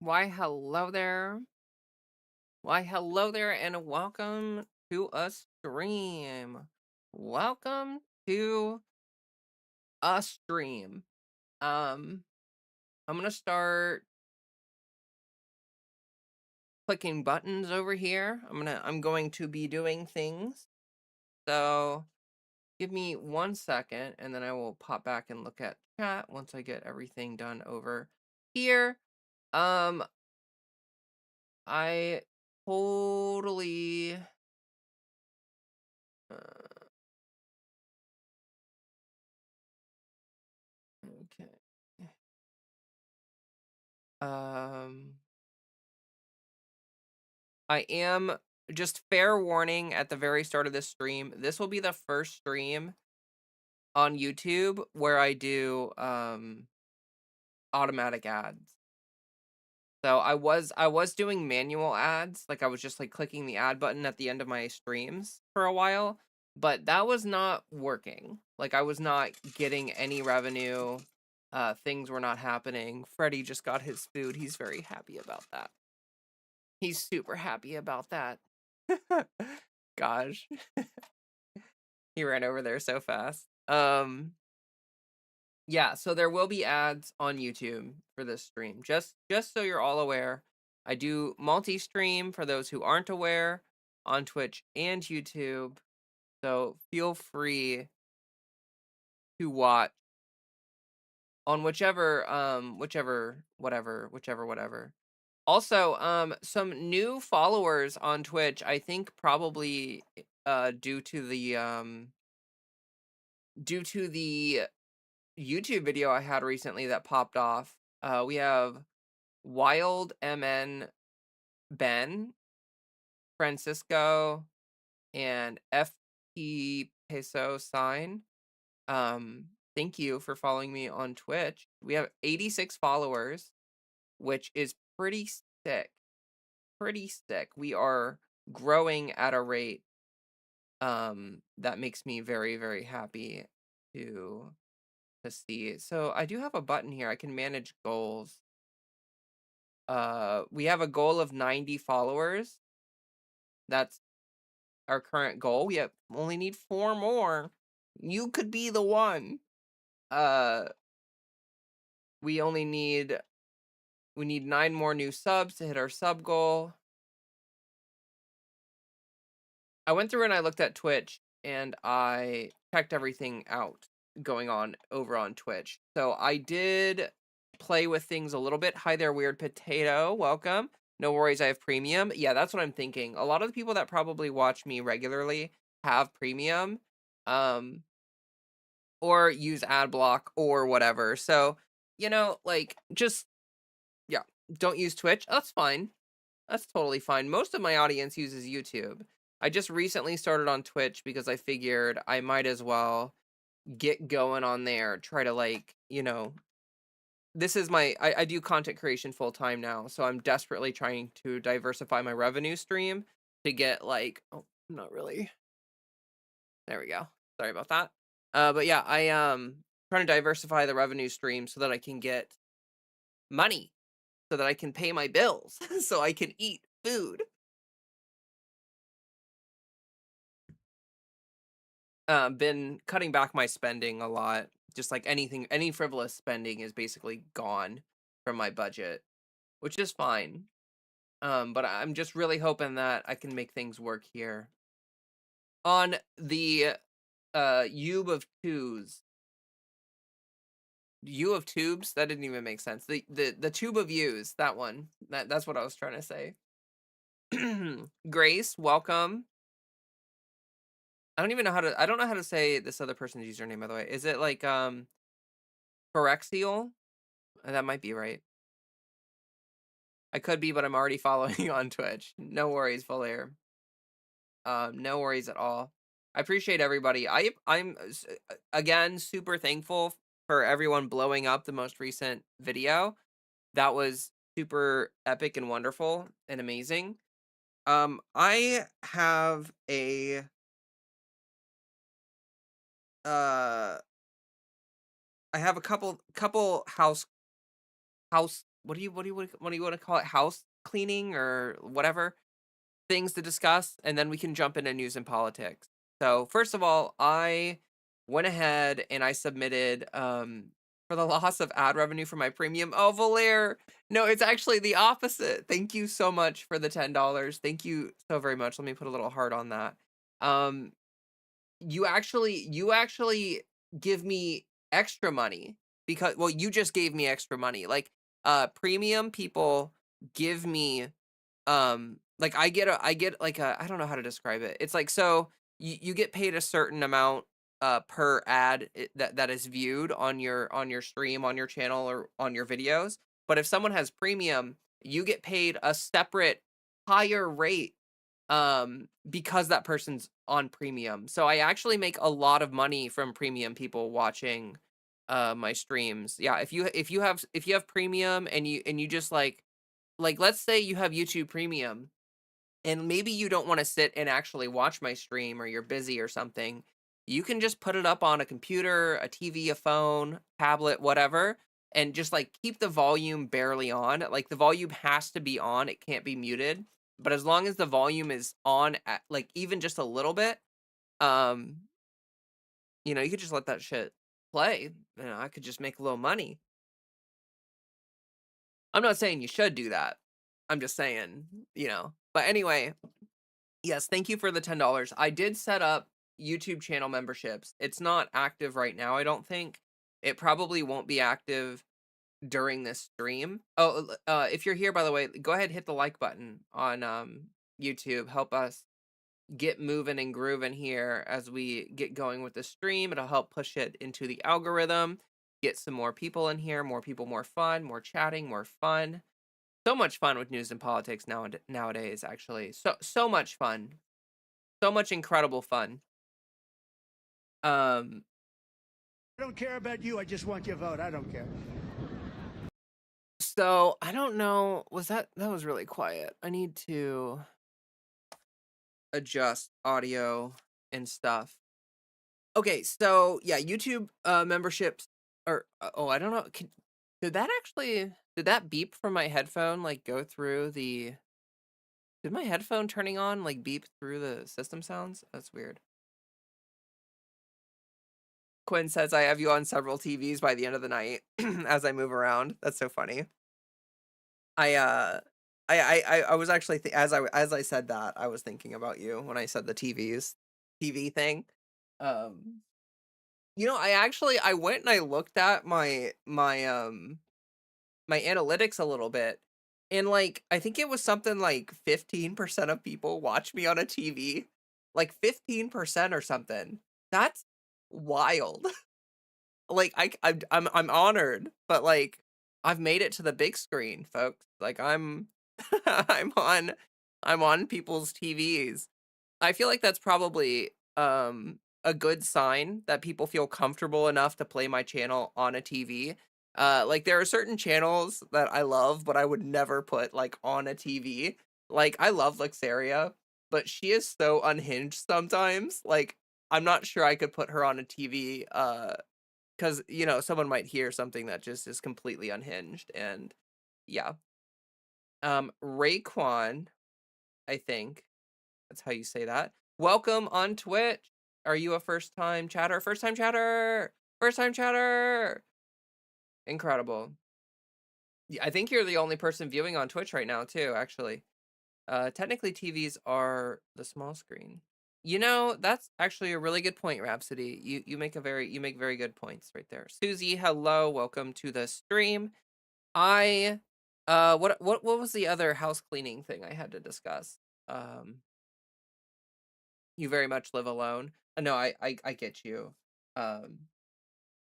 Why, hello there. Why, hello there, and welcome to a stream. Welcome to a stream. Um, I'm gonna start clicking buttons over here. I'm going to be doing things. So give me 1 second, and then I will pop back and look at chat once I get everything done over here. Um, I totally. Uh, okay. Um, I am just fair warning at the very start of this stream. This will be the first stream on YouTube where I do automatic ads. So I was doing manual ads, like I was just like clicking the ad button at the end of my streams for a while, but that was not working. Like I was not getting any revenue. Things were not happening. Freddie just got his food. He's very happy about that. He's super happy about that. Gosh, he ran over there so fast. Yeah, so there will be ads on YouTube for this stream. Just so you're all aware, I do multi-stream for those who aren't aware on Twitch and YouTube. So feel free to watch on whichever. Also, some new followers on Twitch, I think probably due to the YouTube video I had recently that popped off. We have Wild MN Ben, Francisco, and FT Peso Sign. Thank you for following me on Twitch. We have 86 followers, which is pretty sick. Pretty sick. We are growing at a rate that makes me very, very happy to see. So I do have a button here. I can manage goals. We have a goal of 90 followers. That's our current goal. We only need 4 more. You could be the one. Uh we only need 9 more new subs to hit our sub goal. I went through and I looked at Twitch and I checked everything out going on over on Twitch. So I did play with things a little bit. Hi there, Weird Potato. Welcome. No worries, I have premium. Yeah, that's what I'm thinking. A lot of the people that probably watch me regularly have premium. Or use ad block or whatever. So, like just yeah, don't use Twitch. That's fine. That's totally fine. Most of my audience uses YouTube. I just recently started on Twitch because I figured I might as well get going on there, try to this is I do content creation full time now, so I'm desperately trying to diversify my revenue stream to get not really. There we go. Sorry about that. But yeah, I trying to diversify the revenue stream so that I can get money, so that I can pay my bills, so I can eat food. Been cutting back my spending a lot. Just like any frivolous spending is basically gone from my budget, which is fine. But I'm just really hoping that I can make things work here. On the Ube of Twos. U of Tubes? That didn't even make sense. The Tube of U's, that one. That's what I was trying to say. Grace, welcome. I don't know how to say this other person's username, by the way. Is it like Phyrexial? That might be right. I could be, but I'm already following you on Twitch. No worries, Valair. No worries at all. I appreciate everybody. I'm again super thankful for everyone blowing up the most recent video. That was super epic and wonderful and amazing. I have a I have a couple house what do you want to call it? House cleaning or whatever things to discuss, and then we can jump into news and politics. So first of all, I went ahead and I submitted for the loss of ad revenue for my premium. Oh, Valer. No, it's actually the opposite. Thank you so much for the $10. Thank you so very much. Let me put a little heart on that. Um, you actually give me extra money because, well, you just gave me extra money. Like premium people give me like I get like a, I don't know how to describe it. It's like, so you get paid a certain amount per ad that is viewed on your stream, on your channel, or on your videos. But if someone has premium, you get paid a separate higher rate because that person's on premium. So I actually make a lot of money from premium people watching my streams. Yeah, if you have premium and you just like let's say you have YouTube Premium and maybe you don't want to sit and actually watch my stream or you're busy or something, you can just put it up on a computer, a TV, a phone, tablet, whatever, and just like keep the volume barely on. Like the volume has to be on, it can't be muted. But as long as the volume is on at like even just a little bit, um, you could just let that shit play. I could just make a little money. I'm not saying you should do that. I'm just saying. But anyway, yes, thank you for the $10. I did set up YouTube channel memberships. It's not active right now, I don't think. It probably won't be active during this stream. Oh, if you're here, by the way, go ahead and hit the like button on YouTube. Help us get moving and grooving here as we get going with the stream. It'll help push it into the algorithm, get some more people in here, more people, more fun, more chatting, more fun. So much fun with news and politics nowadays, actually. So much fun. So much incredible fun. Um, I don't care about you. I just want your vote. I don't care. so I don't know. That was really quiet. I need to adjust audio and stuff. Okay, so yeah, YouTube memberships or oh, I don't know. Did that beep from my headphone like go through the did my headphone turning on like beep through the system sounds? That's weird. Quinn says I have you on several TVs by the end of the night as I move around. That's so funny. I I was actually as I said that, I was thinking about you when I said the TV thing. Um I went and I looked at my analytics a little bit, and like I think it was something like 15% of people watch me on a TV. Like 15% or something. That's wild. Like I'm honored, but like I've made it to the big screen, folks. Like I'm I'm on I'm on people's TVs. I feel like that's probably a good sign that people feel comfortable enough to play my channel on a TV. Like there are certain channels that I love, but I would never put like on a TV. Like I love Luxaria, but she is so unhinged sometimes. Like I'm not sure I could put her on a TV because someone might hear something that just is completely unhinged. And yeah. Raekwon, I think that's how you say that. Welcome on Twitch. Are you a first time chatter? First time chatter. First time chatter. Incredible. Yeah, I think you're the only person viewing on Twitch right now too, actually. Technically TVs are the small screen. That's actually a really good point, Rhapsody. You make very good points right there. Susie, hello, welcome to the stream. I what was the other house cleaning thing I had to discuss? You very much live alone. No, I get you. Um,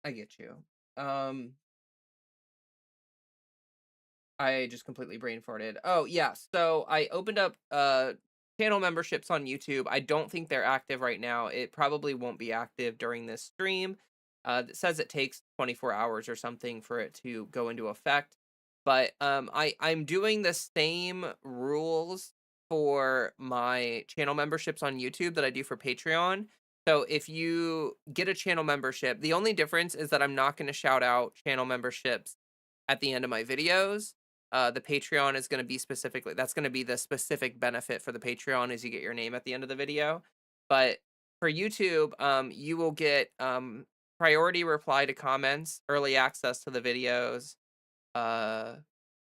I get you. Um, I just completely brain farted. Oh, yeah. So I opened up channel memberships on YouTube. I don't think they're active right now. It probably won't be active during this stream. It says it takes 24 hours or something for it to go into effect. But I'm doing the same rules for my channel memberships on YouTube that I do for Patreon. So if you get a channel membership, the only difference is that I'm not going to shout out channel memberships at the end of my videos. The Patreon is gonna be specifically that's gonna be the specific benefit for the Patreon is you get your name at the end of the video. But for YouTube, you will get, priority reply to comments, early access to the videos, uh,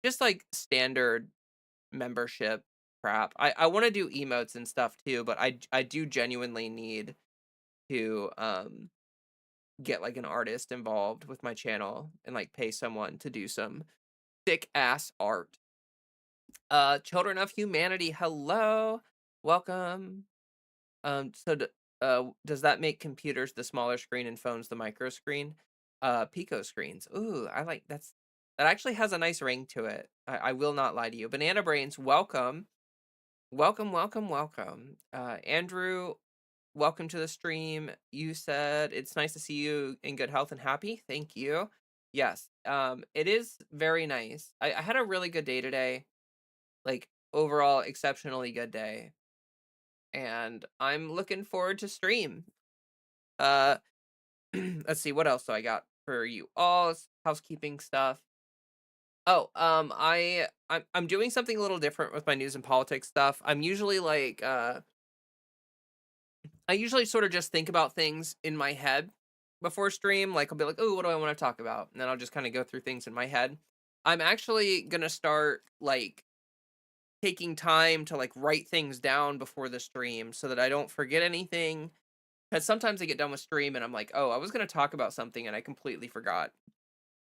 just, like, standard membership crap. I wanna do emotes and stuff too, but I do genuinely need to, get, like, an artist involved with my channel and, like, pay someone to do some thick ass art. Children of Humanity, hello, welcome. Does that make computers the smaller screen and phones the micro screen? Pico screens. Ooh, that actually has a nice ring to it. I will not lie to you. Banana Brains, welcome. Welcome, welcome, welcome. Andrew, welcome to the stream. You said it's nice to see you in good health and happy. Thank you. Yes, it is very nice. I had a really good day today. Like, overall, exceptionally good day. And I'm looking forward to stream. Uh, let's see, what else do I got for you all? Housekeeping stuff. Oh, I'm doing something a little different with my news and politics stuff. I'm usually like, I usually sort of just think about things in my head before stream. Like, I'll be like, oh, what do I want to talk about? And then I'll just kind of go through things in my head. I'm actually gonna start like taking time to like write things down before the stream so that I don't forget anything. Because sometimes I get done with stream and I'm like, oh, I was gonna talk about something and I completely forgot.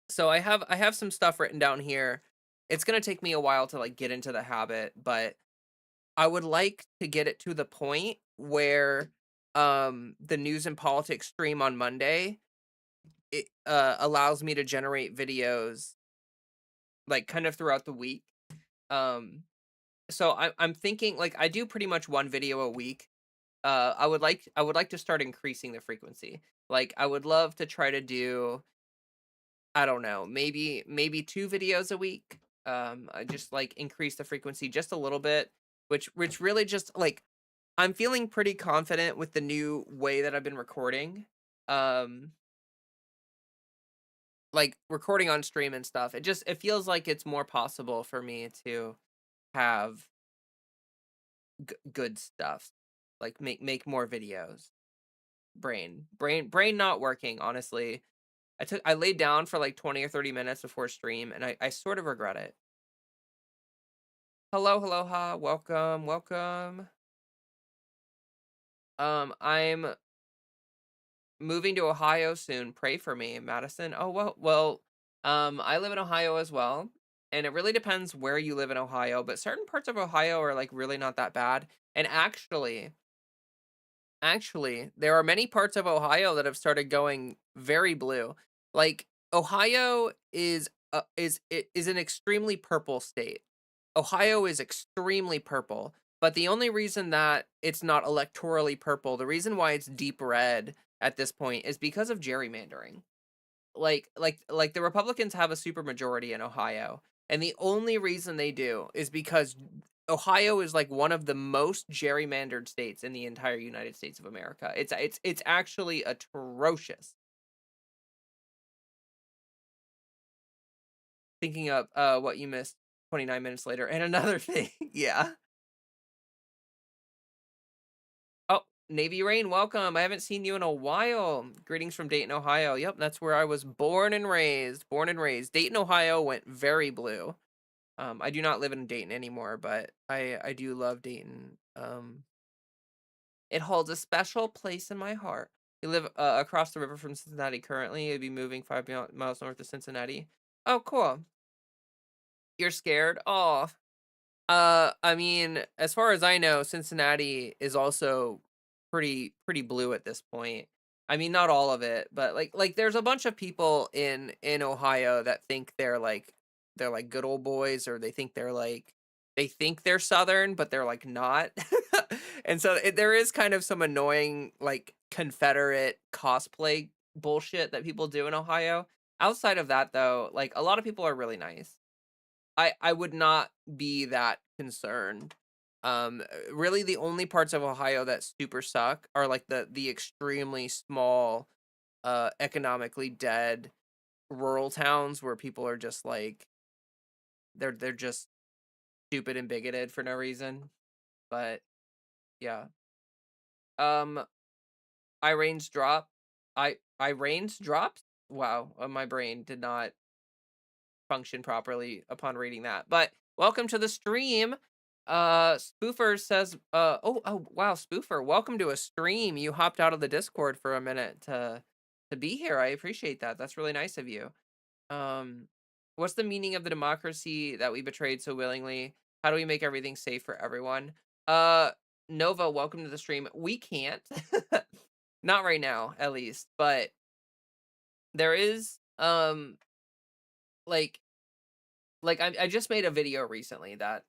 So I have some stuff written down here. It's gonna take me a while to like get into the habit, but I would like to get it to the point where the news and politics stream on Monday it allows me to generate videos like kind of throughout the week. Um so I'm thinking like I do pretty much one video a week. I would like to start increasing the frequency. Like I would love to try to do I don't know, maybe 2 videos a week. I just like increase the frequency just a little bit, which really just like I'm feeling pretty confident with the new way that I've been recording. Um like recording on stream and stuff. It feels like it's more possible for me to have good stuff. Like make more videos. Brain not working, honestly. I laid down for like 20 or 30 minutes before stream and I sort of regret it. Hello, hello, ha, welcome, welcome. I'm moving to Ohio soon. Pray for me, Madison. Oh well, I live in Ohio as well, and it really depends where you live in Ohio, but certain parts of Ohio are like really not that bad. And actually, there are many parts of Ohio that have started going very blue. Like Ohio is an extremely purple state. Ohio is extremely purple, but the only reason that it's not electorally purple, the reason why it's deep red at this point is because of gerrymandering. Like the Republicans have a super majority in Ohio, and the only reason they do is because Ohio is like one of the most gerrymandered states in the entire United States of America. It's actually atrocious. Thinking of what you missed 29 minutes later and another thing. Yeah. Oh, Navy Rain, welcome. I haven't seen you in a while. Greetings from Dayton, Ohio. Yep, that's where I was born and raised. Born and raised. Dayton, Ohio went very blue. I do not live in Dayton anymore, but I do love Dayton. It holds a special place in my heart. We live across the river from Cincinnati currently. I'd be moving 5 miles north of Cincinnati. Oh, cool. You're scared? Oh, I mean, as far as I know, Cincinnati is also pretty blue at this point. I mean, not all of it, but like there's a bunch of people in Ohio that think they're like good old boys, or they think they're Southern, but they're like not. And so there is kind of some annoying like Confederate cosplay bullshit that people do in Ohio. Outside of that, though, like a lot of people are really nice. I would not be that concerned. Really the only parts of Ohio that super suck are like the extremely small, economically dead rural towns where people are just like they're just stupid and bigoted for no reason. But yeah. Um, Iran's drop. Iran's drops. Wow, my brain did not function properly upon reading that. But welcome to the stream. Spoofer says, oh wow, Spoofer, welcome to a stream. You hopped out of the Discord for a minute to be here. I appreciate that. That's really nice of you. Um, what's the meaning of the democracy that we betrayed so willingly? How do we make everything safe for everyone? Uh, Nova, welcome to the stream. We can't, not right now, at least, but there is, like, I just made a video recently that,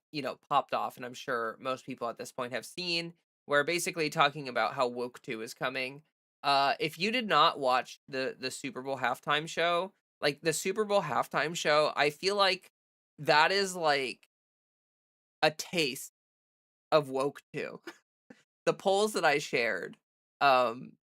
popped off, and I'm sure most people at this point have seen, where basically talking about how woke 2 is coming. If you did not watch the Super Bowl halftime show, like the Super Bowl halftime show, I feel like that is like a taste of woke 2. The polls that I shared,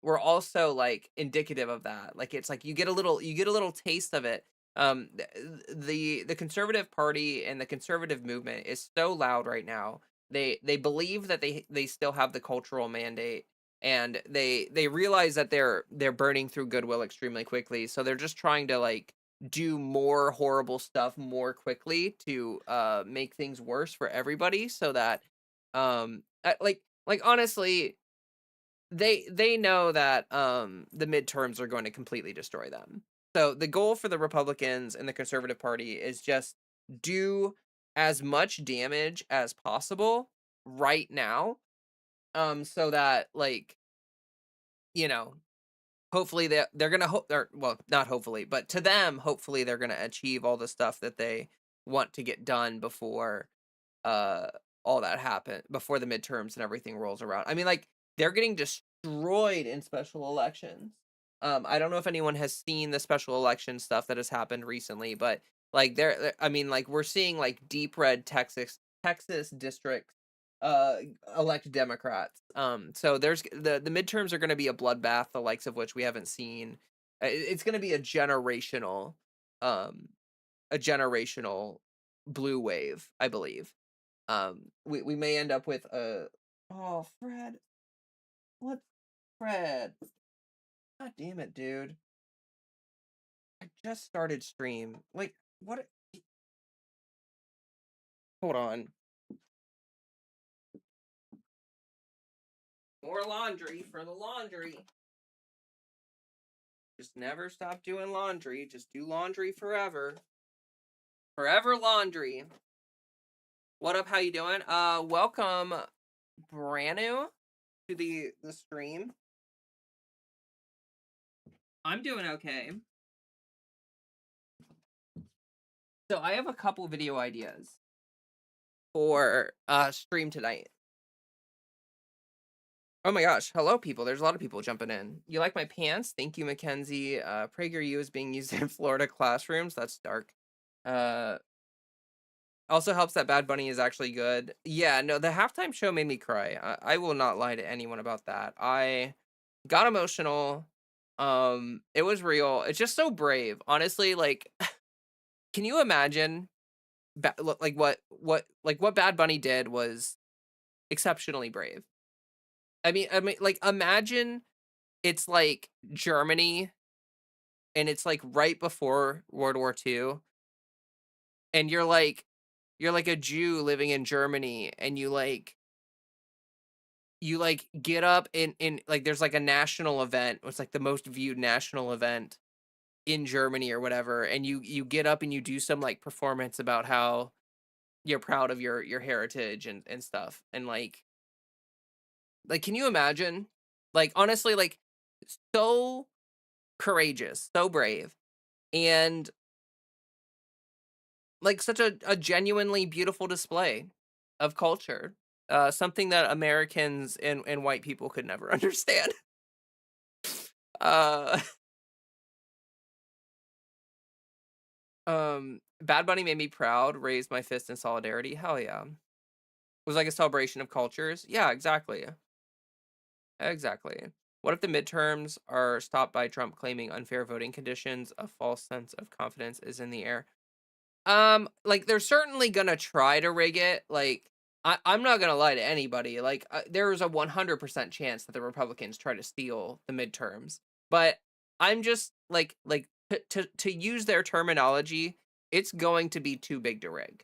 were also, like, indicative of that. Like, it's like you get a little taste of it. The conservative party and the conservative movement is so loud right now. They believe that they still have the cultural mandate, and they realize that they're burning through goodwill extremely quickly, so they're just trying to, like, do more horrible stuff more quickly to, make things worse for everybody so that, honestly, they know that, the midterms are going to completely destroy them. So, the goal for the Republicans and the Conservative Party is just do as much damage as possible right now, so that, like, you know, hopefully they're gonna hope or well, not hopefully, but to them, hopefully they're gonna achieve all the stuff that they want to get done before uh all that happen before the midterms and everything rolls around. I mean, like, they're getting destroyed in special elections. I don't know if anyone has seen the special election stuff that has happened recently, but like I mean, like, we're seeing like deep red Texas districts uh elect Democrats. So there's the midterms are going to be a bloodbath, the likes of which we haven't seen. It's going to be um a generational blue wave, I believe. We may end up with a oh, Fred. What, Fred? God damn it, dude. I just started stream. Like, what? Hold on. More laundry for the laundry. Just never stop doing laundry. Just do laundry forever. Forever laundry. What up? How you doing? Welcome, Branu, to the stream. I'm doing okay. So I have a couple video ideas for stream tonight. Oh my gosh, hello people. There's a lot of people jumping in. You like my pants? Thank you, Mackenzie. PragerU is being used in Florida classrooms. That's dark. Uh Also helps that Bad Bunny is actually good. Yeah, no, the halftime show made me cry. I will not lie to anyone about that. I got emotional. It was real. It's just so brave. Honestly, like, can you imagine like what Bad Bunny did was exceptionally brave. I mean, like, imagine it's like Germany and it's like right before World War II, and you're like a Jew living in Germany, and you get up in like, there's like a national event. It's like the most viewed national event in Germany or whatever, and you get up and you do some like performance about how you're proud of your heritage and stuff. And like, can you imagine? Like, honestly, like, so courageous, so brave, and like such a genuinely beautiful display of culture. Something that Americans and white people could never understand. Uh Bad Bunny made me proud, raised my fist in solidarity. Hell yeah. It was like a celebration of cultures. Yeah, exactly. Exactly. What if the midterms are stopped by Trump claiming unfair voting conditions? A false sense of confidence is in the air. Like, they're certainly gonna try to rig it, like, I'm not gonna lie to anybody, like, there's a 100% chance that the Republicans try to steal the midterms, but I'm just, to use their terminology, it's going to be too big to rig.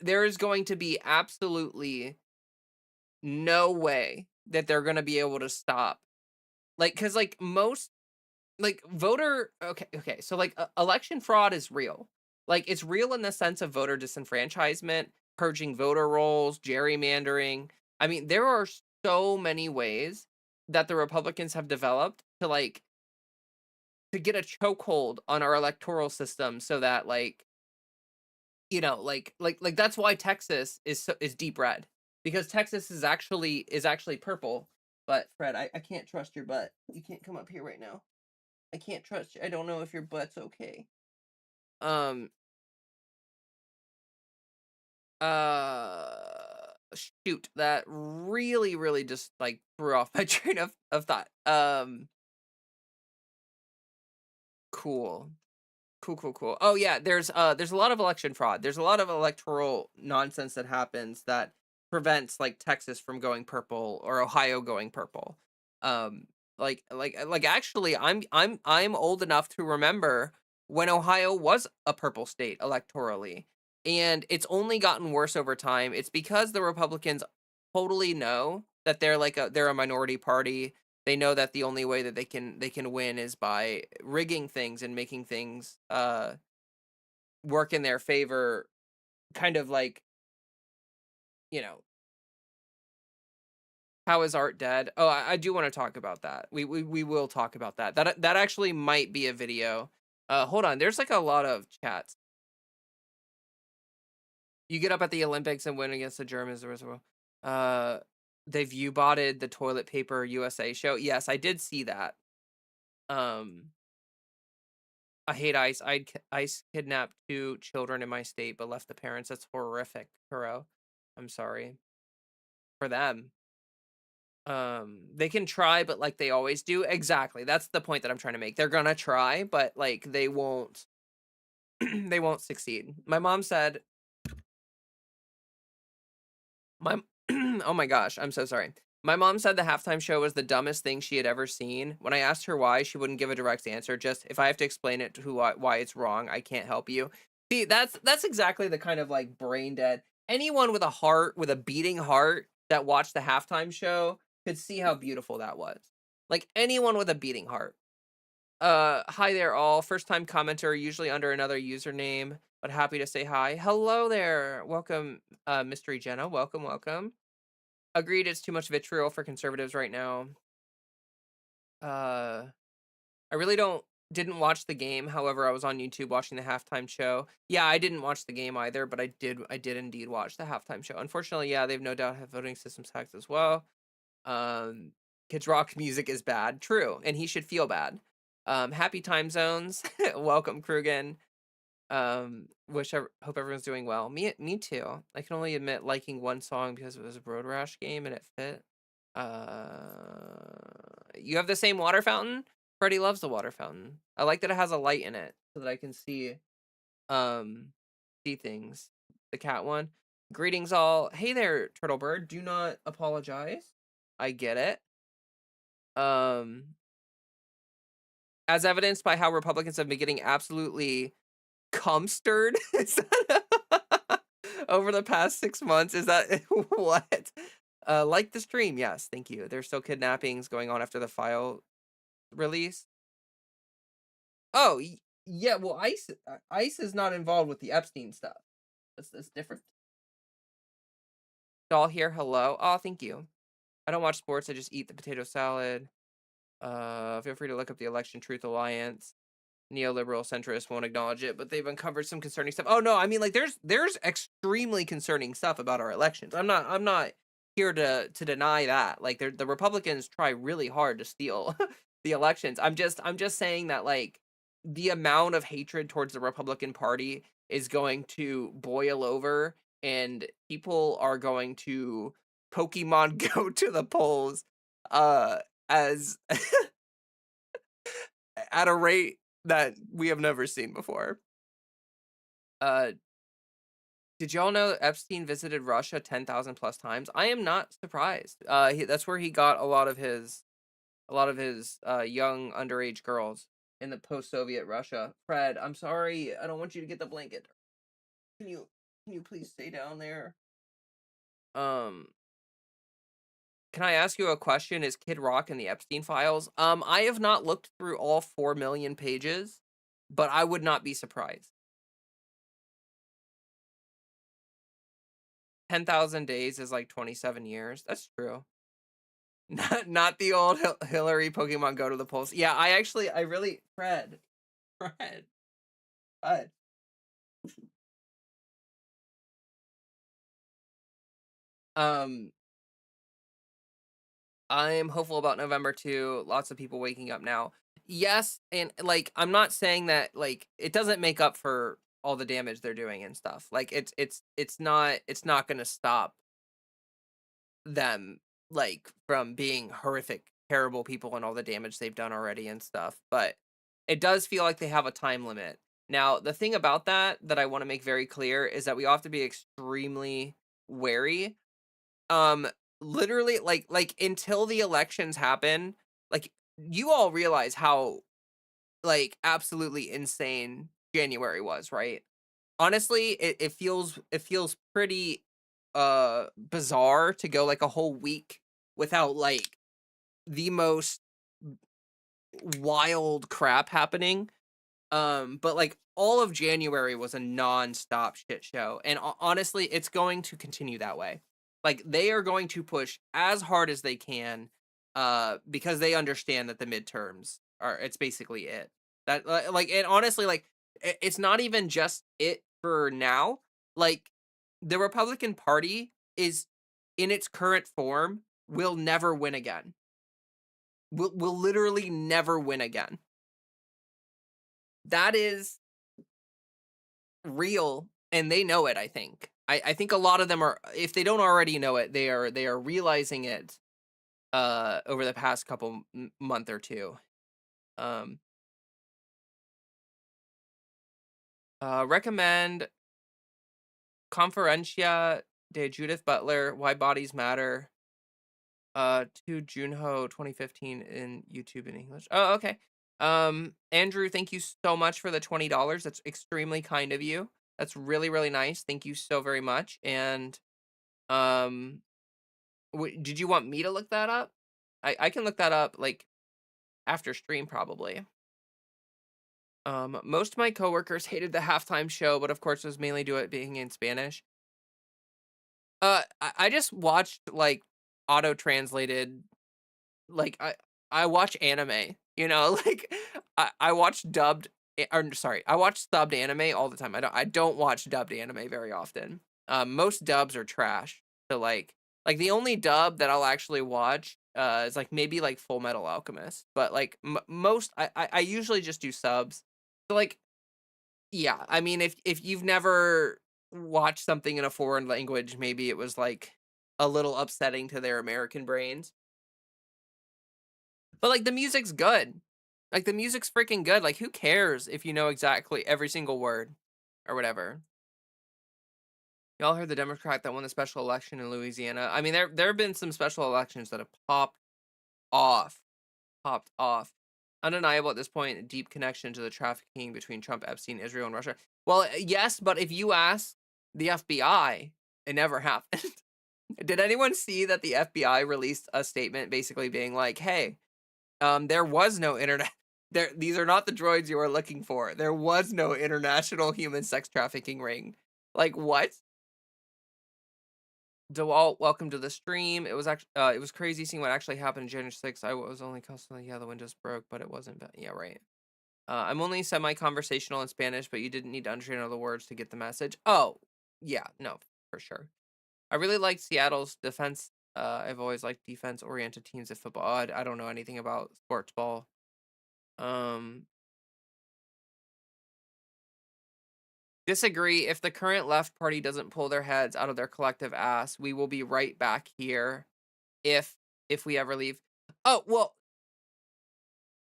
There is going to be absolutely no way that they're gonna be able to stop, like, because most voter okay, so, election fraud is real. Like, it's real in the sense of voter disenfranchisement, purging voter rolls, gerrymandering. I mean, there are so many ways that the Republicans have developed to get a chokehold on our electoral system so that, that's why Texas is deep red, because Texas is actually purple. But Fred, I can't trust your butt. You can't come up here right now. I can't trust you. I don't know if your butt's okay. Um, Shoot, that really, really just threw off my train of thought. Cool. Cool, cool, cool. Oh yeah, there's a lot of election fraud. There's a lot of electoral nonsense that happens that prevents Texas from going purple or Ohio going purple. Um actually I'm old enough to remember when Ohio was a purple state electorally, and it's only gotten worse over time. It's because the Republicans totally know that they're a minority party. They know that the only way that they can win is by rigging things and making things work in their favor, kind of you know how is art dead? Oh, I do want to talk about that. We will talk about that. That actually might be a video. Hold on, there's a lot of chats. You get up at the Olympics and win against the Germans as well. Uh, they view botted the toilet paper USA show. Yes, I did see that. Um, I hate ICE. ICE kidnapped 2 children in my state, but left the parents. That's horrific, Kuro. I'm sorry for them. They can try, but like they always do. Exactly. That's the point that I'm trying to make. They're gonna try, but they won't. They won't succeed. My mom said, my oh my gosh, I'm so sorry. My mom said the halftime show was the dumbest thing she had ever seen. When I asked her why, she wouldn't give a direct answer. Just, if I have to explain it to why it's wrong, I can't help you. See, that's exactly the kind of brain dead. Anyone with a heart, with a beating heart, that watched the halftime show could see how beautiful that was. Like, anyone with a beating heart. Hi there all. First time commenter, usually under another username, but happy to say hi. Hello there. Welcome, Mystery Jenna. Welcome, welcome. Agreed, it's too much vitriol for conservatives right now. Uh, I really didn't watch the game. However, I was on YouTube watching the halftime show. Yeah, I didn't watch the game either, but I did indeed watch the halftime show. Unfortunately, yeah, they've no doubt have voting systems hacked as well. Um, Kids Rock music is bad. True, and he should feel bad. Happy time zones. Welcome, Krugen. Hope everyone's doing well. Me too. I can only admit liking one song because it was a Road Rash game and it fit. You have the same water fountain? Freddie loves the water fountain. I like that it has a light in it so that I can um see things. The cat one. Greetings all. Hey there, Turtle Bird. Do not apologize. I get it. As evidenced by how Republicans have been getting absolutely cumstered over the past 6 months. Is that what? Like the stream, yes, thank you. There's still kidnappings going on after the file release. Oh, yeah. Well, ICE is not involved with the Epstein stuff. That's different. Doll here, hello. Oh, thank you. I don't watch sports. I just eat the potato salad. Feel free to look up the Election Truth Alliance. Neoliberal centrists won't acknowledge it, but they've uncovered some concerning stuff. Oh no, I mean, there's extremely concerning stuff about our elections. I'm not here to deny that. Like, the Republicans try really hard to steal the elections. I'm just saying that the amount of hatred towards the Republican Party is going to boil over, and people are going to Pokemon go to the polls as at a rate that we have never seen before. Uh, did y'all know that Epstein visited Russia 10,000 plus times? I am not surprised. That's where he got a lot of his young underage girls in the post-Soviet Russia. Fred, I'm sorry. I don't want you to get the blanket. Can you can you please stay down there? Um, can I ask you a question? Is Kid Rock in the Epstein files? I have not looked through all 4 million pages, but I would not be surprised. 10,000 days is like 27 years. That's true. Not the old Hillary Pokemon Go to the polls. Yeah, I really Fred, Fred. Um, I am hopeful about November too. Lots of people waking up now. Yes, and like I'm not saying that like it doesn't make up for all the damage they're doing and stuff. Like it's not going to stop them like from being horrific, terrible people and all the damage they've done already and stuff. But it does feel like they have a time limit. Now, the thing about that I want to make very clear is that we have to be extremely wary. Um, literally, like until the elections happen, like you all realize how like absolutely insane January was, right? Honestly, it feels pretty bizarre to go like a whole week without like the most wild crap happening. But like all of January was a non-stop shit show. And honestly, it's going to continue that way. Like they are going to push as hard as they can because they understand that the midterms are it's basically it. That like and honestly like it's not even just it for now. Like the Republican Party is in its current form will never win again. Will literally never win again. That is real, and they know it, I think. I think a lot of them are if they don't already know it, they are realizing it, over the past couple month or 2. Um, recommend Conferencia de Judith Butler, Why Bodies Matter, to Junho 2015 in YouTube in English. Oh, okay. Andrew, thank you so much for the $20. That's extremely kind of you. That's really, really nice. Thank you so very much, and, um did you want me to look that up? I can look that up, like, after stream probably. Most of my coworkers hated the halftime show, but of course it was mainly due it being in Spanish. I just watched, like, auto-translated like, I watch anime, you know, like, I watch dubbed or sorry, I watch subbed anime all the time. I don't watch dubbed anime very often. Most dubs are trash. So, like, the only dub that I'll actually watch, is, like, maybe, like, Full Metal Alchemist, but, like, most I usually just do subs. So, like, yeah, I mean, if you've never watched something in a foreign language, maybe it was, like, a little upsetting to their American brains. But, like, the music's good. Like, the music's freaking good. Like, who cares if you know exactly every single word or whatever? Y'all heard the Democrat that won the special election in Louisiana? I mean, there have been some special elections that have off, popped off. Undeniable at this point, a deep connection to the trafficking between Trump, Epstein, Israel, and Russia. Well, yes, but if you ask the FBI, it never happened. Did anyone see that the FBI released a statement basically being like, "Hey, there was no internet. There, these are not the droids you are looking for. There was no international human sex trafficking ring." Like what? DeWalt, welcome to the stream. It was crazy seeing what actually happened in January 6th. I was only constantly, yeah, the windows broke, but it wasn't bad. Yeah, right. I'm only semi-conversational in Spanish, but you didn't need to understand all the words to get the message. Oh, yeah, no, for sure. I really like Seattle's defense. I've always liked defense-oriented teams at football. I don't know anything about sports ball. Um, Disagree. If the current left party doesn't pull their heads out of their collective ass, we will be right back here if we ever leave. Oh, well,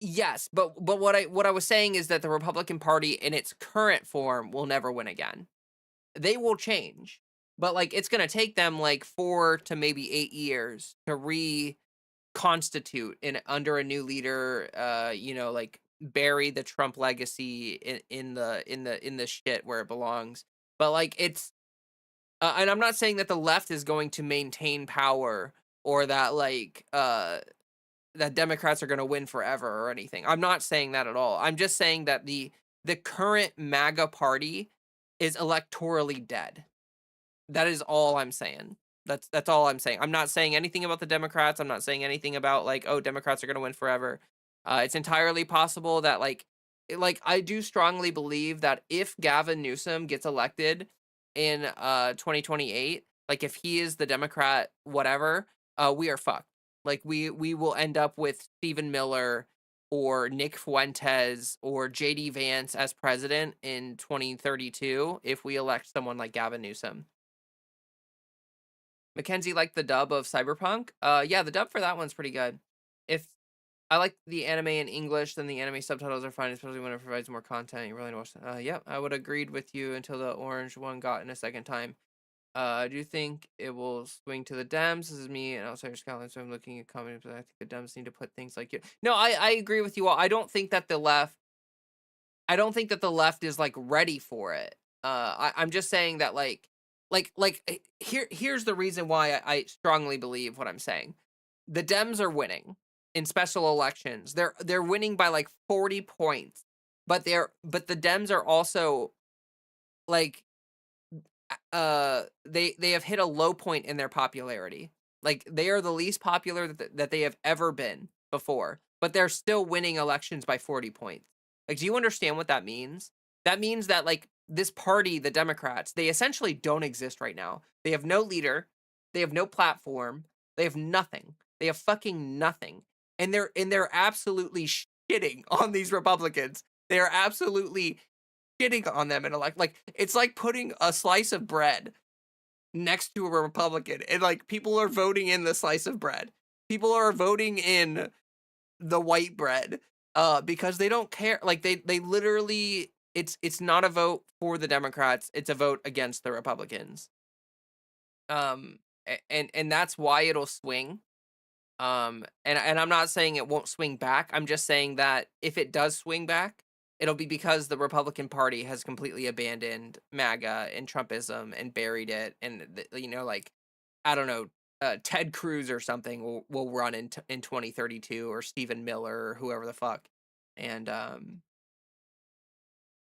Yes, but what I was saying is that the Republican Party in its current form will never win again. They will change, but, like, it's gonna take them, like, 4 to maybe 8 years to reconstitute in under a new leader, like, bury the Trump legacy in the shit where it belongs. But, like, it's and I'm not saying that the left is going to maintain power or that, like, that Democrats are gonna win forever or anything. I'm not saying that at all. I'm just saying that the current MAGA party is electorally dead. That is all I'm saying. That's all I'm saying. I'm not saying anything about the Democrats. I'm not saying anything about like, oh, Democrats are gonna win forever. It's entirely possible that I do strongly believe that if Gavin Newsom gets elected in 2028, like if he is the Democrat, whatever, we are fucked. Like we will end up with Stephen Miller or Nick Fuentes or JD Vance as president in 2032 if we elect someone like Gavin Newsom. Mackenzie liked the dub of Cyberpunk. Yeah, the dub for that one's pretty good. If I like the anime in English, then the anime subtitles are fine, especially when it provides more content. You really know. Yep, I would agreed with you until the orange one got in a second time. I do think it will swing to the Dems. This is me and outsider Scotland, so I'm looking at comments, but I think the Dems need to put things like you. No, I agree with you all. I don't think that the left is like ready for it. I'm just saying that here's the reason why I strongly believe what I'm saying. The Dems are winning in special elections. They're winning by like 40 points, but the Dems are also like they have hit a low point in their popularity. Like they are the least popular that they have ever been before, but they're still winning elections by 40 points. Like, do you understand what that means? That means that like this party, the Democrats, they essentially don't exist right now. They have no leader, they have no platform, they have nothing. They have fucking nothing. And they're absolutely shitting on these Republicans. They are absolutely shitting on them and like it's like putting a slice of bread next to a Republican and like people are voting in the slice of bread. People are voting in the white bread because they don't care. Like they literally it's not a vote for the Democrats, it's a vote against the Republicans. And that's why it'll swing. And I'm not saying it won't swing back. I'm just saying that if it does swing back, it'll be because the Republican Party has completely abandoned MAGA and Trumpism and buried it. And like I don't know, Ted Cruz or something will run in 2032 or Stephen Miller or whoever the fuck. And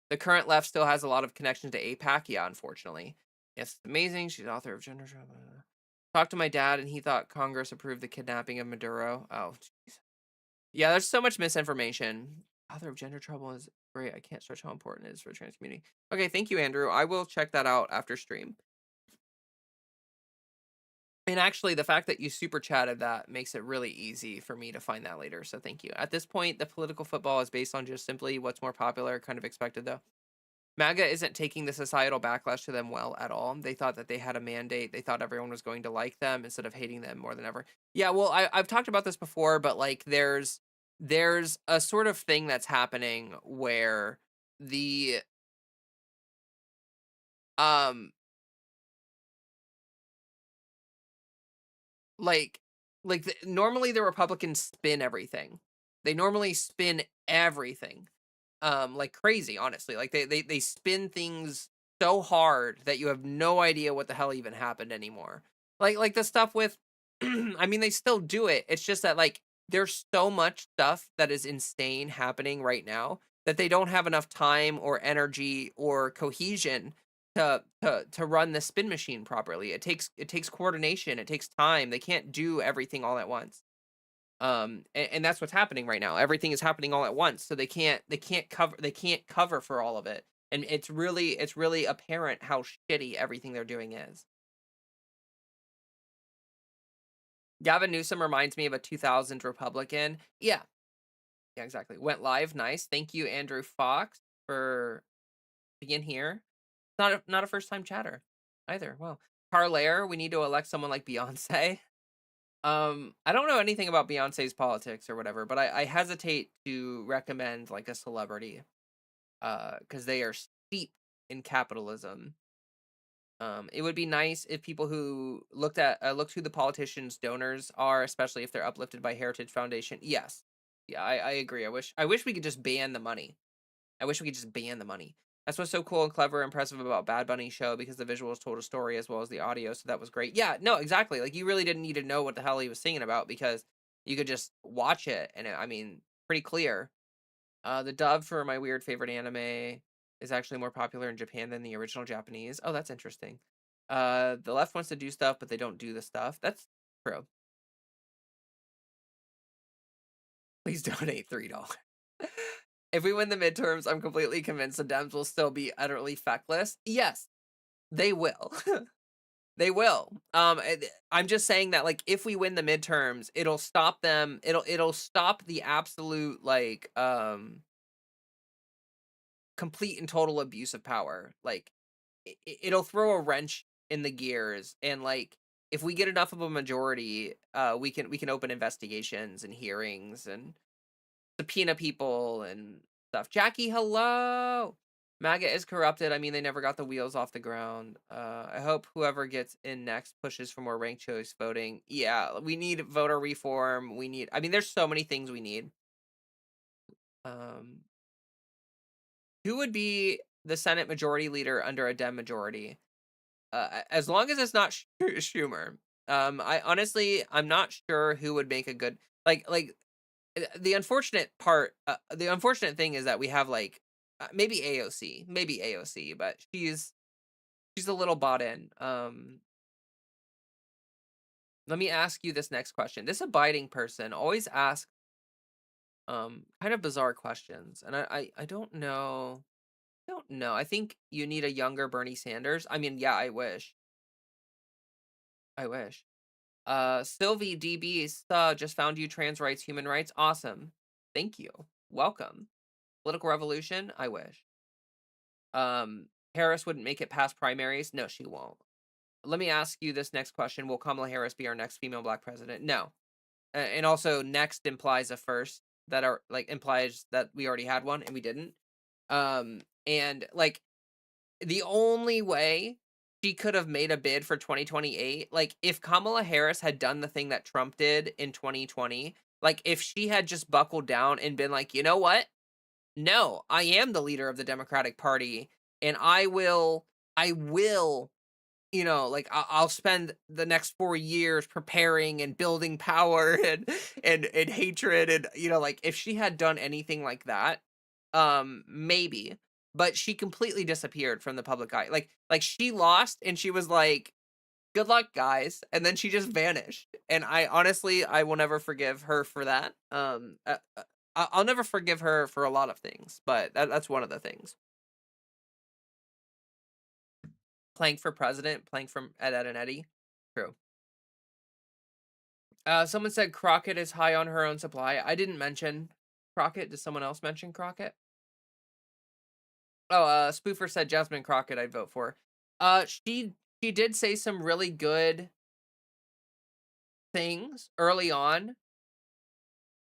the current left still has a lot of connections to APAC. Yeah, unfortunately. Yes, it's amazing. She's author of Gender Trouble. Talked to my dad, and he thought Congress approved the kidnapping of Maduro. Oh, jeez. Yeah, there's so much misinformation. Author of Gender Trouble is great. I can't stress how important it is for the trans community. Okay, thank you, Andrew. I will check that out after stream. And actually, the fact that you super chatted that makes it really easy for me to find that later. So thank you. At this point, the political football is based on just simply what's more popular, kind of expected though. MAGA isn't taking the societal backlash to them well at all. They thought that they had a mandate. They thought everyone was going to like them instead of hating them more than ever. Yeah, well, I've talked about this before, but like there's a sort of thing that's happening where the um like normally the Republicans spin everything. They normally spin everything like crazy, honestly. Like they spin things so hard that you have no idea what the hell even happened anymore. Like the stuff with I mean they still do it. It's just that like there's so much stuff that is insane happening right now that they don't have enough time or energy or cohesion to run the spin machine properly. It takes coordination, it takes time. They can't do everything all at once. And that's what's happening right now. Everything is happening all at once, so they can't cover for all of it. And it's really apparent how shitty everything they're doing is. Gavin Newsom reminds me of a 2000s Republican. Yeah, yeah, exactly. Went live, nice. Thank you, Andrew Fox, for being here. Not a first time chatter either. Well, Parlaire, we need to elect someone like Beyonce. I don't know anything about Beyonce's politics or whatever, but I hesitate to recommend like a celebrity, because they are steeped in capitalism. It would be nice if people who looked who the politicians' donors are, especially if they're uplifted by Heritage Foundation. Yes, yeah, I agree. I wish we could just ban the money. I wish we could just ban the money. That's what's so cool and clever and impressive about Bad Bunny's show because the visuals told a story as well as the audio, so that was great. Yeah, no, exactly. Like you really didn't need to know what the hell he was singing about because you could just watch it and I mean, pretty clear. The dub for my weird favorite anime is actually more popular in Japan than the original Japanese. Oh, that's interesting. The left wants to do stuff, but they don't do the stuff. That's true. Please donate $3. If we win the midterms, I'm completely convinced the Dems will still be utterly feckless. Yes, they will. They will. I'm just saying that like if we win the midterms, it'll stop them. It'll stop the absolute like complete and total abuse of power. Like it'll throw a wrench in the gears and like if we get enough of a majority, we can open investigations and hearings and subpoena people and stuff. Jackie, hello. MAGA is corrupted. I mean, they never got the wheels off the ground. I hope whoever gets in next pushes for more ranked choice voting. Yeah, we need voter reform. We need. I mean, there's so many things we need. Um, who would be the Senate Majority Leader under a Dem majority? As long as it's not Schumer. I honestly, I'm not sure who would make a good the unfortunate thing is that we have like maybe AOC, but she's a little bought in. Let me ask you this next question. This abiding person always asks kind of bizarre questions, and I don't know. I don't know. I think you need a younger Bernie Sanders. I mean, yeah, I wish. I wish. Sylvie DB just found you trans rights, human rights. Awesome. Thank you. Welcome. Political revolution. I wish. Harris wouldn't make it past primaries. No, she won't. Let me ask you this next question. Will Kamala Harris be our next female black president? No. And also next implies a first that are like implies that we already had one and we didn't. And like the only way she could have made a bid for 2028, like if Kamala Harris had done the thing that Trump did in 2020, like if she had just buckled down and been like, you know what? No, I am the leader of the Democratic Party, and I will, like I'll spend the next 4 years preparing and building power and hatred, and like if she had done anything like that, maybe, but she completely disappeared from the public eye. Like she lost, and she was like, "Good luck, guys," and then she just vanished. And I honestly, I will never forgive her for that. I'll never forgive her for a lot of things, but that's one of the things. Playing for president, playing from Ed, and Eddie. True. Someone said Crockett is high on her own supply. I didn't mention Crockett. Did someone else mention Crockett? Oh, Spoofer said Jasmine Crockett I'd vote for. She did say some really good things early on.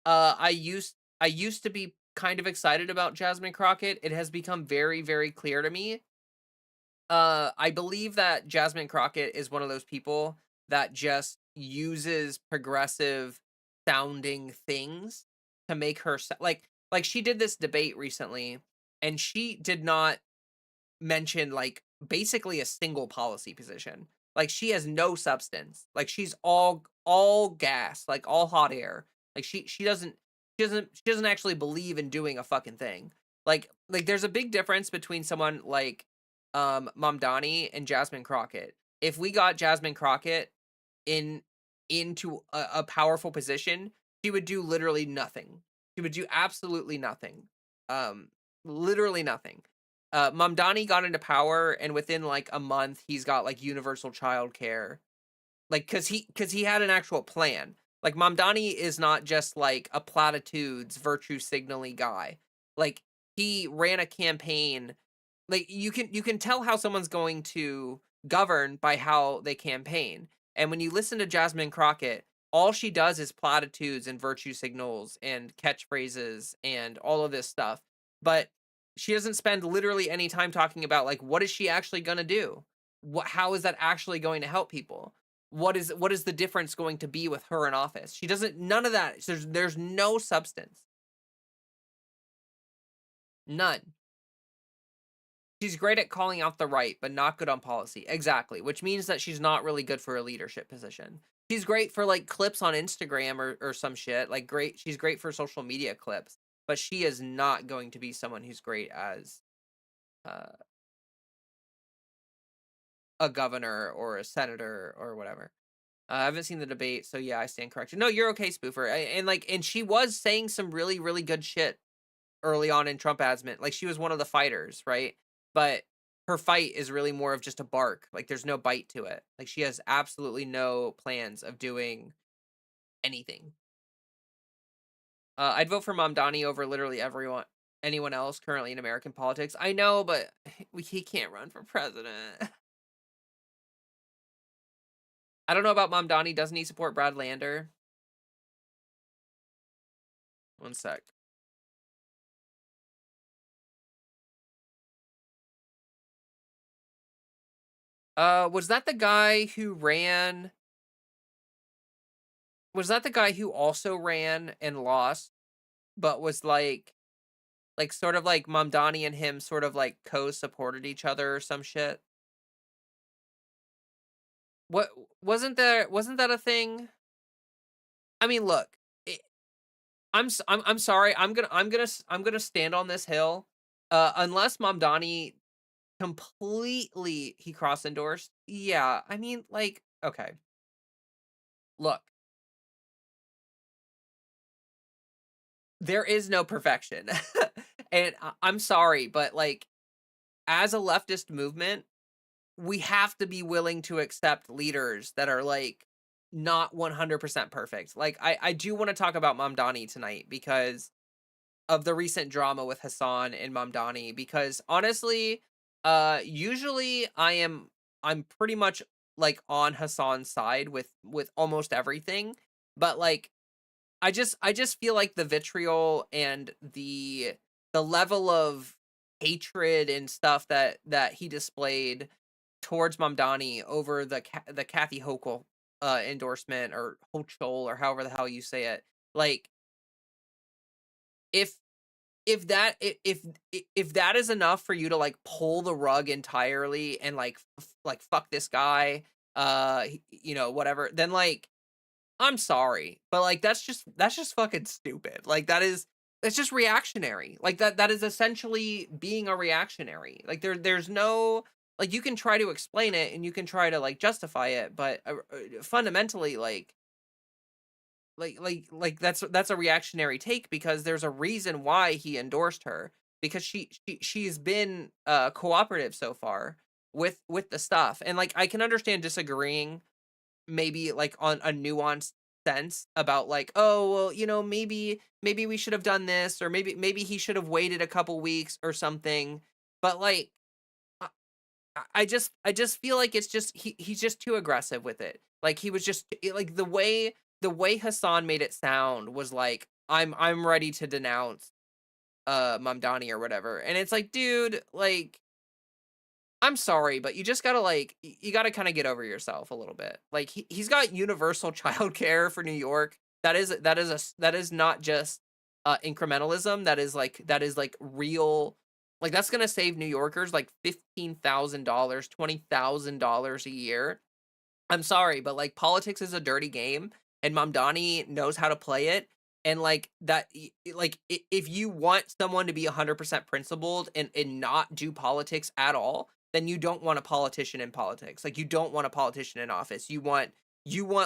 I used to be kind of excited about Jasmine Crockett. It has become very, very clear to me. I believe that Jasmine Crockett is one of those people that just uses progressive sounding things to make her like she did this debate recently and she did not mention like basically a single policy position. Like she has no substance. Like she's all gas, like all hot air. Like she doesn't actually believe in doing a fucking thing. Like there's a big difference between someone like Mamdani and Jasmine Crockett. If we got Jasmine Crockett in into a powerful position, she would do literally nothing. She would do absolutely nothing. Um, literally nothing. Mamdani got into power, and within like a month, he's got like universal child care. Like, cause he had an actual plan. Like Mamdani is not just like a platitudes virtue signaling guy. Like he ran a campaign. Like you can tell how someone's going to govern by how they campaign. And when you listen to Jasmine Crockett, all she does is platitudes and virtue signals and catchphrases and all of this stuff. But she doesn't spend literally any time talking about like what is she actually going to do? How is that actually going to help people? What is the difference going to be with her in office? She doesn't none of that. There's no substance. None. She's great at calling out the right, but not good on policy. Exactly, which means that she's not really good for a leadership position. She's great for like clips on Instagram or some shit. Like great, she's great for social media clips, but she is not going to be someone who's great as uh, a governor or a senator or whatever. I haven't seen the debate, so yeah, I stand corrected. No, you're okay, spoofer. And she was saying some really really good shit early on in Trump admin. Like she was one of the fighters, right? But her fight is really more of just a bark. Like there's no bite to it. Like she has absolutely no plans of doing anything. I'd vote for Mamdani over literally anyone else currently in American politics. I know, but he can't run for president. I don't know about Mamdani. Doesn't he support Brad Lander? One sec. Was that the guy who ran? Was that the guy who also ran and lost, but was like sort of like Mamdani and him sort of like co-supported each other or some shit? What wasn't that a thing? I mean, look, it, I'm sorry. I'm gonna stand on this hill. Unless Mamdani completely he cross endorsed. Yeah, I mean, like, okay, look, there is no perfection, and I'm sorry, but like, as a leftist movement, we have to be willing to accept leaders that are like not 100% perfect. Like I do want to talk about Mamdani tonight because of the recent drama with Hassan and Mamdani because honestly, usually I'm pretty much like on Hassan's side with almost everything, but like I just feel like the vitriol and the level of hatred and stuff that he displayed towards Mamdani over the Kathy Hochul endorsement or Hochul or however the hell you say it. Like if if that is enough for you to like pull the rug entirely and like like fuck this guy, whatever, then like I'm sorry, but like that's just fucking stupid. Like it's just reactionary. Like that is essentially being a reactionary. Like there's no like you can try to explain it and you can try to like justify it, but fundamentally like that's a reactionary take because there's a reason why he endorsed her because she's been cooperative so far with the stuff. And like I can understand disagreeing maybe like on a nuanced sense about like, oh well, maybe we should have done this or maybe he should have waited a couple weeks or something. But like I just feel like it's just he's just too aggressive with it. Like he was just like the way Hassan made it sound was like I'm ready to denounce Mamdani or whatever. And it's like, dude, like I'm sorry, but you just gotta like you gotta kind of get over yourself a little bit. Like he's got universal childcare for New York. That is not just incrementalism. That is like real. Like that's gonna save New Yorkers like $15,000, $20,000 a year. I'm sorry, but like politics is a dirty game, and Mamdani knows how to play it. And like that, if you want someone to be 100% principled and not do politics at all, then you don't want a politician in politics. Like you don't want a politician in office. You want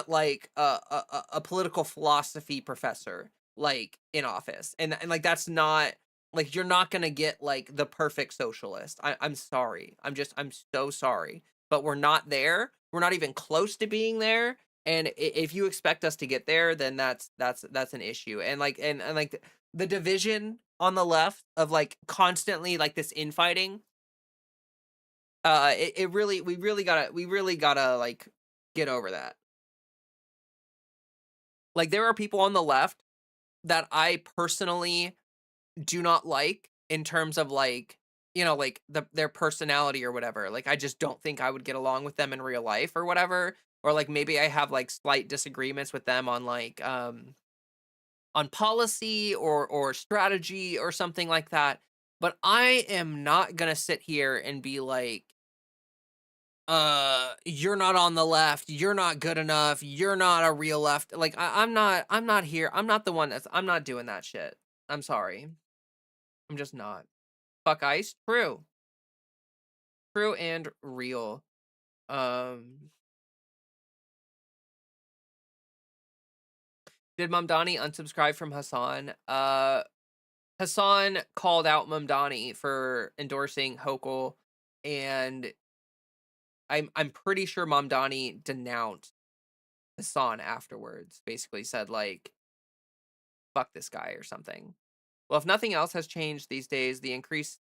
like a political philosophy professor like in office, and like that's not like you're not gonna get like the perfect socialist. I'm sorry. I'm so sorry, but we're not there. We're not even close to being there. And if you expect us to get there, then that's an issue. And like and like the division on the left of like constantly like this infighting, it really we really gotta like get over that. Like, there are people on the left that I personally do not like in terms of, like, like, their personality or whatever. Like, I just don't think I would get along with them in real life or whatever, or, like, maybe I have, like, slight disagreements with them on, like, on policy or strategy or something like that, but I am not gonna sit here and be like, you're not on the left, you're not good enough, you're not a real left." Like, I'm not here, I'm not doing that shit. I'm sorry. I'm just not. Fuck ICE? True. True and real. Um, did Mamdani unsubscribe from Hassan? Hassan called out Mamdani for endorsing Hochul, and I'm pretty sure Mamdani denounced Hassan afterwards. Basically said like, "Fuck this guy" or something. Well, if nothing else has changed these days, the increased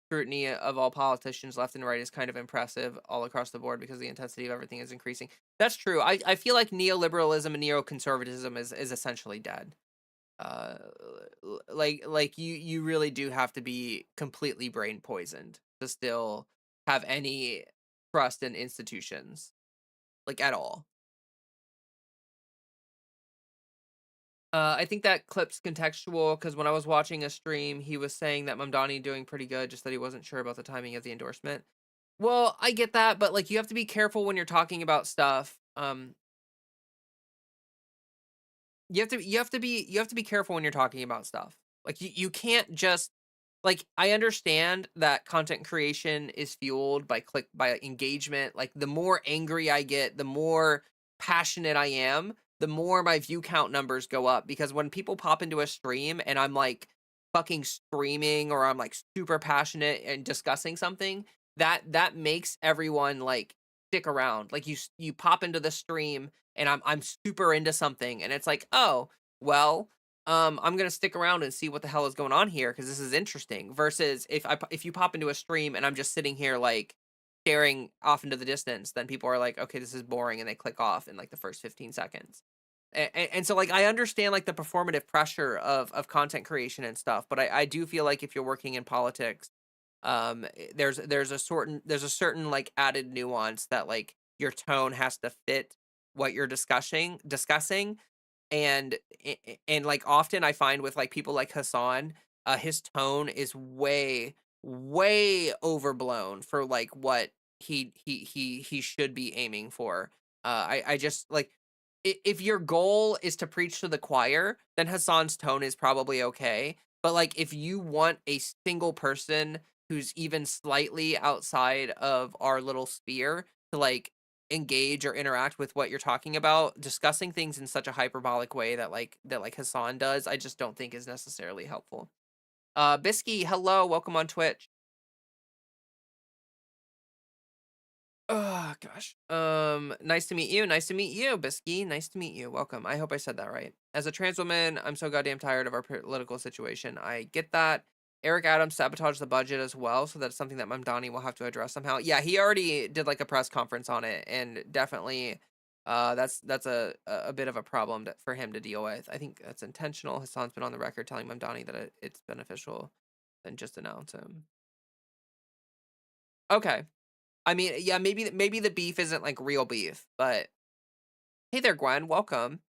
scrutiny of all politicians, left and right, is kind of impressive all across the board because the intensity of everything is increasing. That's true. I feel like neoliberalism and neoconservatism is essentially dead. Uh, like you really do have to be completely brain poisoned to still have any trust in institutions, like, at all. I think that clip's contextual because when I was watching a stream, he was saying that Mamdani doing pretty good, just that he wasn't sure about the timing of the endorsement. Well, I get that, but, like, you have to be careful when you're talking about stuff. You have to be careful when you're talking about stuff. Like, you can't just, like, I understand that content creation is fueled by engagement. Like, the more angry I get, the more passionate I am, the more my view count numbers go up, because when people pop into a stream and I'm like fucking screaming or I'm like super passionate and discussing something, that makes everyone like stick around. Like, you pop into the stream and I'm super into something and it's like, "Oh, well, I'm gonna stick around and see what the hell is going on here because this is interesting." Versus if you pop into a stream and I'm just sitting here like staring off into the distance, then people are like, "Okay, this is boring," and they click off in like the first 15 seconds. And so, like, I understand like the performative pressure of content creation and stuff, but I do feel like if you're working in politics, there's a certain like added nuance that like your tone has to fit what you're discussing. And like often I find with like people like Hassan, his tone is way overblown for like what he should be aiming for. I just like, if your goal is to preach to the choir, then Hassan's tone is probably okay. But like if you want a single person who's even slightly outside of our little sphere to like engage or interact with what you're talking about, discussing things in such a hyperbolic way that like Hassan does, I just don't think is necessarily helpful. Bisky, hello, welcome on Twitch. Oh gosh. Nice to meet you. Nice to meet you, Bisky. Nice to meet you. Welcome. I hope I said that right. As a trans woman, I'm so goddamn tired of our political situation. I get that. Eric Adams sabotaged the budget as well, so that's something that Mamdani will have to address somehow. Yeah, he already did like a press conference on it, and definitely, that's a bit of a problem for him to deal with. I think that's intentional. Hassan's been on the record telling Mamdani that it's beneficial, than just announce him. Okay. I mean, yeah, maybe the beef isn't like real beef, but hey there, Gwen, welcome.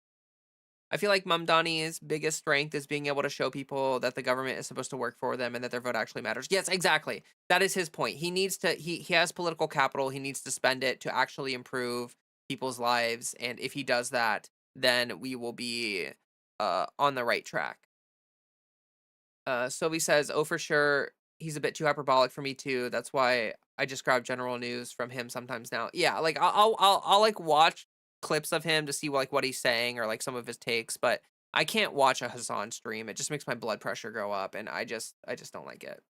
I feel like Mamdani's biggest strength is being able to show people that the government is supposed to work for them and that their vote actually matters. Yes, exactly. That is his point. He has political capital. He needs to spend it to actually improve people's lives, and if he does that, then we will be on the right track. Sylvie says, "Oh, for sure, he's a bit too hyperbolic for me too. That's why I just grab general news from him sometimes now." Yeah, like I'll like watch clips of him to see like what he's saying or like some of his takes, but I can't watch a Hassan stream. It just makes my blood pressure go up, and I just don't like it.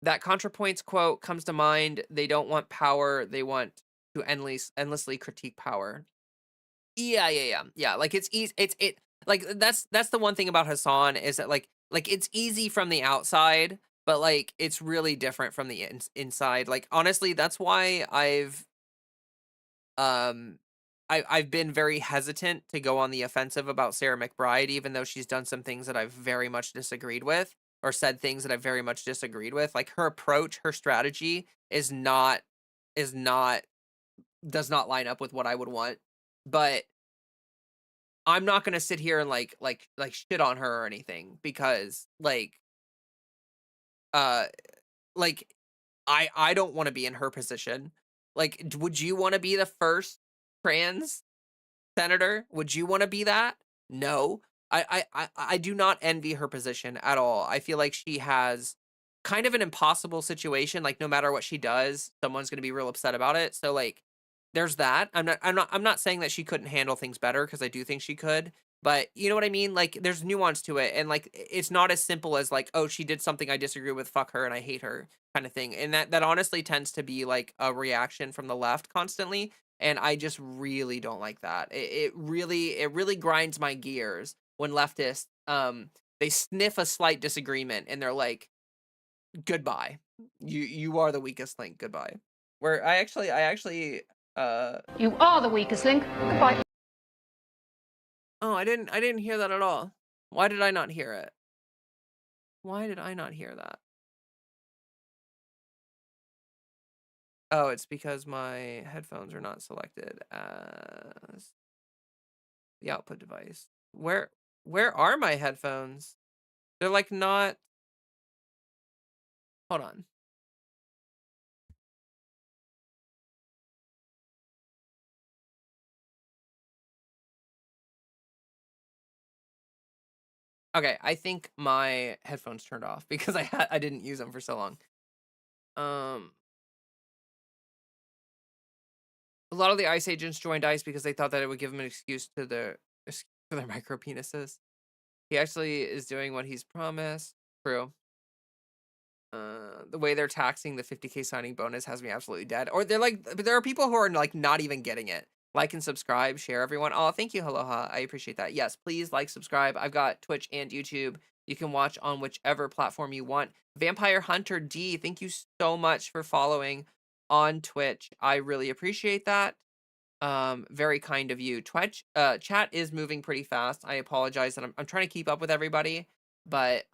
That ContraPoints quote comes to mind. They don't want power. They want to endlessly critique power. Yeah. Like it's easy. Like that's the one thing about Hassan is that like it's easy from the outside, but like it's really different from the inside. Like honestly, that's why I've um I've been very hesitant to go on the offensive about Sarah McBride, even though she's done some things that I've very much disagreed with, or said things that I've very much disagreed with. Like her approach, her strategy is not does not line up with what I would want. But I'm not gonna sit here and like shit on her or anything because uh like I don't want to be in her position. Like, would you want to be the first trans senator? Would you wanna be that? No. I do not envy her position at all. I feel like she has kind of an impossible situation, like, no matter what she does, someone's gonna be real upset about it, so, like, there's that. I'm not saying that she couldn't handle things better because I do think she could, but you know what I mean? Like, there's nuance to it, and, like, it's not as simple as, like, "Oh, she did something I disagree with, fuck her, and I hate her," kinda thing, and that honestly tends to be, like, a reaction from the left constantly, and I just really don't like that. It really grinds my gears when leftists, they sniff a slight disagreement and they're like, "Goodbye. You are the weakest link. Goodbye." Where I actually You are the weakest link. Goodbye. oh, I didn't hear that at all. Why did I not hear it? Why did I not hear that? Oh, it's because my headphones are not selected as the output device. Where are my headphones? They're like not. Hold on. Okay, I think my headphones turned off because I didn't use them for so long. Um, a lot of the ICE agents joined ICE because they thought that it would give them an excuse to for their micro penises. He actually is doing what he's promised. True. The way they're taxing the 50K signing bonus has me absolutely dead. Or they're like, but there are people who are like not even getting it. Like and subscribe, share everyone. Oh, thank you, Aloha. I appreciate that. Yes, please like, subscribe. I've got Twitch and YouTube. You can watch on whichever platform you want. Vampire Hunter D, thank you so much for following on Twitch. I really appreciate that. Very kind of you. Twitch, chat is moving pretty fast. I apologize, and I'm trying to keep up with everybody, but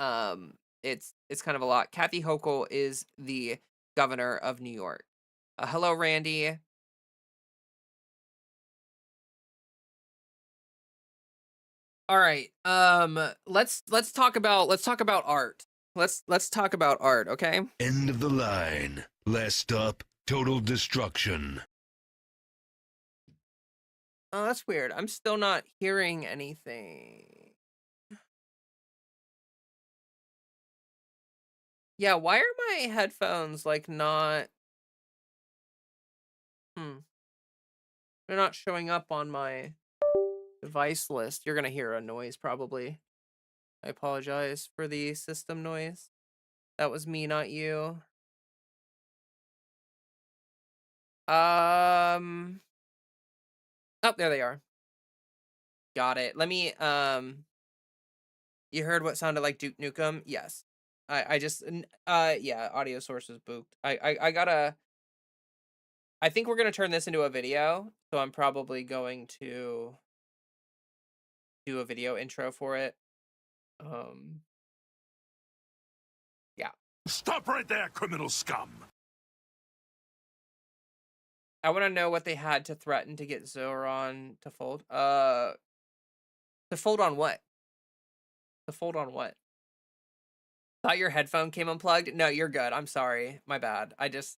it's kind of a lot. Kathy Hochul is the governor of New York. Hello, Randy. All right. Let's talk about art. Let's talk about art. Okay. End of the line. Last stop, total destruction. Oh, that's weird. I'm still not hearing anything. Yeah, why are my headphones like not? Hmm. They're not showing up on my device list. You're gonna hear a noise probably. I apologize for the system noise. That was me, not you. Oh, there they are. Got it. Let me you heard what sounded like Duke Nukem? Yes. I just yeah, audio source is booked. I gotta I think we're gonna turn this into a video, so I'm probably going to do a video intro for it. Um yeah. Stop right there, criminal scum! I wanna know what they had to threaten to get Zoran to fold. To fold on what? To fold on what? Thought your headphone came unplugged? No, you're good. I'm sorry. My bad. I just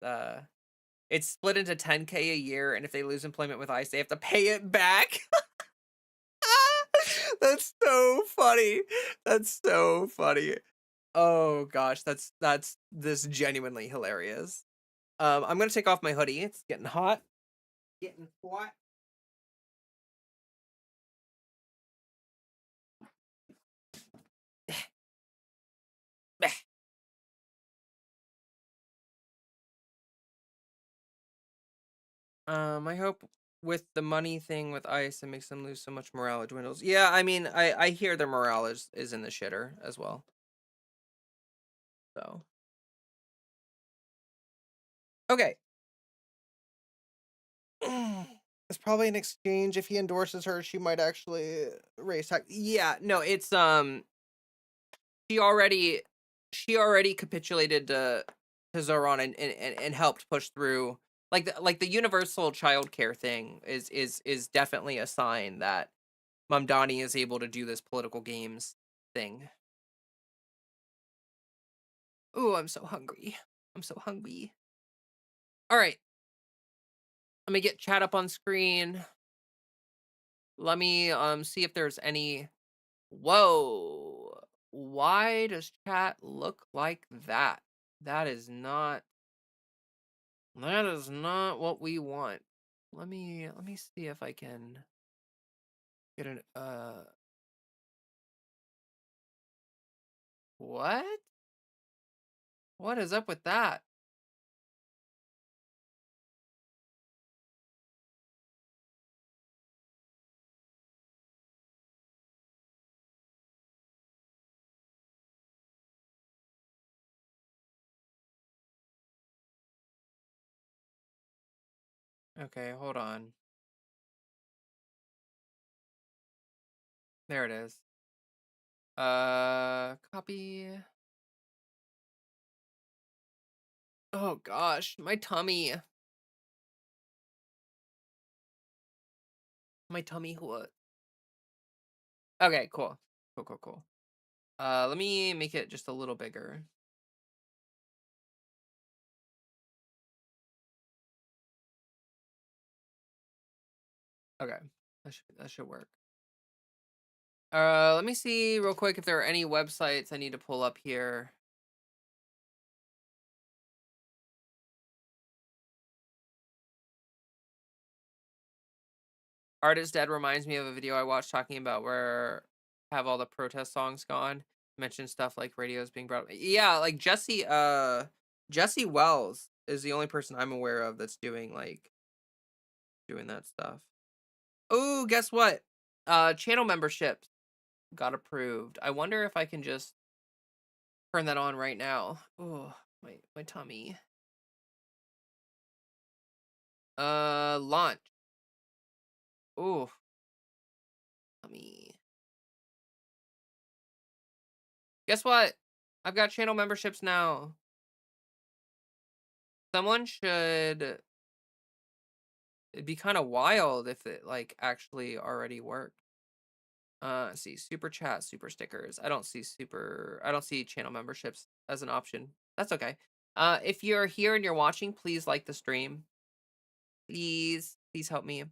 it's split into 10K a year, and if they lose employment with ICE, they have to pay it back. That's so funny. That's so funny. Oh gosh, that's this genuinely hilarious. I'm gonna take off my hoodie. It's getting hot. Getting hot. I hope with the money thing with ICE, it makes them lose so much morale, it dwindles. Yeah, I mean, I hear their morale is in the shitter as well. So okay. It's probably an exchange. If he endorses her, she might actually raise tax. Yeah, no, it's she already she already capitulated to Zoran and helped push through like the universal childcare thing is definitely a sign that Mamdani is able to do this political games thing. Ooh, I'm so hungry. I'm so hungry. All right, let me get chat up on screen. Let me see if there's any. Whoa. Why does chat look like that? That is not what we want. Let me see if I can get an what? What is up with that? Okay, hold on. There it is. Copy. Oh gosh, my tummy. My tummy what? Okay, cool. Cool, cool, cool. Let me make it just a little bigger. Okay. That should work. Let me see real quick if there are any websites I need to pull up here. Art is Dead reminds me of a video I watched talking about where have all the protest songs gone. Mention stuff like radios being brought up. Yeah, like Jesse Wells is the only person I'm aware of that's doing that stuff. Oh, guess what? Channel memberships got approved. I wonder if I can just turn that on right now. Oh, my tummy. Launch. Oh, tummy. Guess what? I've got channel memberships now. Someone should It'd be kind of wild if it like actually already worked. Let's see, super chat, super stickers. I don't see channel memberships as an option. That's okay. If you're here and you're watching, please like the stream. Please help me.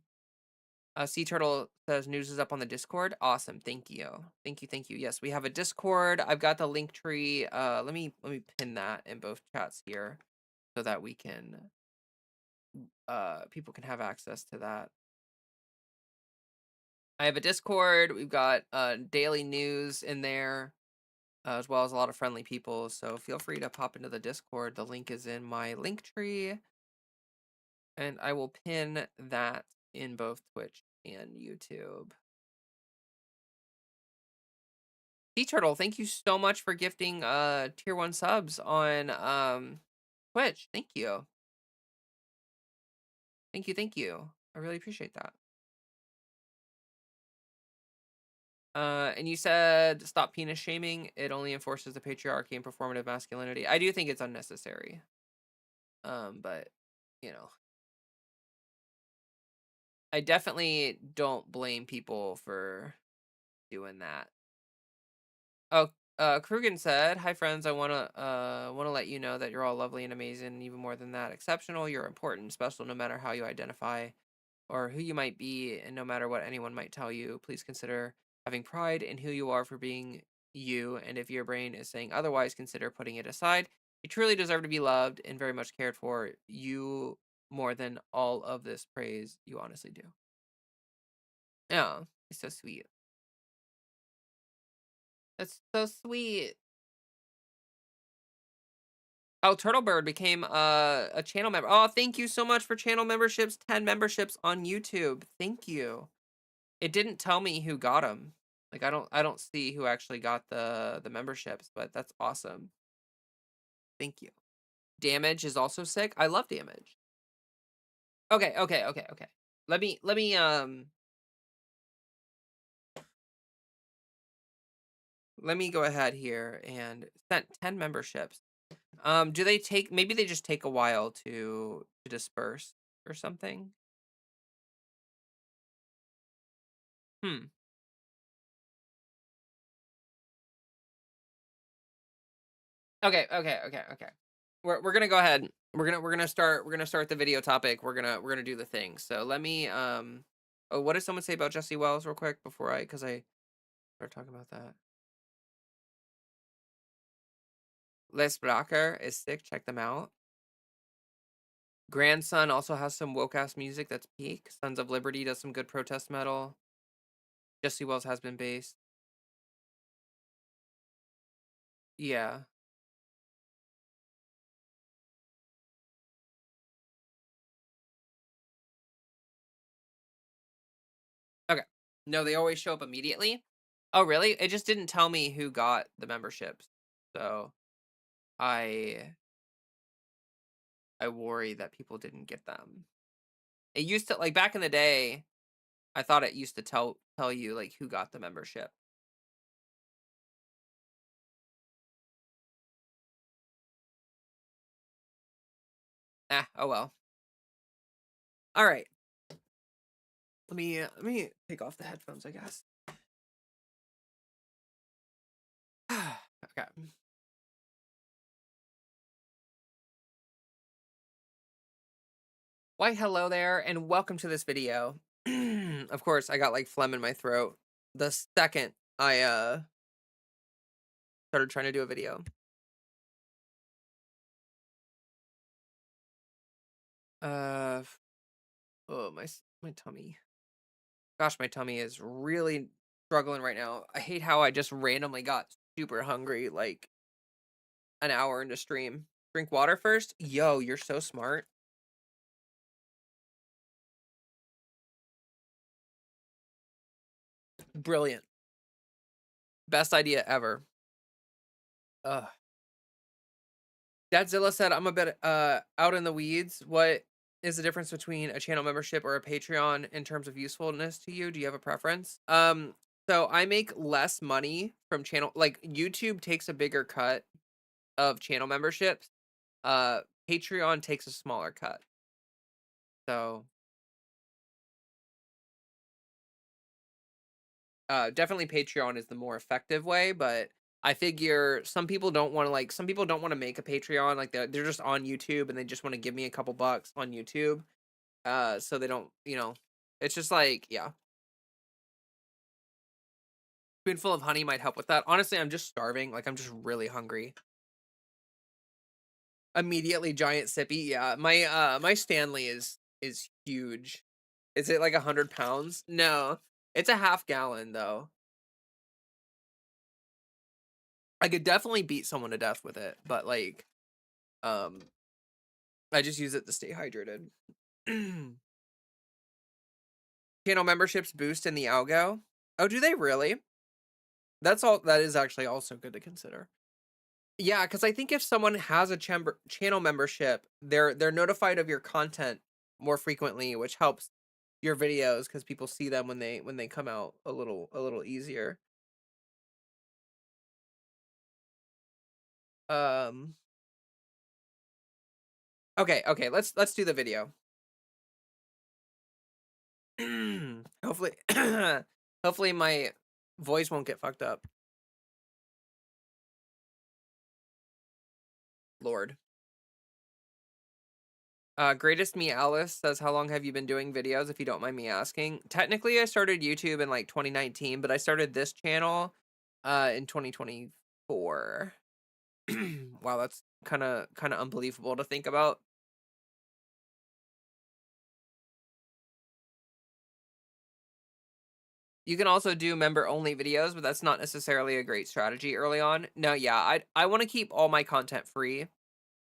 Sea Turtle says news is up on the Discord. Awesome, thank you, thank you, thank you. Yes, we have a Discord. I've got the link tree. Let me pin that in both chats here, so that we can people can have access to that. I have a Discord. We've got daily news in there, as well as a lot of friendly people. So feel free to pop into the Discord. The link is in my link tree, and I will pin that in both Twitch and YouTube. Sea Turtle, thank you so much for gifting tier 1 subs on Twitch. Thank you. Thank you, thank you. I really appreciate that. And you said stop penis shaming. It only enforces the patriarchy and performative masculinity. I do think it's unnecessary. But you know, I definitely don't blame people for doing that. Oh, Krugen said, "Hi friends, I wanna let you know that you're all lovely and amazing, and even more than that, exceptional. You're important, special, no matter how you identify or who you might be, and no matter what anyone might tell you. Please consider having pride in who you are for being you, and if your brain is saying otherwise, consider putting it aside. You truly deserve to be loved and very much cared for. You more than all of this praise. You honestly do." Yeah, it's so sweet. That's so sweet. Oh, Turtlebird became a channel member. Oh, thank you so much for channel memberships. 10 memberships on YouTube. Thank you. It didn't tell me who got them. Like I don't see who actually got the memberships, but that's awesome. Thank you. Damage is also sick. I love Damage. Okay, okay, okay, okay. let me go ahead here and sent 10 memberships. Do they take maybe they just take a while to disperse or something? Hmm. Okay. We're gonna go ahead. We're gonna start the video topic. We're gonna do the thing. So let me oh, what does someone say about Jesse Wells real quick before because I start talking about that. Les Blacker is sick. Check them out. Grandson also has some woke ass music that's peak. Sons of Liberty does some good protest metal. Jesse Wells has been based. Yeah. Okay. No, they always show up immediately. Oh, really? It just didn't tell me who got the memberships. So I I worry that people didn't get them. It used to like back in the day, I thought it used to tell you like who got the membership. Oh well. All right. Let me take off the headphones, I guess. Okay. Why hello there and welcome to this video. Of course, I got like phlegm in my throat the second I started trying to do a video. Uh oh, my tummy. Gosh, my tummy is really struggling right now. I hate how I just randomly got super hungry like an hour into stream. Drink water first? Yo, you're so smart. Brilliant. Best idea ever. Ugh. Dadzilla said, I'm a bit out in the weeds. What is the difference between a channel membership or a Patreon in terms of usefulness to you? Do you have a preference? So I make less money from channel like YouTube takes a bigger cut of channel memberships. Uh Patreon takes a smaller cut. So definitely Patreon is the more effective way, but I figure some people don't want to make a Patreon, like they're just on YouTube and they just want to give me a couple bucks on YouTube. So they don't, it's just like, yeah. Spoonful of honey might help with that. Honestly, I'm just starving. Like I'm just really hungry. Immediately giant sippy. Yeah. My Stanley is huge. Is it like 100 pounds? No. It's a half gallon though. I could definitely beat someone to death with it, but like um I just use it to stay hydrated. Channel memberships boost in the algo. Oh, do they really? That is actually also good to consider. Yeah, because I think if someone has a channel membership, they're notified of your content more frequently, which helps your videos because people see them when they come out a little easier. Um. Okay. Let's do the video. Hopefully, hopefully my voice won't get fucked up. Lord. Greatest Me Alice says, how long have you been doing videos, if you don't mind me asking? Technically, I started YouTube in like 2019, but I started this channel in 2024. Wow, that's kind of unbelievable to think about. You can also do member only videos, but that's not necessarily a great strategy early on. No, yeah, I want to keep all my content free.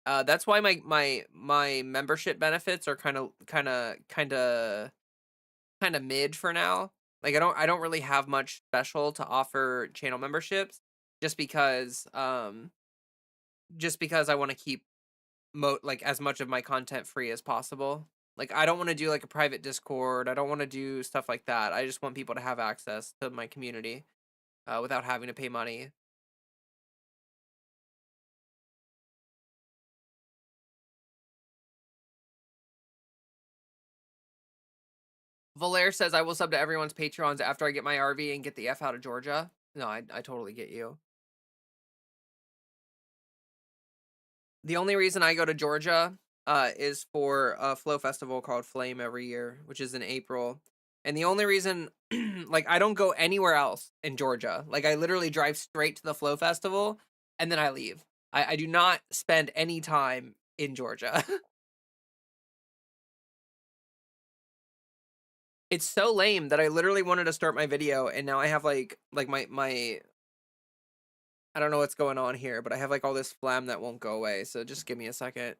That's why my membership benefits are kind of mid for now. Like I don't really have much special to offer channel memberships just because I want to keep like as much of my content free as possible. Like, I don't wanna do, like, a private Discord, I don't wanna do stuff like that, I just want people to have access to my community, without having to pay money. Valaire says, "I will sub to everyone's Patreons after I get my RV and get the F out of Georgia." No, I totally get you. The only reason I go to Georgia, is for a Flow festival called Flame every year, which is in April. And the only reason, like, I don't go anywhere else in Georgia. Like, I literally drive straight to the Flow festival and then I leave. I do not spend any time in Georgia. It's so lame that I literally wanted to start my video and now I have like my I don't know what's going on here, but I have like all this phlegm that won't go away. So just give me a second.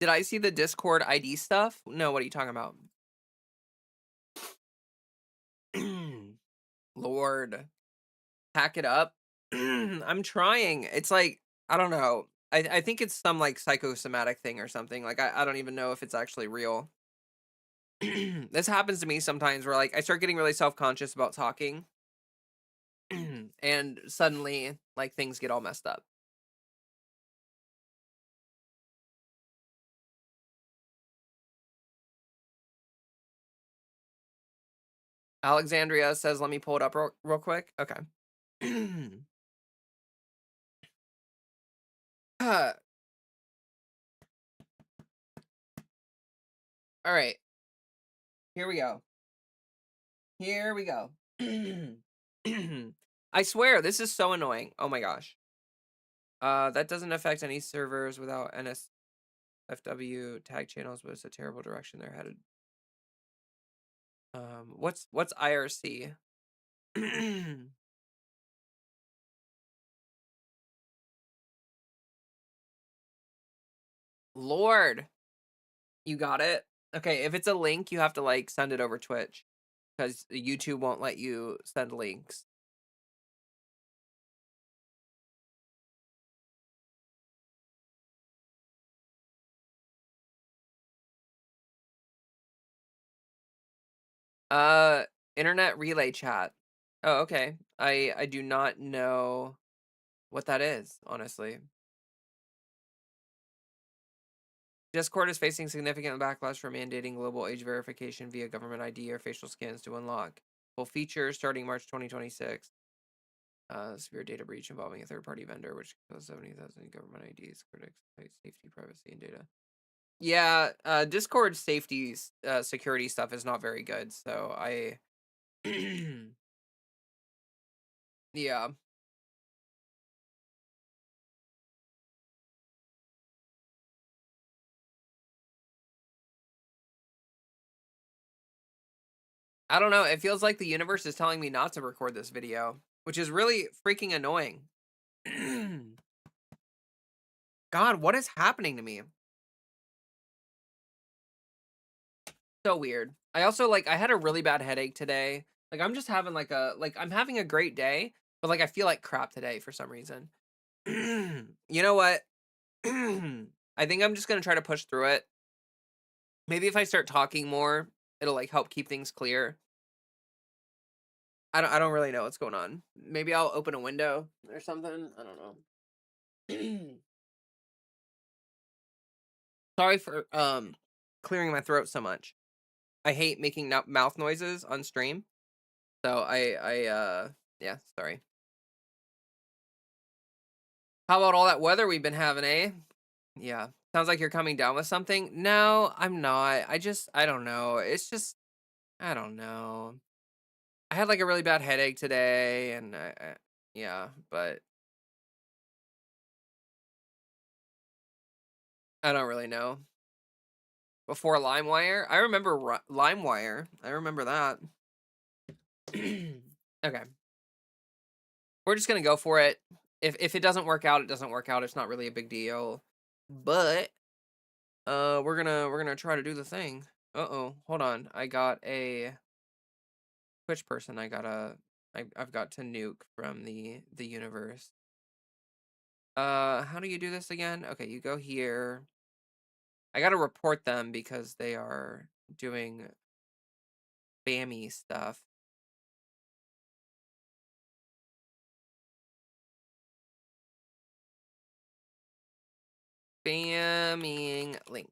Did I see the Discord ID stuff? No, what are you talking about? Lord, pack it up. I'm trying. It's like, I don't know. I think it's some like psychosomatic thing or something. Like I don't even know if it's actually real. This happens to me sometimes where like I start getting really self-conscious about talking and suddenly like things get all messed up. Alexandria says, let me pull it up real quick. Okay. All right. Here we go. Here we go. I swear, this is so annoying. Oh my gosh. That doesn't affect any servers without NSFW tag channels, but it's a terrible direction they're headed. What's IRC? Lord, you got it? Okay, if it's a link, you have to like send it over Twitch because YouTube won't let you send links. Uh, internet relay chat. Oh, okay. I do not know what that is, honestly. Discord is facing significant backlash for mandating global age verification via government ID or facial scans to unlock full features starting March 2026. Severe data breach involving a third-party vendor, which caused 70,000 government IDs. Critics cite safety, privacy, and data. Yeah, Discord safety, security stuff is not very good. So I, yeah. I don't know. It feels like the universe is telling me not to record this video, which is really freaking annoying. God, what is happening to me? So weird. I also like I had a really bad headache today. Like I'm just having like I'm having a great day, but like I feel like crap today for some reason. You know what? I think I'm just gonna try to push through it. Maybe if I start talking more, it'll like help keep things clear. I don't really know what's going on. Maybe I'll open a window or something. I don't know. Sorry for clearing my throat so much. I hate making mouth noises on stream. So yeah, sorry. How about all that weather we've been having, eh? Yeah. Sounds like you're coming down with something. No, I'm not. I don't know. It's just I don't know. I had like a really bad headache today and yeah, but I don't really know. Before LimeWire, I remember LimeWire. I remember that. Okay. We're just going to go for it. If it doesn't work out, it doesn't work out. It's not really a big deal. But we're gonna try to do the thing. Uh-oh, hold on. I got a Twitch person. I've got to nuke from the universe. How do you do this again? Okay, you go here. I gotta report them because they are doing spammy stuff. Spamming link.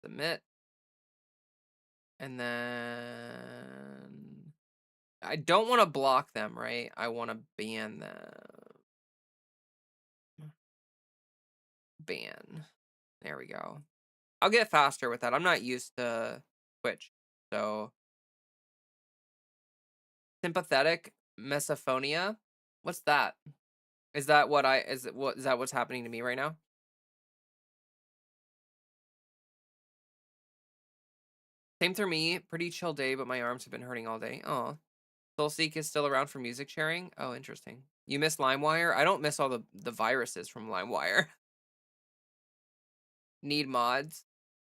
Submit. And then I don't want to block them, right? I want to ban them. Ban. There we go. I'll get faster with that. I'm not used to Twitch. So sympathetic misophonia. What's that? Is that what I is that what's happening to me right now? Same for me. Pretty chill day, but my arms have been hurting all day. Oh. Soulseek is still around for music sharing? Oh, interesting. You miss LimeWire? I don't miss all the viruses from LimeWire. Need mods?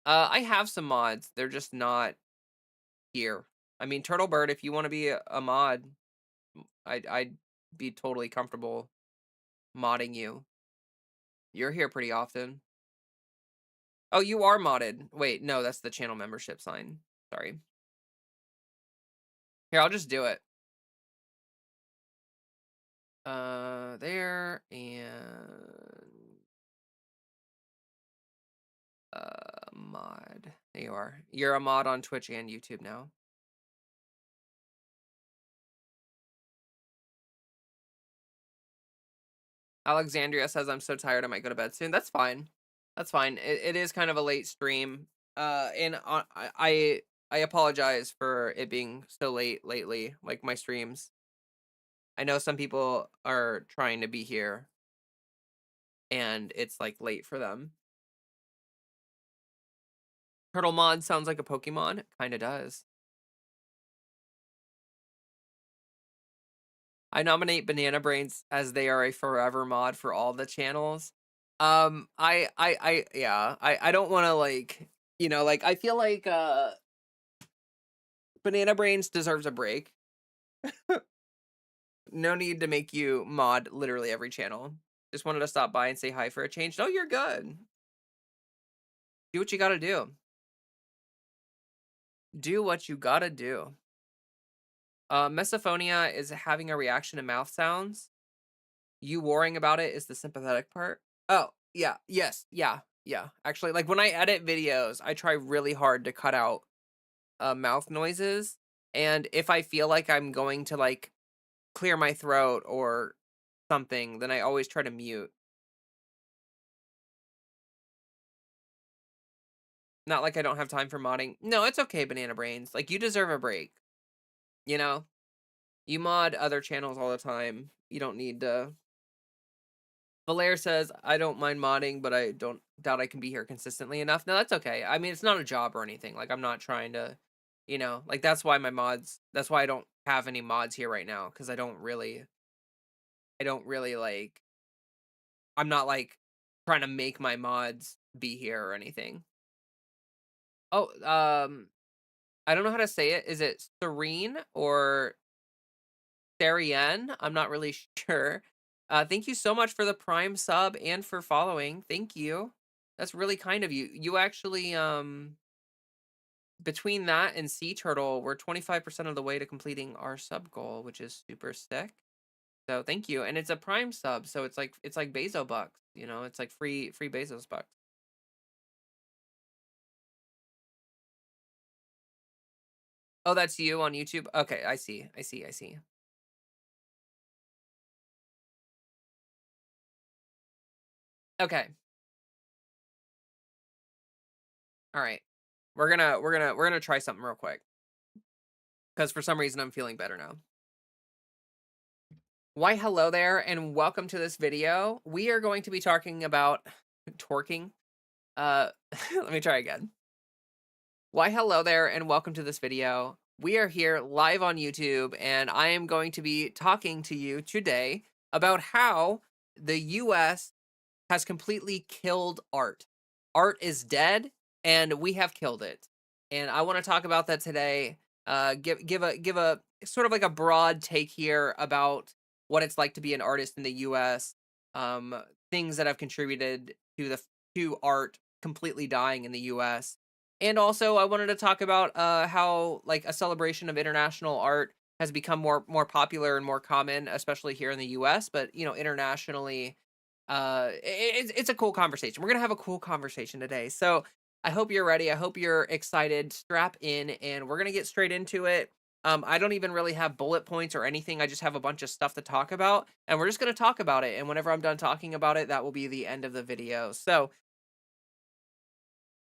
I have some mods. They're just not here. I mean, Turtlebird, if you want to be a mod, I'd be totally comfortable modding you. You're here pretty often. Oh, you are modded. Wait, no, that's the channel membership sign. Sorry. Here, I'll just do it. There and mod. There you are. You're a mod on Twitch and YouTube now. Alexandria says I'm so tired I might go to bed soon. That's fine. That's fine. It is kind of a late stream. And I apologize for it being so late lately, like my streams. I know some people are trying to be here and it's like late for them. Turtle mod sounds like a Pokemon. Kind of does. I nominate Banana Brains as they are a forever mod for all the channels. Yeah, I don't want to like, you know, like I feel like Banana Brains deserves a break. No need to make you mod literally every channel. Just wanted to stop by and say hi for a change. No, you're good. Do what you gotta do. Do what you gotta do. Misophonia is having a reaction to mouth sounds. You worrying about it is the sympathetic part. Oh, yeah, yes, yeah. Actually, like when I edit videos, I try really hard to cut out mouth noises. And if I feel like I'm going to like clear my throat or something, then I always try to mute. Not like I don't have time for modding. No, it's okay, Banana Brains. Like, you deserve a break. You know? You mod other channels all the time. You don't need to. Valaire says, I don't mind modding, but I don't doubt I can be here consistently enough. No, that's okay. I mean, it's not a job or anything. Like, I'm not trying to, you know, like, that's why I don't have any mods here right now. Because I don't really, like, I'm not, like, trying to make my mods be here or anything. Oh, I don't know how to say it. Is it Serene or Sarienne? I'm not really sure. Thank you so much for the Prime sub and for following. Thank you. That's really kind of you. You actually, between that and Sea Turtle, we're 25% of the way to completing our sub goal, which is super sick. So thank you. And it's a Prime sub, so it's like Bezo bucks, you know, it's like free Bezos bucks. Oh, that's you on YouTube? Okay, I see. Okay. All right. We're gonna try something real quick. Because for some reason I'm feeling better now. Why hello there and welcome to this video. We are going to be talking about twerking. Let me try again. Why hello there and welcome to this video. We are here live on YouTube, and I am going to be talking to you today about how the US has completely killed art. Art is dead, and we have killed it. And I want to talk about that today. Give a sort of like a broad take here about what it's like to be an artist in the US. Um, Things that have contributed to art completely dying in the US. And also, I wanted to talk about how like a celebration of international art has become more popular and more common, especially here in the US. But internationally, it's a cool conversation. We're gonna have a cool conversation today. So I hope you're ready. I hope you're excited. Strap in, and we're gonna get straight into it. I don't even really have bullet points or anything. I just have a bunch of stuff to talk about, and we're just gonna talk about it. And whenever I'm done talking about it, that will be the end of the video. So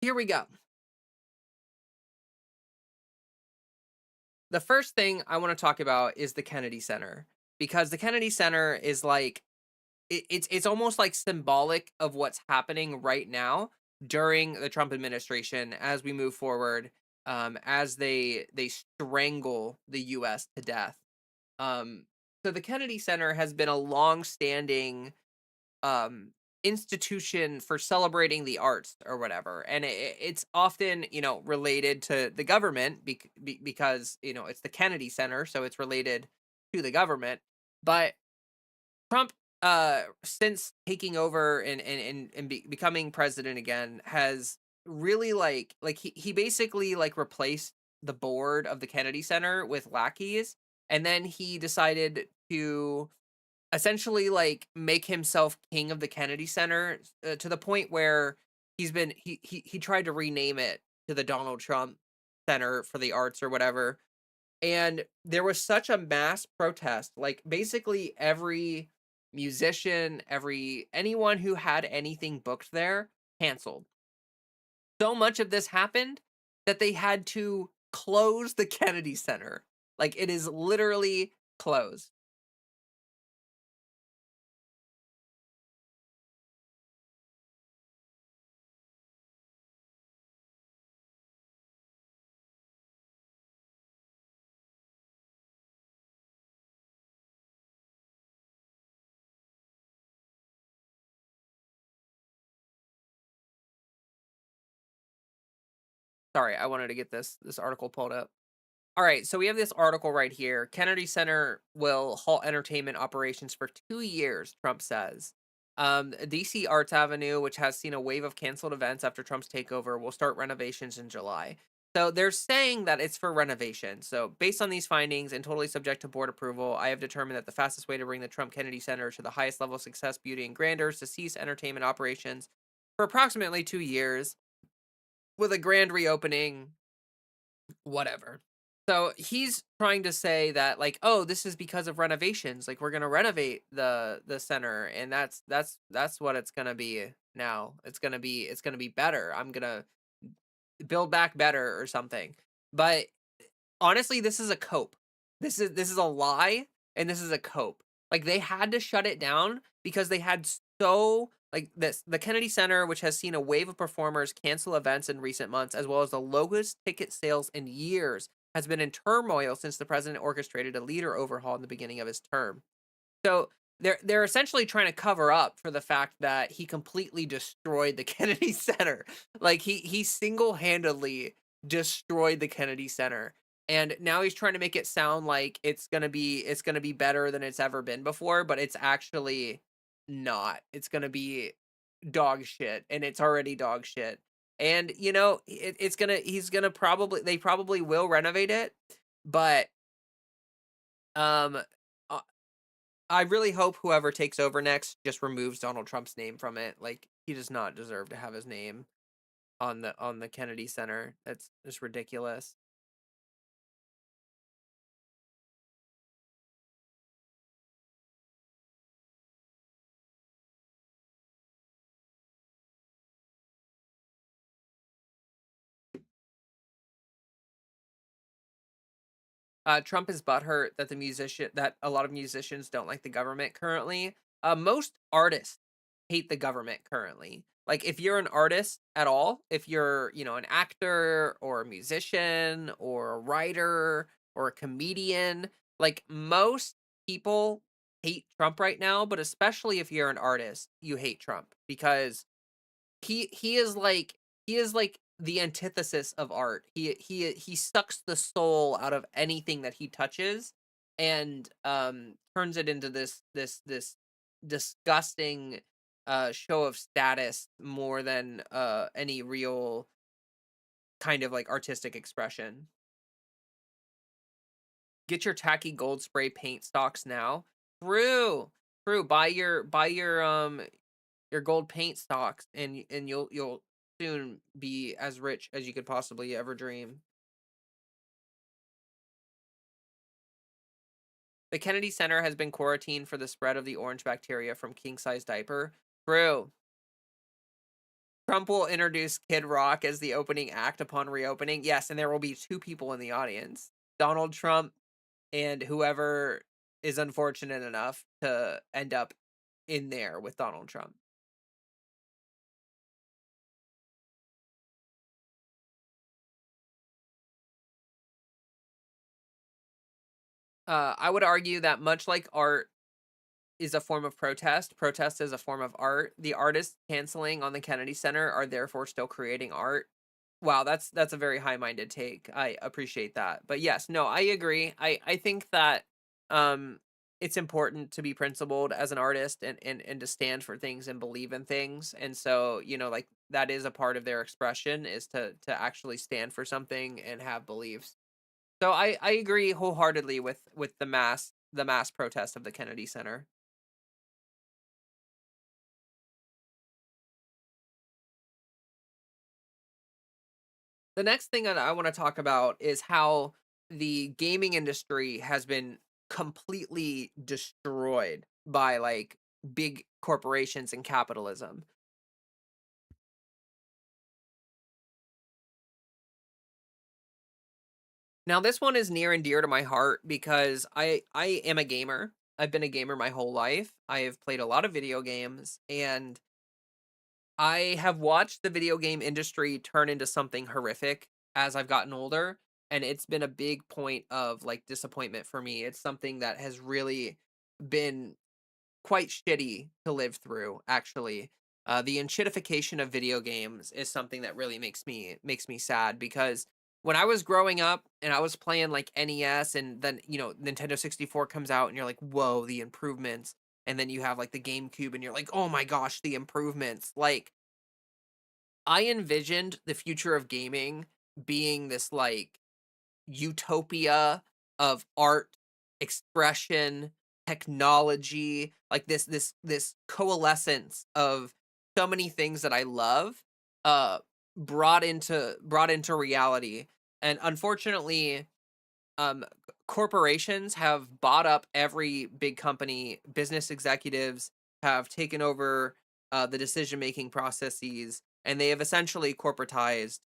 here we go. The first thing I want to talk about is the Kennedy Center, because the Kennedy Center is like it's almost like symbolic of what's happening right now during the Trump administration as we move forward, as they strangle the US to death. Um so the Kennedy Center has been a long-standing um institution for celebrating the arts or whatever, and it's often related to the government because it's the Kennedy Center, so it's related to the government. But Trump, since taking over and becoming president again, has really he basically like replaced the board of the Kennedy Center with lackeys, and then he decided to essentially like make himself king of the Kennedy Center, to the point where he tried to rename it to the Donald Trump Center for the Arts or whatever. And there was such a mass protest, like basically every musician, every anyone who had anything booked there canceled. So much of this happened that they had to close the Kennedy Center. Like it is literally closed. Sorry, I wanted to get this article pulled up. All right, so we have this article right here. Kennedy Center will halt entertainment operations for 2 years, Trump says. DC Arts Avenue, which has seen a wave of canceled events after Trump's takeover, will start renovations in July. So they're saying that it's for renovation. So based on these findings and totally subject to board approval, I have determined that the fastest way to bring the Trump Kennedy Center to the highest level of success, beauty, and grandeur is to cease entertainment operations for approximately 2 years with a grand reopening, whatever. So he's trying to say that like, oh, this is because of renovations. Like we're gonna renovate the center, and that's what it's gonna be now. It's gonna be better. I'm gonna build back better or something. But honestly, this is a cope. This is a lie, and this is a cope. Like they had to shut it down because they had so like this the Kennedy Center, which has seen a wave of performers cancel events in recent months, as well as the lowest ticket sales in years, has been in turmoil since the president orchestrated a leader overhaul in the beginning of his term. So they're essentially trying to cover up for the fact that he completely destroyed the Kennedy Center. Like he single-handedly destroyed the Kennedy Center. And now he's trying to make it sound like it's going to be better than it's ever been before, but it's actually not. It's going to be dog shit, and it's already dog shit. And he's going to probably they probably will renovate it, but um uh, I really hope whoever takes over next just removes Donald Trump's name from it. Like he does not deserve to have his name on the Kennedy Center. That's just ridiculous. Trump is butthurt that that a lot of musicians don't like the government currently. Most artists hate the government currently. Like, if you're an artist at all, if you're, an actor or a musician or a writer or a comedian, like, most people hate Trump right now, but especially if you're an artist, you hate Trump because he is like he is like the antithesis of art. He sucks the soul out of anything that he touches and turns it into this disgusting show of status more than any real kind of like artistic expression. Get your tacky gold spray paint stocks now. True. True. Buy your gold paint stocks and you'll soon be as rich as you could possibly ever dream. The Kennedy Center has been quarantined for the spread of the orange bacteria from king size diaper. True. Trump will introduce Kid Rock as the opening act upon reopening. Yes, and there will be two people in the audience. Donald Trump and whoever is unfortunate enough to end up in there with Donald Trump. I would argue that much like art is a form of protest, protest is a form of art. The artists canceling on the Kennedy Center are therefore still creating art. Wow, that's a very high-minded take. I appreciate that. But yes, no, I agree. I think that um it's important to be principled as an artist and to stand for things and believe in things. And so, like that is a part of their expression is to actually stand for something and have beliefs. So I agree wholeheartedly with the mass protest of the Kennedy Center. The next thing that I want to talk about is how the gaming industry has been completely destroyed by like big corporations and capitalism. Now this one is near and dear to my heart because I am a gamer. I've been a gamer my whole life. I have played a lot of video games and I have watched the video game industry turn into something horrific as I've gotten older, and it's been a big point of, like, disappointment for me. It's something that has really been quite shitty to live through, actually. The enshittification of video games is something that really makes me sad because when I was growing up and I was playing, like, NES and then, Nintendo 64 comes out and you're like, "Whoa, the improvements." And then you have, like, the GameCube and you're like, "Oh my gosh, the improvements." Like, I envisioned the future of gaming being this like utopia of art, expression, technology, like this coalescence of so many things that I love uh brought into reality. And unfortunately, corporations have bought up every big company, business executives have taken over the decision making processes and they have essentially corporatized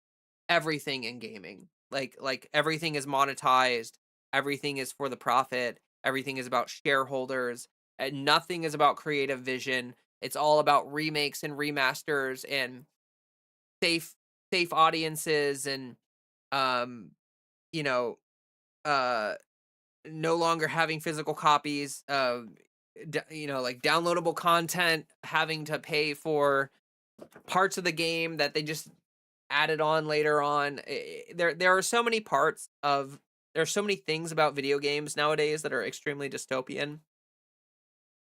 everything in gaming. Like everything is monetized, everything is for the profit, everything is about shareholders, and nothing is about creative vision. It's all about remakes and remasters and safe safe audiences and um you know uh no longer having physical copies of like downloadable content, having to pay for parts of the game that they just added on later on. There are so many there are so many things about video games nowadays that are extremely dystopian.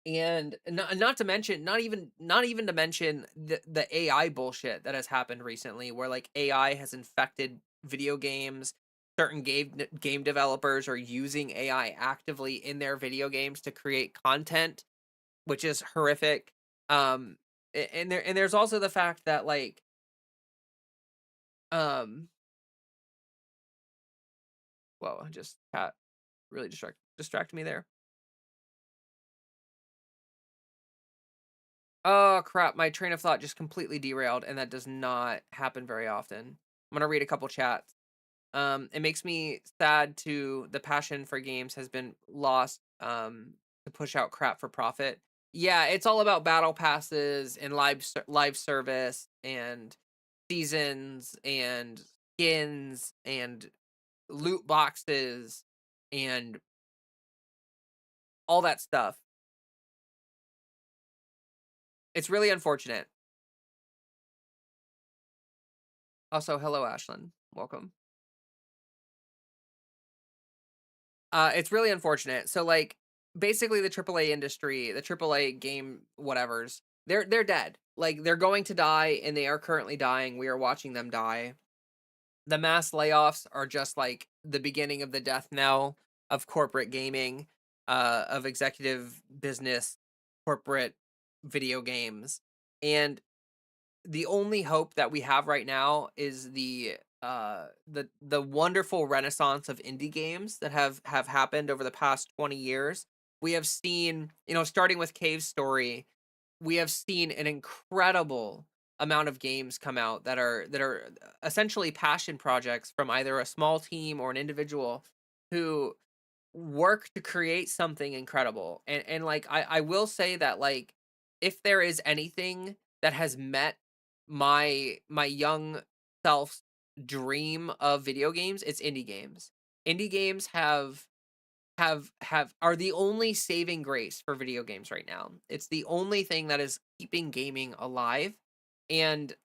And not to mention, not even to mention the AI bullshit that has happened recently, where like AI has infected video games. Certain game developers are using AI actively in their video games to create content, which is horrific. And there's also the fact that like um whoa, just cat really distract me there. Oh crap, my train of thought just completely derailed, and that does not happen very often. I'm gonna read a couple chats. It makes me sad to the passion for games has been lost to push out crap for profit. Yeah, it's all about battle passes and live service and seasons and skins and loot boxes and all that stuff. It's really unfortunate. Also, hello, Ashlyn. Welcome. It's really unfortunate. So, like, basically, the AAA industry, the AAA game, whatevers, they're dead. Like, they're going to die, and they are currently dying. We are watching them die. The mass layoffs are just like the beginning of the death knell of corporate gaming, of executive business, corporate video games, and the only hope that we have right now is the wonderful renaissance of indie games that have happened over the past 20 years. We have seen, starting with Cave Story, we have seen an incredible amount of games come out that are essentially passion projects from either a small team or an individual who work to create something incredible. And like I will say that, like, if there is anything that has met my young self's dream of video games, it's indie games. Indie games have are the only saving grace for video games right now. It's the only thing that is keeping gaming alive, and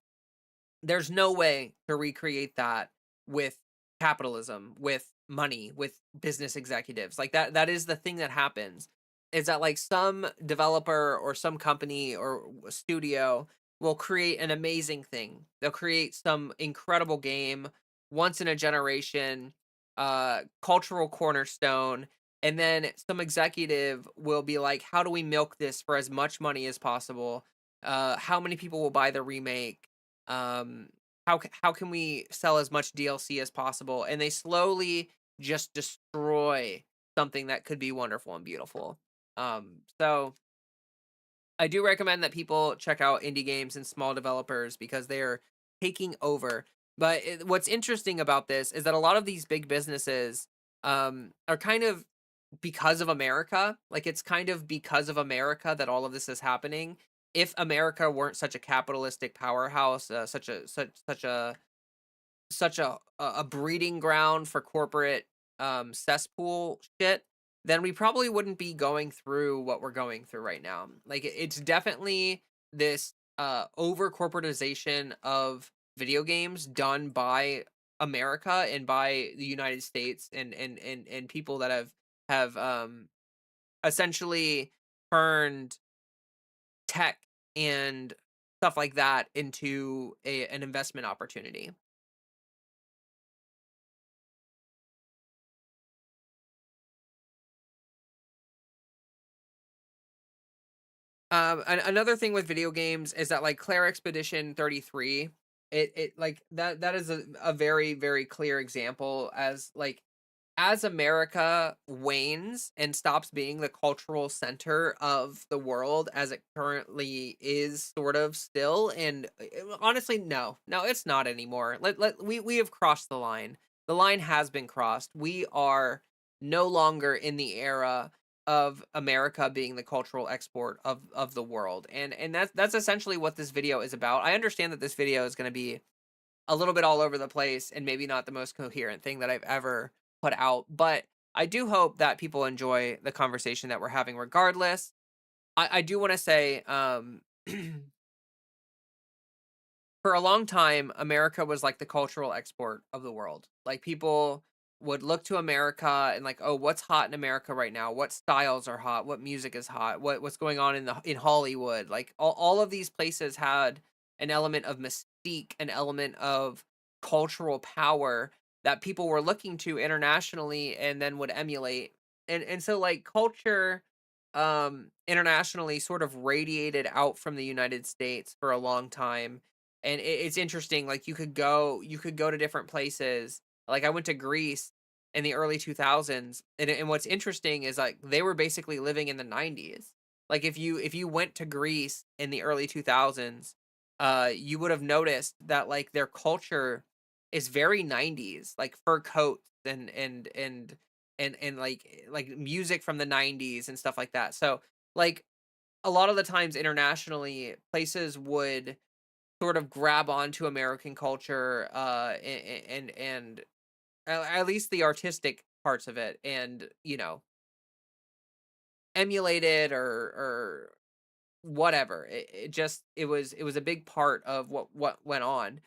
there's no way to recreate that with capitalism, with money, with business executives. Like, that is the thing that happens. Is that, like, some developer or some company or studio will create an amazing thing. They'll create some incredible game, once in a generation, cultural cornerstone, and then some executive will be like, "How do we milk this for as much money as possible? How many people will buy the remake? um how can we sell as much DLC as possible?" And they slowly just destroy something that could be wonderful and beautiful. So I do recommend that people check out indie games and small developers because they are taking over. But what's interesting about this is that a lot of these big businesses are kind of because of America. Like, it's kind of because of America that all of this is happening. If America weren't such a capitalistic powerhouse, such a breeding ground for corporate cesspool shit, then we probably wouldn't be going through what we're going through right now. Like, it's definitely this over corporatization of video games done by America and by the United States, and people that have essentially turned tech and stuff like that into an investment opportunity. Another thing with video games is that, like, Claire Expedition 33, it like that is a very, very clear example, as like, as America wanes and stops being the cultural center of the world as it currently is, sort of still. And honestly, no, it's not anymore. We have crossed the line. The line has been crossed. We are no longer in the era of America being the cultural export of the world. And that's essentially what this video is about. I understand that this video is going to be a little bit all over the place and maybe not the most coherent thing that I've ever put out, but I do hope that people enjoy the conversation that we're having regardless. I do want to say, for a long time, America was like the cultural export of the world. Like, people would look to America and, like, oh, what's hot in America right now? What styles are hot? What music is hot? What's going on in Hollywood? Like, all of these places had an element of mystique, an element of cultural power that people were looking to internationally and then would emulate. And so, like, culture internationally sort of radiated out from the United States for a long time. And it's interesting, like, you could go to different places. Like, I went to Greece in the early 2000s, and what's interesting is, like, they were basically living in the 90s. Like, if you went to Greece in the early 2000s, you would have noticed that, like, their culture is very 90s, like fur coats and like music from the 90s and stuff like that. So, like, a lot of the times internationally, places would sort of grab onto American culture, and at least the artistic parts of it, and emulate it or whatever. It was a big part of what went on.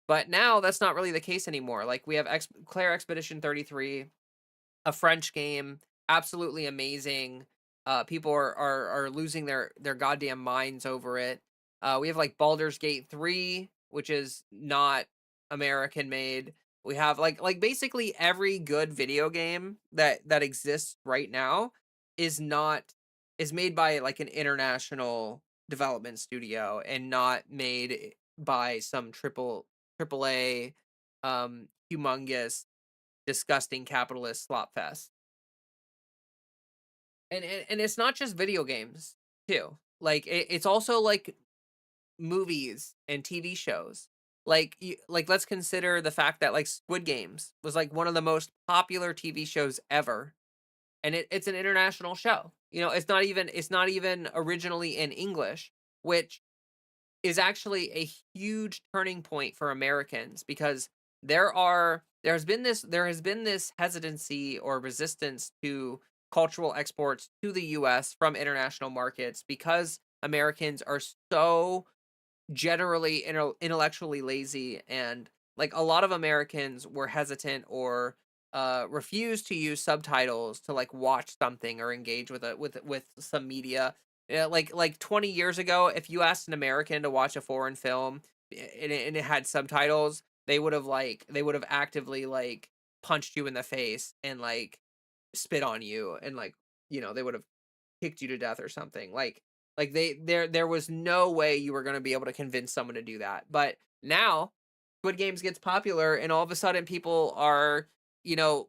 But now that's not really the case anymore. Like we have Claire Expedition 33, a French game, absolutely amazing. People are losing their goddamn minds over it. We have like Baldur's Gate 3, which is not American made. We have like basically every good video game that exists right now is not is made by like an international development studio and not made by some triple A humongous disgusting capitalist slop fest. And it's not just video games too. Like it's also like movies and TV shows. Like let's consider the fact that like Squid Games was like one of the most popular TV shows ever, and it's an international show. It's not even originally in English, which is actually a huge turning point for Americans because there has been this hesitancy or resistance to cultural exports to the US from international markets because Americans are so generally intellectually lazy, and like a lot of Americans were hesitant or refused to use subtitles to like watch something or engage with some media. Yeah, like 20 years ago, if you asked an American to watch a foreign film and it had subtitles, they would have actively like punched you in the face and like spit on you, and like they would have kicked you to death or something. Like there was no way you were going to be able to convince someone to do that. But now Squid Games gets popular and all of a sudden people are,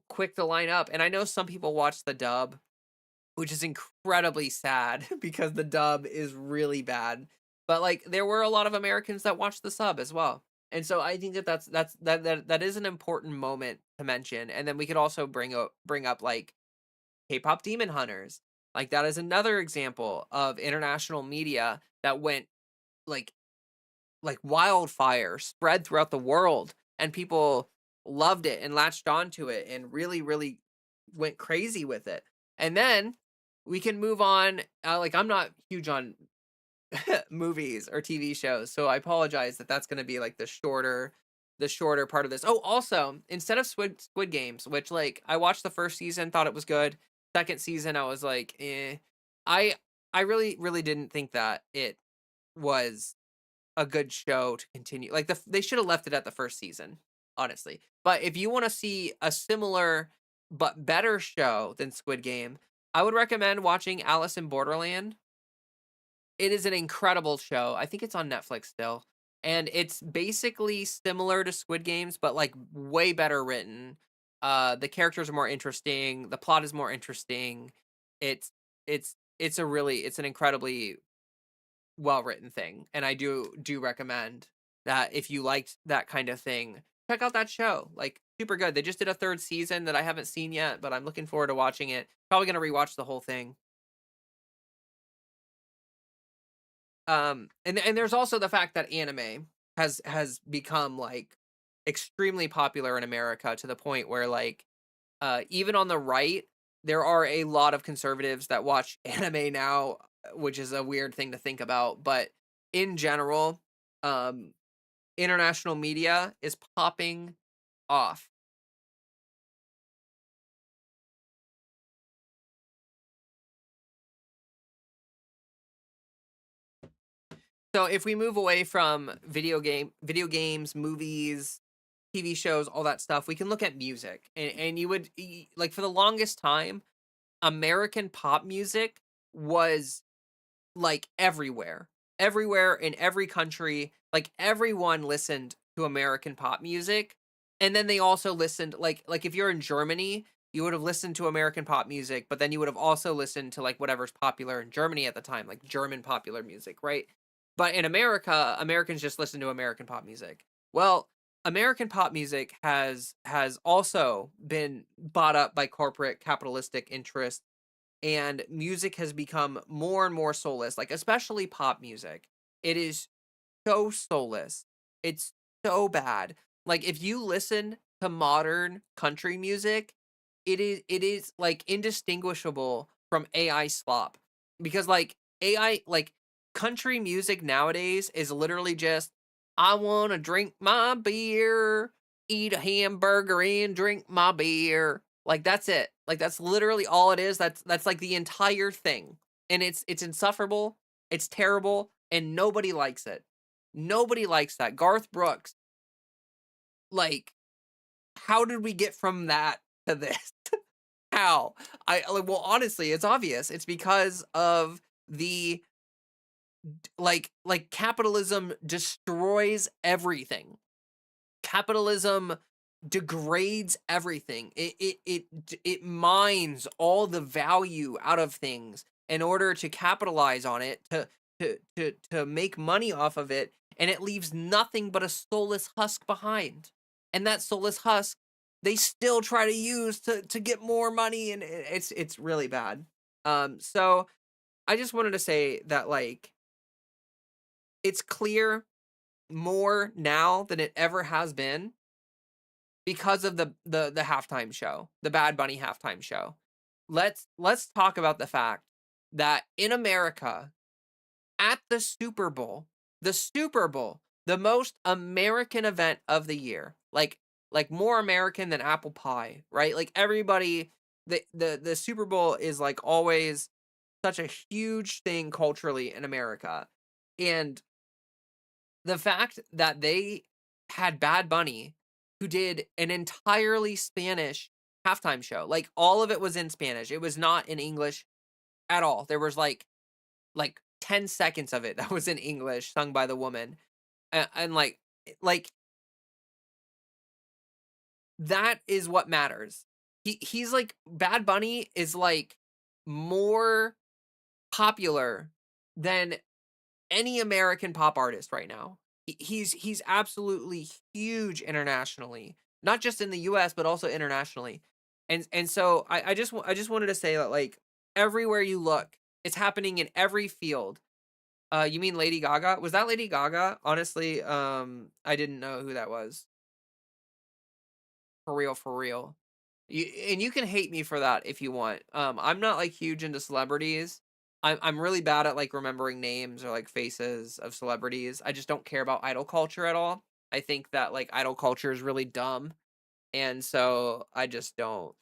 quick to line up. And I know some people watch the dub, which is incredibly sad because the dub is really bad. But like there were a lot of Americans that watched the sub as well. And so I think that is an important moment to mention. And then we could also bring up like K-pop Demon Hunters. Like that is another example of international media that went like wildfire, spread throughout the world, and people loved it and latched onto it and really, really went crazy with it. And then we can move on. Like I'm not huge on movies or TV shows, so I apologize that that's going to be like the shorter part of this. Oh, also, instead of Squid Games, which like I watched the first season, thought it was good. Second season, I was like, eh. I really really didn't think that it was a good show to continue. Like they should have left it at the first season, honestly. But if you want to see a similar but better show than Squid Game, I would recommend watching Alice in Borderland. It is an incredible show. I think it's on Netflix still. And it's basically similar to Squid Games, but like way better written. The characters are more interesting. The plot is more interesting. It's it's an incredibly well written thing, and I do recommend that if you liked that kind of thing, check out that show. Like super good. They just did a third season that I haven't seen yet, but I'm looking forward to watching it. Probably gonna rewatch the whole thing. And there's also the fact that anime has become like extremely popular in America to the point where like even on the right there are a lot of conservatives that watch anime now, which is a weird thing to think about, but in general, um international media is popping off. So if we move away from video games, movies, TV shows, all that stuff, we can look at music. And like for the longest time, American pop music was like everywhere. Everywhere in every country, like everyone listened to American pop music. And then they also listened like if you're in Germany, you would have listened to American pop music, but then you would have also listened to like whatever's popular in Germany at the time, like German popular music, right? But in America, Americans just listen to American pop music. Well, American pop music has also been bought up by corporate capitalistic interests and music has become more and more soulless, like especially pop music. It is so soulless. It's so bad. Like if you listen to modern country music, it is like indistinguishable from AI slop. Because like AI like country music nowadays is literally just I want to drink my beer, eat a hamburger and drink my beer. Like that's it. Like that's literally all it is. That's like the entire thing. And it's insufferable. It's terrible and nobody likes it. Nobody likes that. Garth Brooks, like, how did we get from that to this? How? I like, well, honestly, it's obvious. It's because of the like capitalism destroys everything. Capitalism degrades everything. It mines all the value out of things in order to capitalize on it, to make money off of it, and it leaves nothing but a soulless husk behind. And that soulless husk, they still try to use to get more money, and it's really bad. So I just wanted to say that like it's clear more now than it ever has been because of the halftime show, the Bad Bunny halftime show. Let's talk about the fact that in America, at the Super Bowl, the most American event of the year, like more American than apple pie, right? Like everybody, the Super Bowl is like always such a huge thing culturally in America. And the fact that they had Bad Bunny, who did an entirely Spanish halftime show, like all of it was in Spanish. It was not in English at all. There was like 10 seconds of it that was in English sung by the woman. And like that is what matters. He's like Bad Bunny is like more popular than any American pop artist right now. He's absolutely huge internationally, not just in the US, but also internationally. And so I just wanted to say that like everywhere you look, it's happening in every field. You mean Lady Gaga? Was that Lady Gaga? Honestly, I didn't know who that was. For real, for real. And you can hate me for that if you want. I'm not like huge into celebrities. I'm really bad at like remembering names or like faces of celebrities. I just don't care about idol culture at all. I think that like idol culture is really dumb, and so I just don't.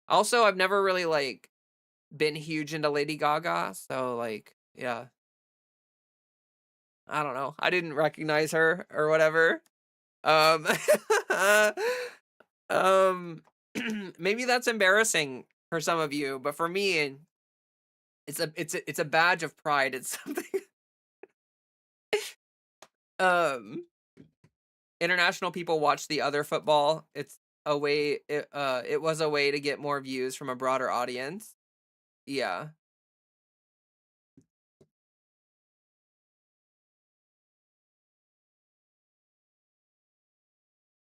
Also, I've never really like been huge into Lady Gaga, so like yeah, I don't know. I didn't recognize her or whatever. Um, um, maybe that's embarrassing for some of you, but for me, it's a badge of pride. It's something. Um, international people watch the other football. It's a way. It was a way to get more views from a broader audience. Yeah.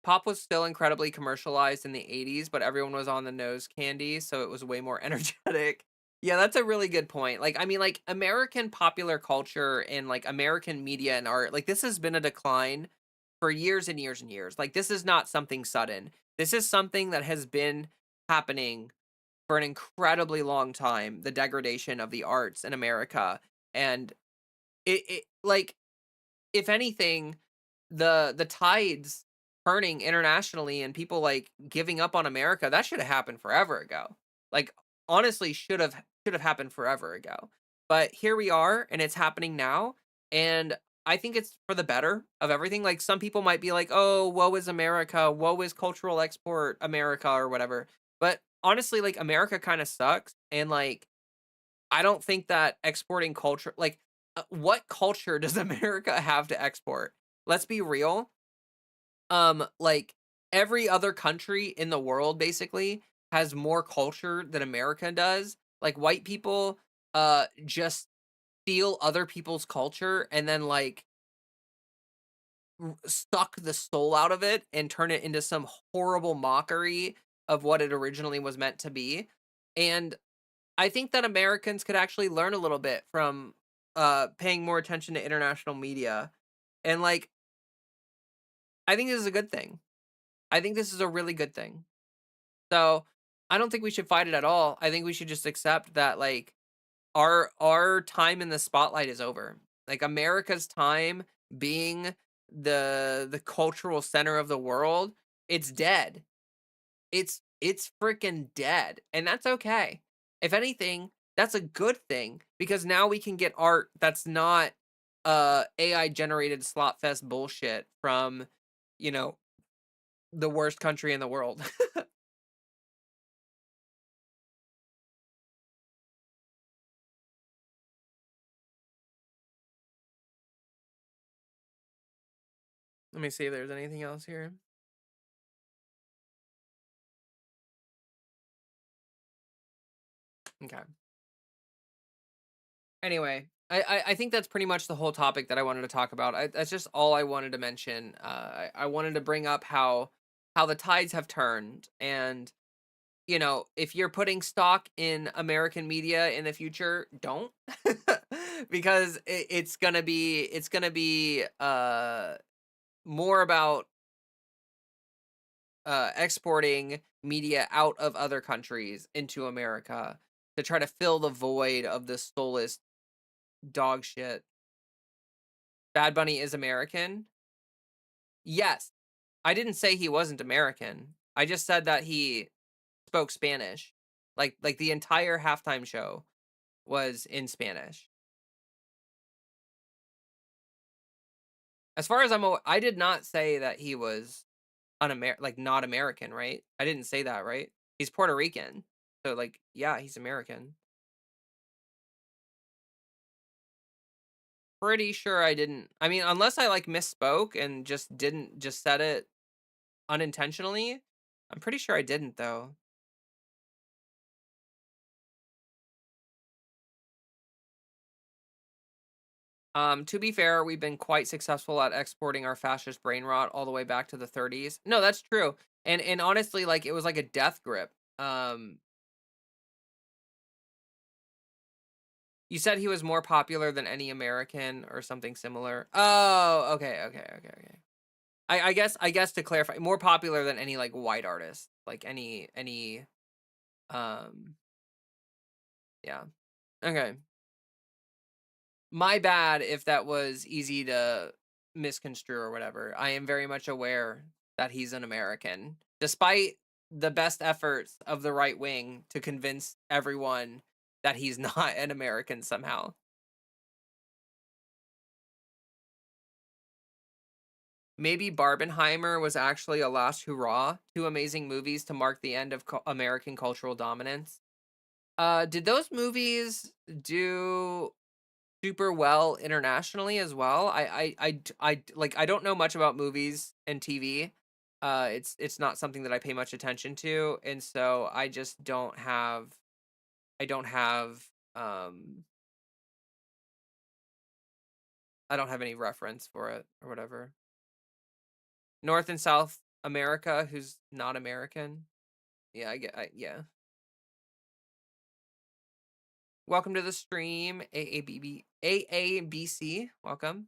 Pop was still incredibly commercialized in the 80s, but everyone was on the nose candy, so it was way more energetic. Yeah, that's a really good point. Like, I mean, like, American popular culture and, like, American media and art, like, this has been a decline for years and years and years. Like, this is not something sudden. This is something that has been happening for an incredibly long time, the degradation of the arts in America. And it like, if anything, the tides turning internationally and people like giving up on America, that should have happened forever ago. Like honestly should have happened forever ago. But here we are and it's happening now, and I think it's for the better of everything. Like some people might be like, "Oh, woe is America, woe is cultural export America or whatever." But honestly, like America kind of sucks, and like I don't think that exporting culture like what culture does America have to export? Let's be real. Like every other country in the world basically has more culture than America does. Like white people just steal other people's culture and then like suck the soul out of it and turn it into some horrible mockery of what it originally was meant to be. And I think that Americans could actually learn a little bit from paying more attention to international media. And like I think this is a good thing. I think this is a really good thing. So I don't think we should fight it at all. I think we should just accept that like our time in the spotlight is over. Like America's time being the cultural center of the world, it's dead. It's freaking dead. And that's okay. If anything, that's a good thing because now we can get art that's not AI generated slot fest bullshit from, you know, the worst country in the world. Let me see if there's anything else here. Okay. Anyway, I think that's pretty much the whole topic that I wanted to talk about. That's just all I wanted to mention. I wanted to bring up how the tides have turned, and you know, if you're putting stock in American media in the future, don't, because it's gonna be more about exporting media out of other countries into America to try to fill the void of this soulless dog shit. Bad Bunny is American? Yes. I didn't say he wasn't American. I just said that he spoke Spanish. Like the entire halftime show was in Spanish. As far as I did not say that he was like not American, right? I didn't say that, right? He's Puerto Rican. So like, yeah, he's American. Pretty sure I didn't. I mean, unless I like misspoke and just said it unintentionally. I'm pretty sure I didn't though. To be fair, we've been quite successful at exporting our fascist brain rot all the way back to the 30s. No, that's true. And honestly, like it was like a death grip. You said he was more popular than any American or something similar. Oh, okay. I guess to clarify, more popular than any like white artist, like any um yeah. Okay. My bad if that was easy to misconstrue or whatever. I am very much aware that he's an American, despite the best efforts of the right wing to convince everyone that he's not an American somehow. Maybe Barbenheimer was actually a last hurrah, two amazing movies to mark the end of American cultural dominance. Did those movies do super well internationally as well? Like I don't know much about movies and TV. It's not something that I pay much attention to, and so I don't have um I don't have any reference for it or whatever. North and South America, who's not American. Yeah, yeah. Welcome to the stream, AABC. Welcome.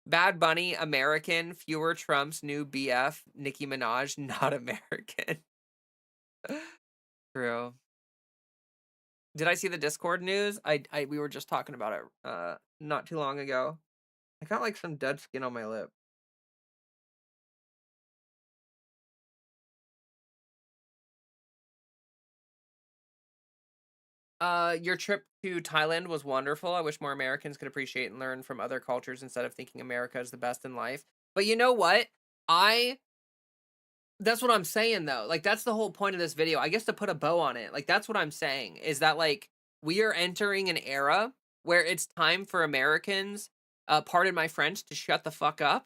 Bad Bunny, American. Fewer Trumps, new BF. Nicki Minaj, not American. True. Did I see the Discord news? We were just talking about it not too long ago. I got like some dead skin on my lip. Your trip to Thailand was wonderful. I wish more Americans could appreciate and learn from other cultures instead of thinking America is the best in life. But you know what? I That's what I'm saying though. Like that's the whole point of this video. I guess to put a bow on it. Like that's what I'm saying is that like we are entering an era where it's time for Americans, pardon my French, to shut the fuck up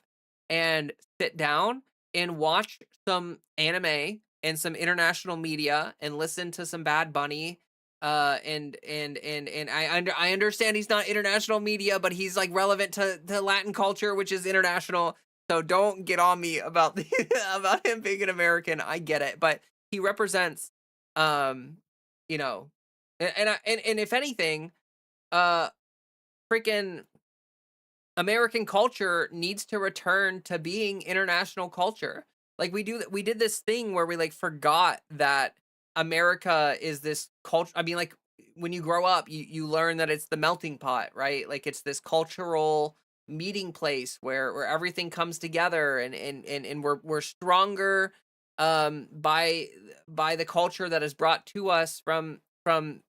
and sit down and watch some anime and some international media and listen to some Bad Bunny. And I understand he's not international media, but he's like relevant to Latin culture, which is international. So don't get on me about the about him being an American. I get it, but he represents Um, you know, and if anything, uh, freaking American culture needs to return to being international culture. Like we did this thing where we like forgot that America is this culture. I mean, like when you grow up, you learn that it's the melting pot, right? Like it's this cultural meeting place where everything comes together and we're stronger by the culture that is brought to us from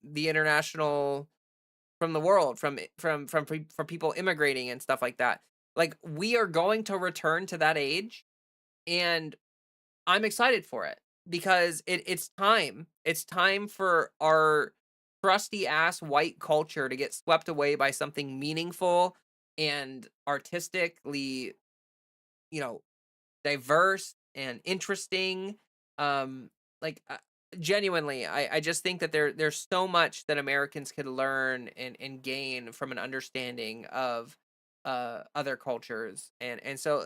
the international from the world, from people immigrating and stuff like that. Like we are going to return to that age, and I'm excited for it because it's time. It's time for our crusty ass white culture to get swept away by something meaningful and artistically, you know, diverse and interesting. Um, like genuinely, I just think that there's so much that Americans could learn and gain from an understanding of other cultures, and so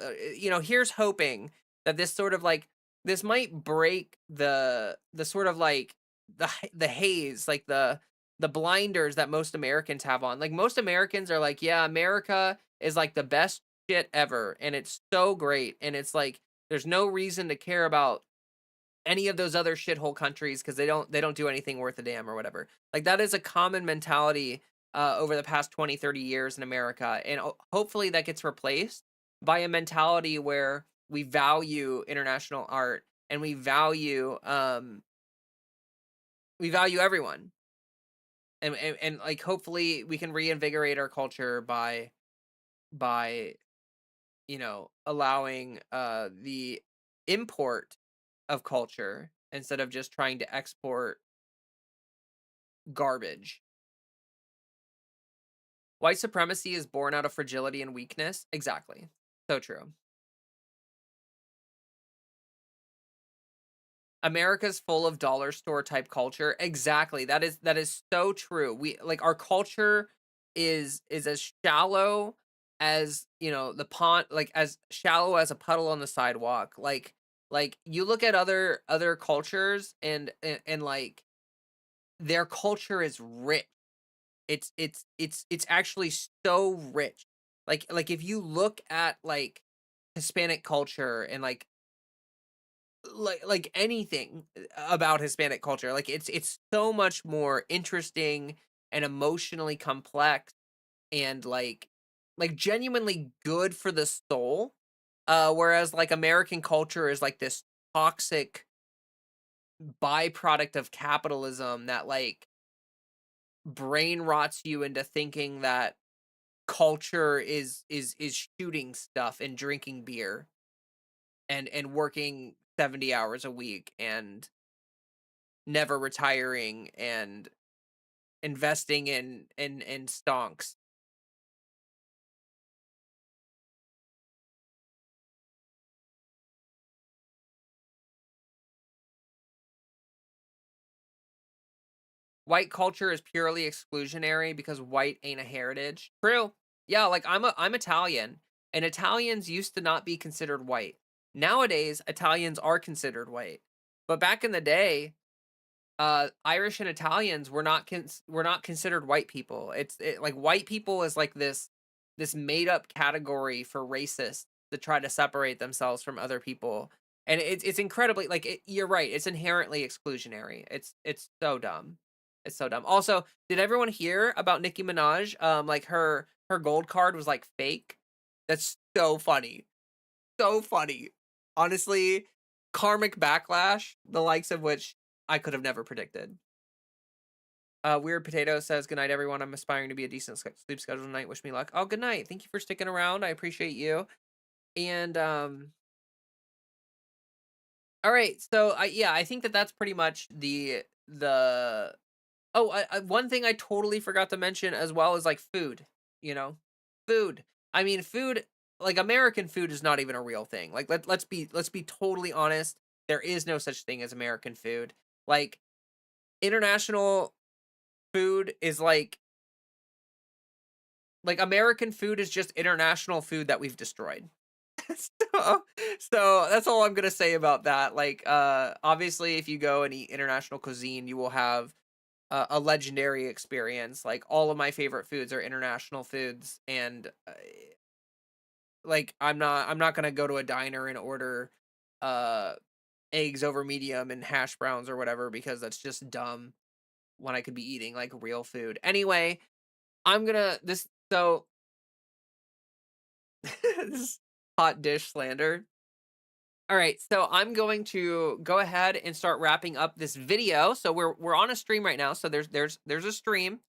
here's hoping that this sort of like this might break the sort of like the haze, like the blinders that most Americans have on. Like most Americans are like, yeah, America is like the best shit ever and it's so great and it's like there's no reason to care about any of those other shithole countries because they don't do anything worth a damn or whatever. Like that is a common mentality over the past 20, 30 years in America, and hopefully that gets replaced by a mentality where we value international art and we value everyone, and like hopefully we can reinvigorate our culture by allowing the import of culture instead of just trying to export garbage. White supremacy is born out of fragility and weakness. Exactly. So true. America's full of dollar store type culture. Exactly. That is so true. We like our culture is as shallow as, the pond, like as shallow as a puddle on the sidewalk. Like you look at other cultures and like their culture is rich. It's actually so rich. Like if you look at like Hispanic culture and like anything about Hispanic culture, like it's so much more interesting and emotionally complex and like genuinely good for the soul. Whereas like American culture is like this toxic byproduct of capitalism that like brain rots you into thinking that culture is shooting stuff and drinking beer and working 70 hours a week and never retiring and investing in stonks. White culture is purely exclusionary because white ain't a heritage. True. Yeah, like I'm Italian, and Italians used to not be considered white. Nowadays, Italians are considered white. But back in the day, Irish and Italians were not considered white people. Like white people is like this made up category for racists to try to separate themselves from other people. And it's incredibly like you're right. It's inherently exclusionary. It's so dumb. It's so dumb. Also, did everyone hear about Nicki Minaj? Like her gold card was like fake. That's so funny. So funny. Honestly, karmic backlash, the likes of which I could have never predicted. Weird Potato says, "Good night, everyone. I'm aspiring to be a decent sleep schedule tonight. Wish me luck." Oh, good night. Thank you for sticking around. I appreciate you. And all right. So yeah, I think that that's pretty much the. Oh, one thing I totally forgot to mention as well is like food. You know, food. I mean, food. Like American food is not even a real thing. Like let's be totally honest. There is no such thing as American food. Like international food is like American food is just international food that we've destroyed. So, so that's all I'm gonna say about that. Like, obviously, if you go and eat international cuisine, you will have a legendary experience. Like, all of my favorite foods are international foods, and like, I'm not gonna go to a diner and order uh eggs over medium and hash browns or whatever because that's just dumb when I could be eating like real food. Anyway, I'm gonna this so this hot dish slander. All right, so I'm going to go ahead and start wrapping up this video. So we're on a stream right now. So there's a stream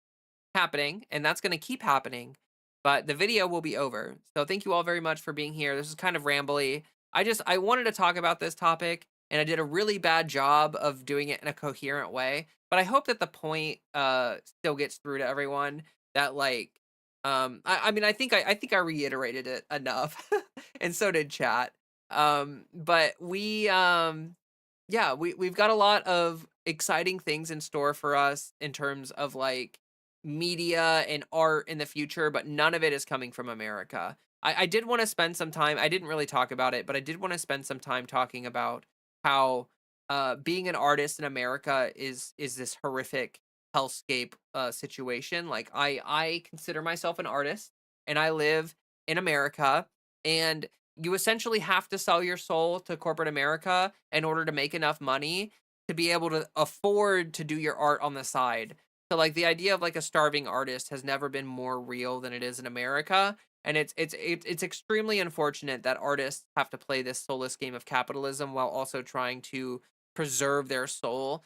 happening, and that's going to keep happening, but the video will be over. So thank you all very much for being here. This is kind of rambly. I wanted to talk about this topic, and I did a really bad job of doing it in a coherent way. But I hope that the point still gets through to everyone. That like I mean I think I reiterated it enough, and so did chat. But we've got a lot of exciting things in store for us in terms of like media and art in the future, but none of it is coming from America. I did want to spend some time, I didn't really talk about it, but I did want to spend some time talking about how being an artist in America is this horrific hellscape situation. Like I consider myself an artist and I live in America, and you essentially have to sell your soul to corporate America in order to make enough money to be able to afford to do your art on the side. So like the idea of like a starving artist has never been more real than it is in America. And it's extremely unfortunate that artists have to play this soulless game of capitalism while also trying to preserve their soul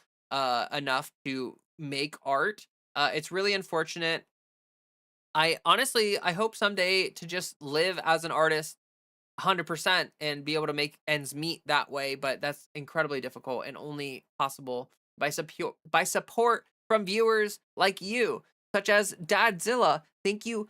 enough to make art. It's really unfortunate. I honestly I hope someday to just live as an artist 100% and be able to make ends meet that way, but that's incredibly difficult and only possible by support from viewers like you, such as Dadzilla. Thank you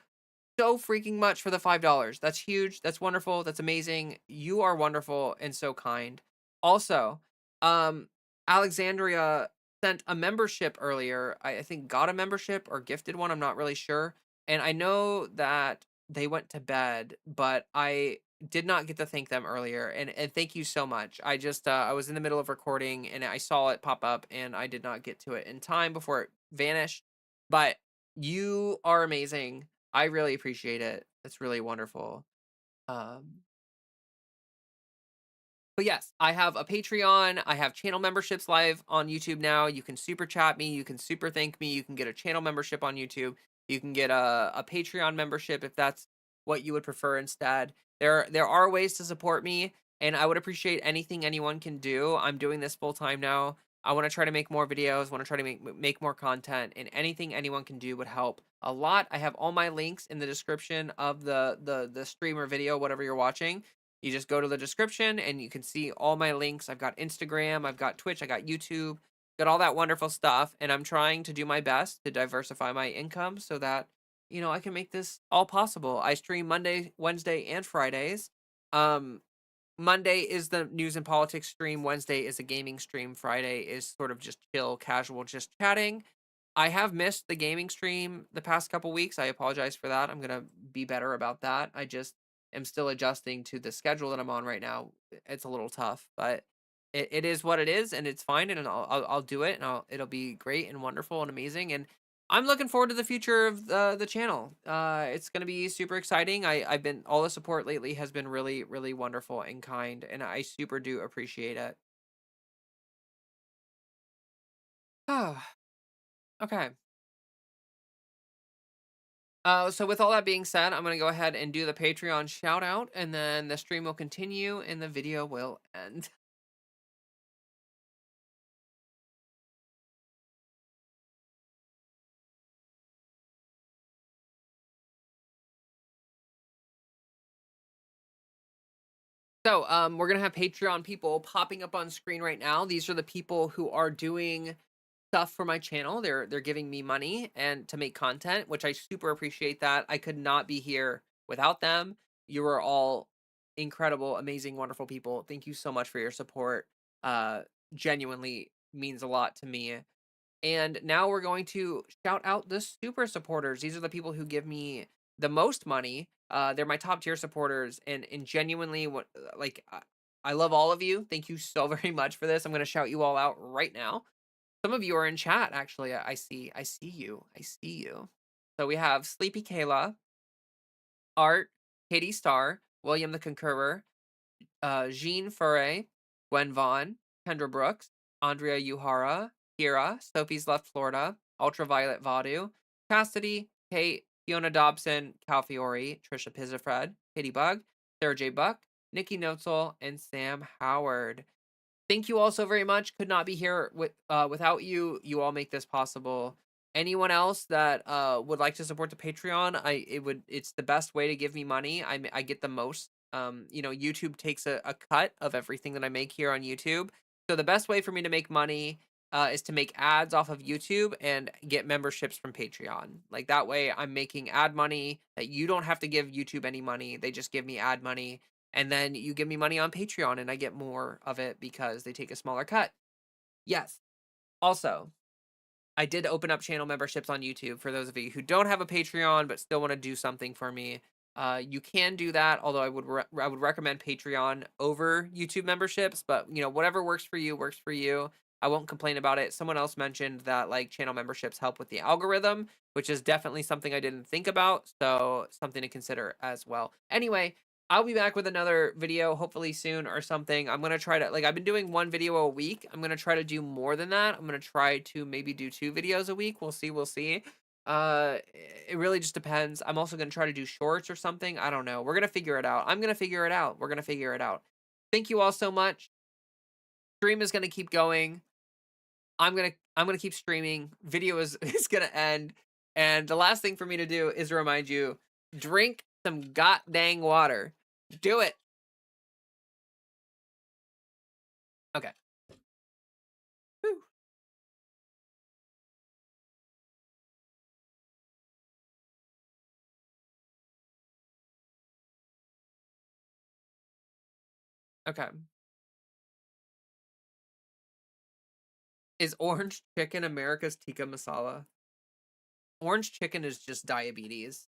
so freaking much for the $5. That's huge. That's wonderful. That's amazing. You are wonderful and so kind. Also, um, Alexandria sent a membership earlier. I think got a membership or gifted one. I'm not really sure. And I know that they went to bed, but I did not get to thank them earlier. And thank you so much. I was in the middle of recording and I saw it pop up and I did not get to it in time before it vanished. But you are amazing. I really appreciate it. It's really wonderful. Um, but yes, I have a Patreon. I have channel memberships live on YouTube now. You can super chat me. You can super thank me. You can get a channel membership on YouTube. You can get a Patreon membership if that's what you would prefer instead. There are ways to support me, and I would appreciate anything anyone can do. I'm doing this full time now. I want to try to make more videos. Want to try to make more content, and anything anyone can do would help a lot. I have all my links in the description of the streamer video, whatever you're watching. You just go to the description and you can see all my links. I've got Instagram, I've got Twitch, I got YouTube, got all that wonderful stuff. And I'm trying to do my best to diversify my income so that, I can make this all possible. I stream Monday, Wednesday, and Fridays. Um, Monday is the news and politics stream. Wednesday is a gaming stream. Friday is sort of just chill, casual, just chatting. I have missed the gaming stream the past couple weeks. I apologize for that. I'm gonna be better about that. I just am still adjusting to the schedule that I'm on right now. It's a little tough, but it is what it is, and it's fine. And I'll do it, and it'll be great and wonderful and amazing. And I'm looking forward to the future of the channel. It's gonna be super exciting. I've been all the support lately has been really really wonderful and kind, and I super do appreciate it. Okay. So with all that being said, I'm gonna go ahead and do the Patreon shout out, and then the stream will continue and the video will end. So we're gonna have Patreon people popping up on screen right now. These are the people who are doing stuff for my channel. They're giving me money and to make content, which I super appreciate that. I could not be here without them. You are all incredible, amazing, wonderful people. Thank you so much for your support. Uh Genuinely means a lot to me. And now we're going to shout out the super supporters. These are the people who give me the most money. They're my top tier supporters, and genuinely, what like I love all of you. Thank you so very much for this. I'm gonna shout you all out right now. Some of you are in chat, actually. I see you. I see you. So we have Sleepy Kayla, Art, Katie Starr, William the Concurrer, Jean Furre, Gwen Vaughn, Kendra Brooks, Andrea Uhara, Kira, Sophie's Left Florida, Ultraviolet Vadu, Chastity, Kate, Fiona Dobson, Cal Fiore, Trisha Pizafred, Katie Bug, Sarah J. Buck, Nikki Notzel, and Sam Howard. Thank you all so very much. Could not be here without you. You all make this possible. Anyone else that would like to support the Patreon, it's the best way to give me money. I get the most. YouTube takes a cut of everything that I make here on YouTube. So the best way for me to make money is to make ads off of YouTube and get memberships from Patreon. Like that way I'm making ad money that you don't have to give YouTube any money. They just give me ad money, and then you give me money on Patreon and I get more of it because they take a smaller cut. Yes. Also, I did open up channel memberships on YouTube for those of you who don't have a Patreon but still want to do something for me. You can do that, although I would recommend Patreon over YouTube memberships, but whatever works for you works for you. I won't complain about it. Someone else mentioned that like channel memberships help with the algorithm, which is definitely something I didn't think about, so something to consider as well. Anyway, I'll be back with another video hopefully soon or something. I'm going to try to, like, I've been doing one video a week. I'm going to try to do more than that. I'm going to try to maybe do 2 videos a week. We'll see. We'll see. It really just depends. I'm also going to try to do shorts or something. I don't know. We're going to figure it out. I'm going to figure it out. We're going to figure it out. Thank you all so much. Stream is going to keep going. I'm going to keep streaming. Video is going to end. And the last thing for me to do is remind you, drink some goddamn water. Do it. Okay. Whew. Okay. Is orange chicken America's tikka masala? Orange chicken is just diabetes.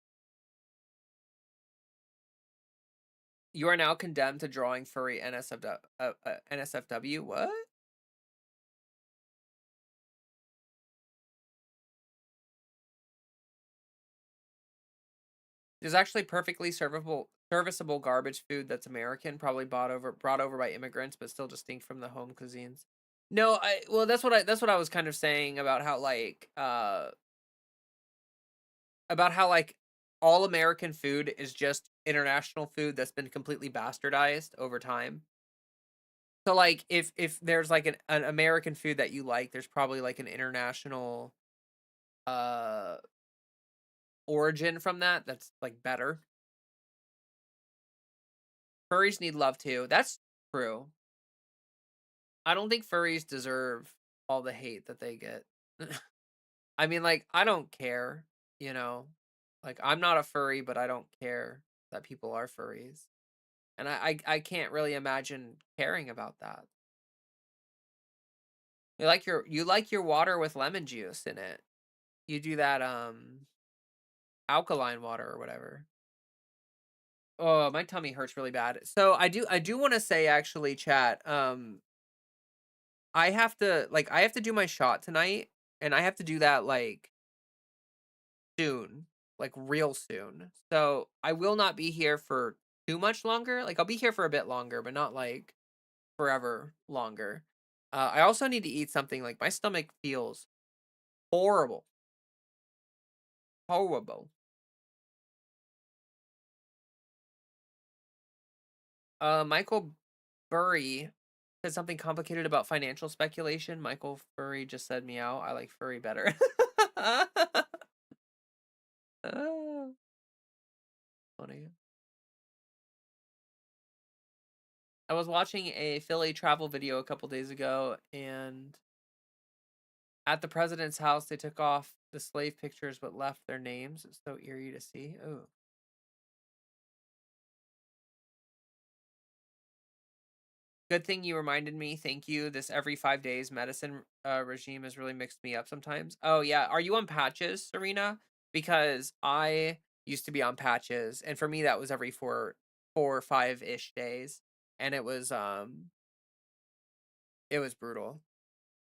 You are now condemned to drawing furry NSFW. What? There's actually perfectly serviceable garbage food that's American, probably brought over by immigrants, but still distinct from the home cuisines. No, that's what I was kind of saying about how all American food is just international food that's been completely bastardized over time. So like if there's like an American food that you like, there's probably like an international origin from that's like better. Furries need love too. That's true. I don't think furries deserve all the hate that they get. I mean, like, I don't care, you know? Like, I'm not a furry, but I don't care that people are furries. And I can't really imagine caring about that. You like your water with lemon juice in it. You do that alkaline water or whatever. Oh, my tummy hurts really bad. So I do want to say actually, chat, I have to do my shot tonight, and I have to do that like soon, like real soon. So I will not be here for too much longer. Like I'll be here for a bit longer, but not like forever longer. I also need to eat something. Like my stomach feels horrible. Horrible. Michael Burry said something complicated about financial speculation. Michael Furry just said meow. I like furry better. Funny. I was watching a Philly travel video a couple days ago, and at the president's house, they took off the slave pictures but left their names. It's so eerie to see. Oh. Good thing you reminded me. Thank you. This every 5 days medicine regime has really mixed me up sometimes. Oh, yeah. Are you on patches, Serena? Because I used to be on patches, and for me that was every 4 or 5-ish days, and it was brutal.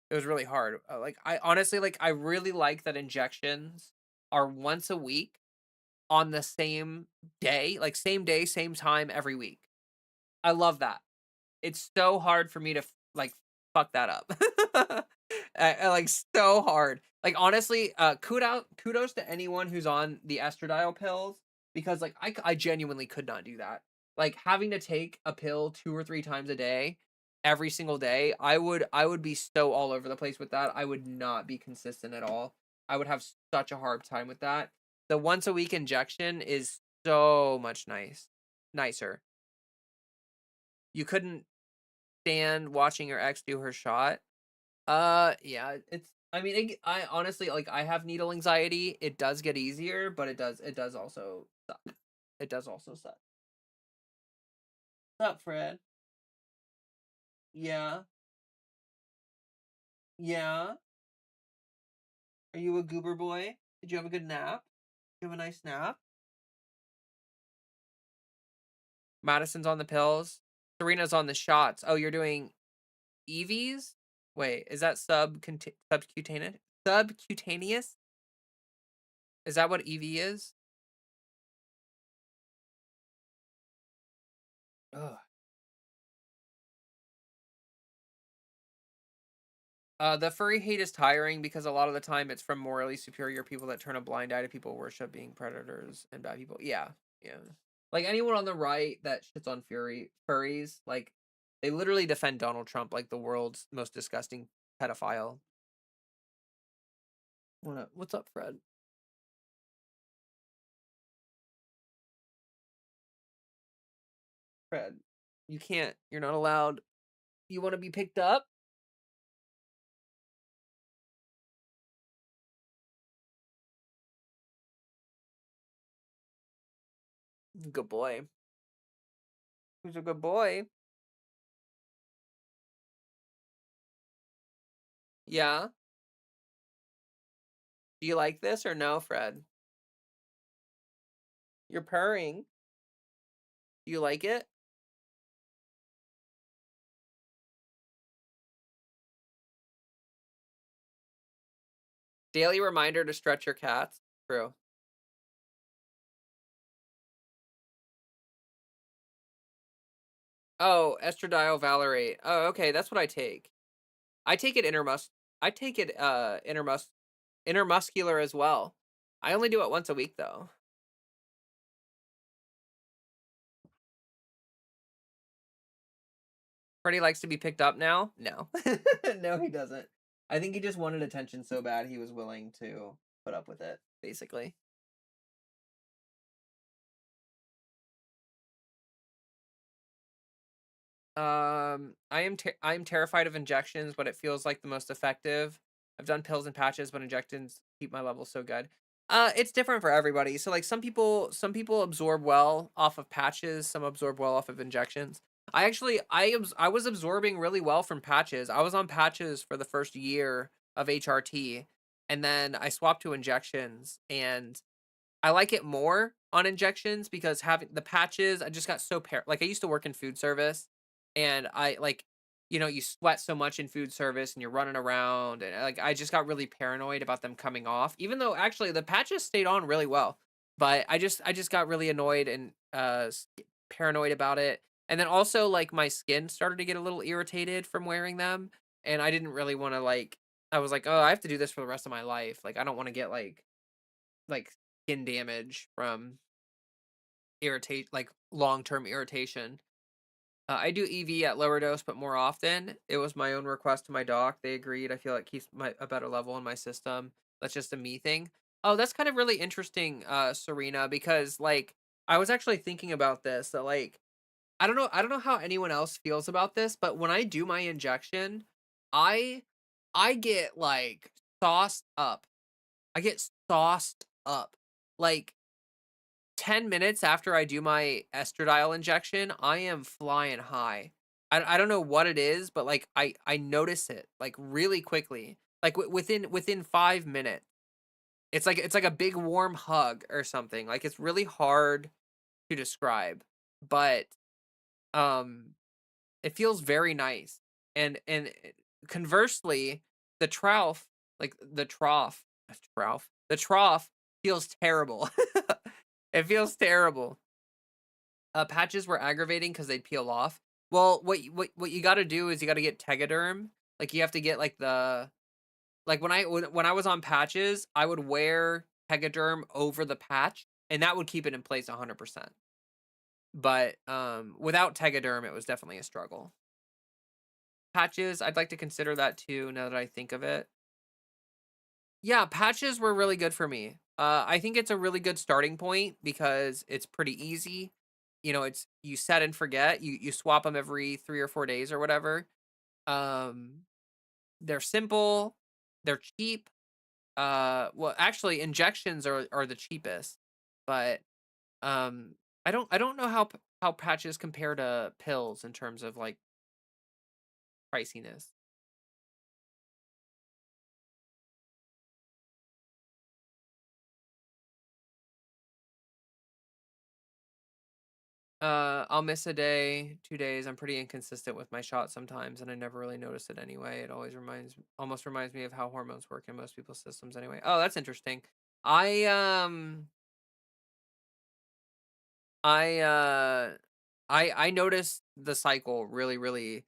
It was really hard. Like, I honestly, like, I really like that injections are once a week on the same day, like, same day, same time every week. I love that. It's so hard for me to like fuck that up. Like so hard. Like honestly, kudos to anyone who's on the estradiol pills because like I genuinely could not do that. Like having to take a pill 2 or 3 times a day, every single day, I would be so all over the place with that. I would not be consistent at all. I would have such a hard time with that. The once a week injection is so much nicer. You couldn't stand watching your ex do her shot. Yeah, it's I mean, I honestly like I have needle anxiety. It does get easier, but it does also suck. It does also suck. What's up, Fred? Yeah. Yeah. Are you a goober boy? Did you have a good nap? Did you have a nice nap? Madison's on the pills. Serena's on the shots. Oh, you're doing EVs? Wait, is that subcutaneous? Subcutaneous? Is that what EV is? Ugh. The furry hate is tiring because a lot of the time it's from morally superior people that turn a blind eye to people worship being predators and bad people. Yeah, yeah. Like anyone on the right that shits on furries, like they literally defend Donald Trump like the world's most disgusting pedophile. What's up, Fred? Fred, you can't. You're not allowed. You want to be picked up? Good boy. Who's a good boy? Yeah. Do you like this or no, Fred? You're purring. Do you like it? Daily reminder to stretch your cats. True. Oh, estradiol valerate. Oh, okay, that's what I take. I take it I take it intermuscular as well. I only do it once a week though. Freddie likes to be picked up now? No. No, he doesn't. I think he just wanted attention so bad he was willing to put up with it, basically. I am terrified of injections, but it feels like the most effective. I've done pills and patches, but injections keep my levels so good. It's different for everybody. So like some people absorb well off of patches, some absorb well off of injections. I was absorbing really well from patches. I was on patches for the first year of HRT, and then I swapped to injections, and I like it more on injections because having the patches, I just got so like I used to work in food service and I like you sweat so much in food service and you're running around and like I just got really paranoid about them coming off even though actually the patches stayed on really well. But I just got really annoyed and paranoid about it. And then also like my skin started to get a little irritated from wearing them and I didn't really want to like I was like, "Oh, I have to do this for the rest of my life." Like I don't want to get like skin damage from irritate like long-term irritation. I do EV at lower dose, but more often. It was my own request to my doc. They agreed. I feel like keeps a better level in my system. That's just a me thing. Oh, that's kind of really interesting, Serena, because like I was actually thinking about this. That like I don't know how anyone else feels about this, but when I do my injection, I I get like sauced up. I get sauced up. Like 10 minutes after I do my estradiol injection, I am flying high. I don't know what it is, but like I notice it like really quickly. Like within 5 minutes. It's like a big warm hug or something. Like it's really hard to describe, but um it feels very nice. And conversely, the trough, like the trough feels terrible. It feels terrible. Patches were aggravating because they'd peel off. Well, what you got to do is you got to get Tegaderm. Like you have to get like the like when I was on patches, I would wear Tegaderm over the patch, and that would keep it in place 100%. But without Tegaderm, it was definitely a struggle. Patches, I'd like to consider that too. Now that I think of it, yeah, patches were really good for me. I think it's a really good starting point because it's pretty easy. You know, it's you set and forget. You swap them every 3 or 4 days or whatever. Um, they're simple. They're cheap. Well, actually, injections are the cheapest, but um, I don't know how patches compare to pills in terms of like priciness. I'll miss a day, 2 days. I'm pretty inconsistent with my shot sometimes, and I never really notice it anyway. It almost reminds me of how hormones work in most people's systems anyway. Oh, that's interesting. I um I I notice the cycle really, really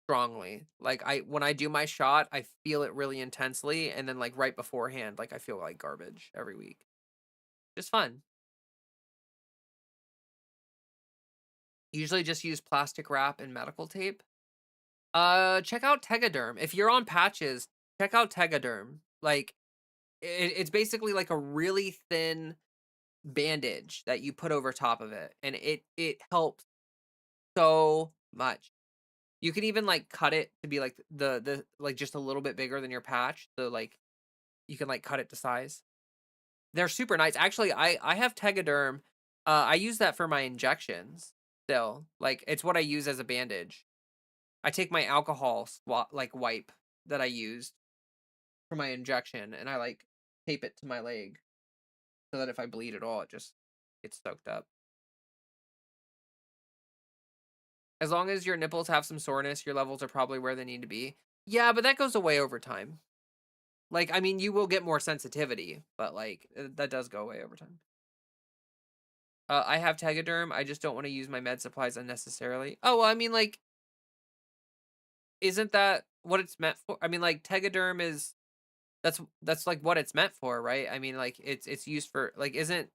strongly. Like I when I do my shot, I feel it really intensely, and then like right beforehand, like I feel like garbage every week. Just fun. Usually just use plastic wrap and medical tape. Check out Tegaderm. If you're on patches, check out Tegaderm. Like it's basically like a really thin bandage that you put over top of it, and it helps so much. You can even like cut it to be like the like just a little bit bigger than your patch. So like you can like cut it to size. They're super nice. Actually, I have Tegaderm. I use that for my injections still. Like it's what I use as a bandage. I take my alcohol like wipe that I used for my injection, and I like tape it to my leg so that if I bleed at all, it just gets soaked up. As long as your nipples have some soreness, your levels are probably where they need to be. Yeah, but that goes away over time. Like, I mean, you will get more sensitivity, but like that does go away over time. I have Tegaderm. I just don't want to use my med supplies unnecessarily. Oh, well, I mean, like, isn't that what it's meant for? I mean, like, Tegaderm is that's like what it's meant for, right? I mean, like, it's used for like, isn't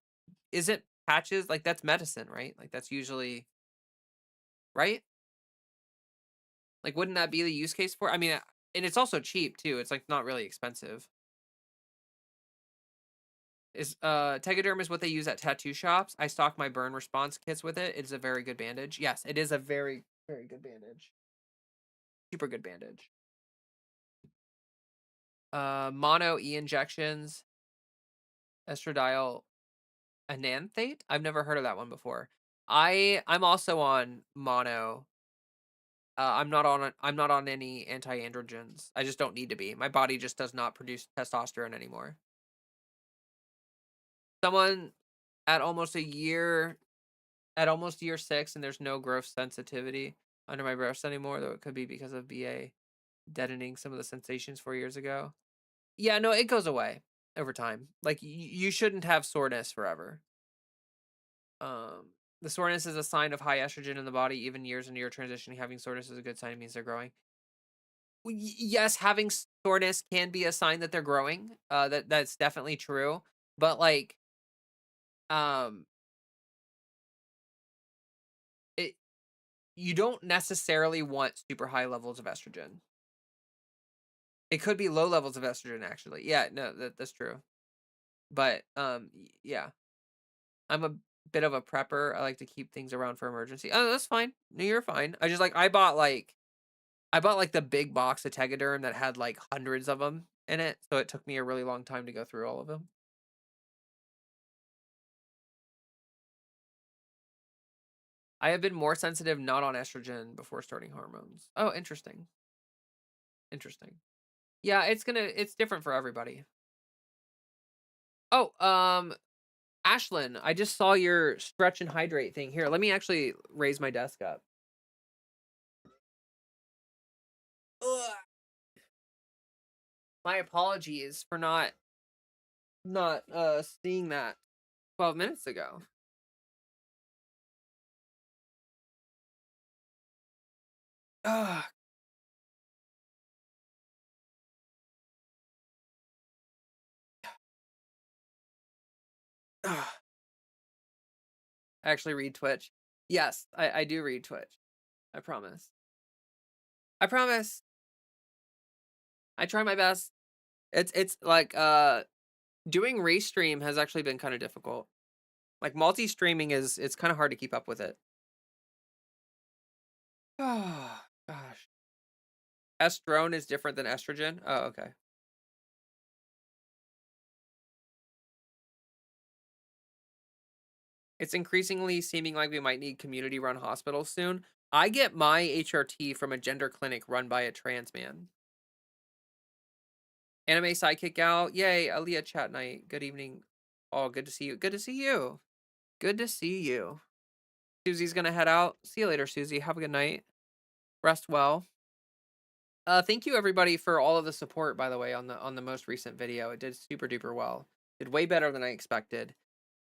patches like that's medicine, right? Like, that's usually right. Like, wouldn't that be the use case for? I mean, and it's also cheap too. It's like not really expensive. Is Tegaderm is what they use at tattoo shops. I stock my burn response kits with it. It's a very good bandage. Yes, it is a very, very good bandage. Super good bandage. Mono E injections, estradiol enanthate. I've never heard of that one before. I'm also on mono. I'm not on any anti-androgens. I just don't need to be. My body just does not produce testosterone anymore. Someone at almost a year at almost year 6, and there's no growth sensitivity under my breast anymore, though it could be because of BA deadening some of the sensations 4 years ago. Yeah, no, it goes away over time. Like you shouldn't have soreness forever. The soreness is a sign of high estrogen in the body. Even years into your transitioning, having soreness is a good sign. It means they're growing. Well, yes, having soreness can be a sign that they're growing. That's definitely true. But like, um, it you don't necessarily want super high levels of estrogen. It could be low levels of estrogen, actually. Yeah, no, that's true. But yeah, I'm a bit of a prepper. I like to keep things around for emergency. Oh, that's fine. No, you're fine. I just like I bought like the big box of Tegaderm that had like hundreds of them in it, so it took me a really long time to go through all of them. I have been more sensitive not on estrogen before starting hormones. Oh, interesting. Interesting. Yeah, it's different for everybody. Oh, Ashlyn, I just saw your stretch and hydrate thing. Here, let me actually raise my desk up. Ugh. My apologies for not seeing that 12 minutes ago. Ugh. Ugh. I actually read Twitch. Yes, I do read Twitch. I promise. I promise. I try my best. It's like doing race stream has actually been kind of difficult. Like multi-streaming is it's kind of hard to keep up with it. Oh gosh. Estrone is different than estrogen. Oh, okay. It's increasingly seeming like we might need community-run hospitals soon. I get my HRT from a gender clinic run by a trans man. Anime sidekick gal, yay! Leah chat night. Good evening. Oh, good to see you. Good to see you. Good to see you. Susie's gonna head out. See you later, Susie. Have a good night. Rest well. Thank you everybody for all of the support, by the way, on the most recent video. It did super duper well. Did way better than I expected.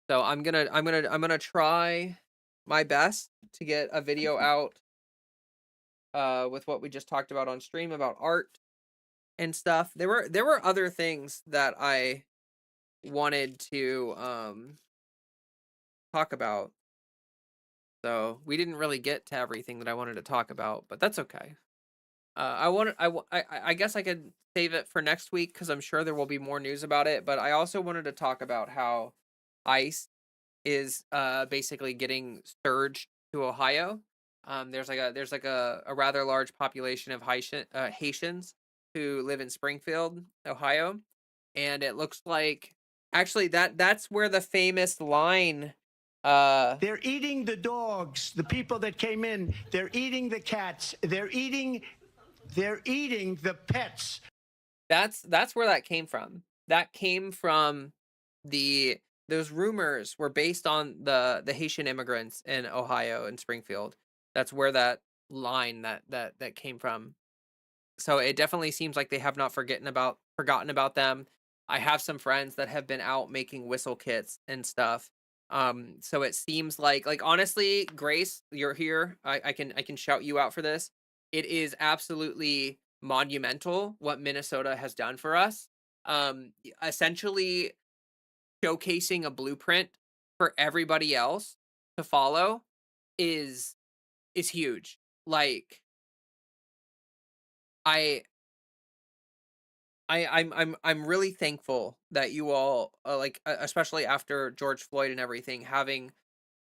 So I'm gonna try my best to get a video out with what we just talked about on stream about art and stuff. There were other things that I wanted to talk about. So we didn't really get to everything that I wanted to talk about, but that's okay. I guess I could save it for next week because I'm sure there will be more news about it. But I also wanted to talk about how ICE is basically getting surged to Ohio. There's like a rather large population of Haitians who live in Springfield, Ohio, and it looks like actually that's where the famous line. They're eating the dogs, the people that came in. They're eating the cats. They're eating the pets. That's where that came from. That came from those rumors were based on the Haitian immigrants in Ohio and Springfield. That's where that line that came from. So it definitely seems like they have not forgotten about them. I have some friends that have been out making whistle kits and stuff. So it seems like honestly, Grace, you're here. I can shout you out for this. It is absolutely monumental what Minnesota has done for us. Essentially showcasing a blueprint for everybody else to follow is huge. Like I I'm really thankful that you all especially after George Floyd and everything, having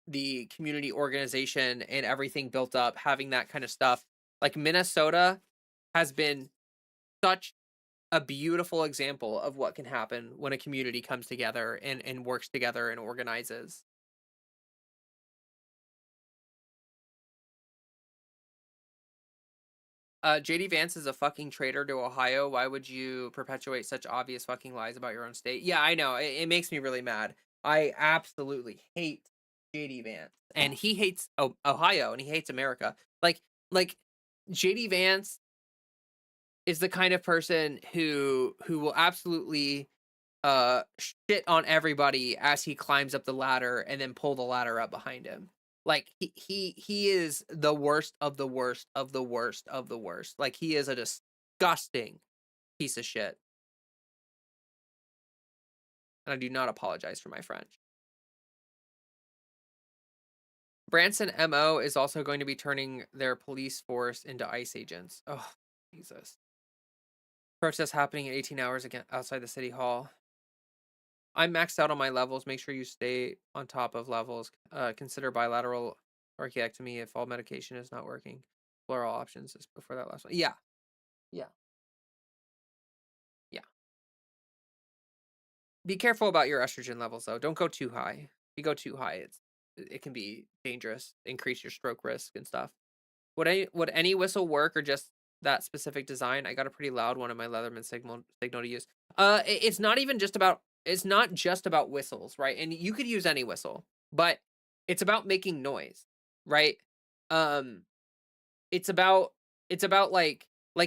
the community organization and everything built up, having that kind of stuff. Like Minnesota has been such a beautiful example of what can happen when a community comes together and works together and organizes. JD Vance is a fucking traitor to Ohio. Why would you perpetuate such obvious fucking lies about your own state? Yeah, I know. It makes me really mad. I absolutely hate JD Vance, and he hates Ohio, and he hates America. Like JD Vance is the kind of person who will absolutely shit on everybody as he climbs up the ladder and then pull the ladder up behind him. Like he is the worst of the worst of the worst of the worst. Like he is a disgusting piece of shit. And I do not apologize for my French. Branson MO is also going to be turning their police force into ICE agents. Oh, Jesus. Protest happening in 18 hours again outside the city hall. I'm maxed out on my levels. Make sure you stay on top of levels. Consider bilateral orchiectomy if all medication is not working. Explore all options before that last one. Yeah. Yeah. Yeah. Be careful about your estrogen levels though. Don't go too high. If you go too high, it can be dangerous. Increase your stroke risk and stuff. Would any whistle work or just that specific design? I got a pretty loud one in my Leatherman signal to use. It's not even just about it's not just about whistles, right? And you could use any whistle, but it's about making noise, right? Um, it's about like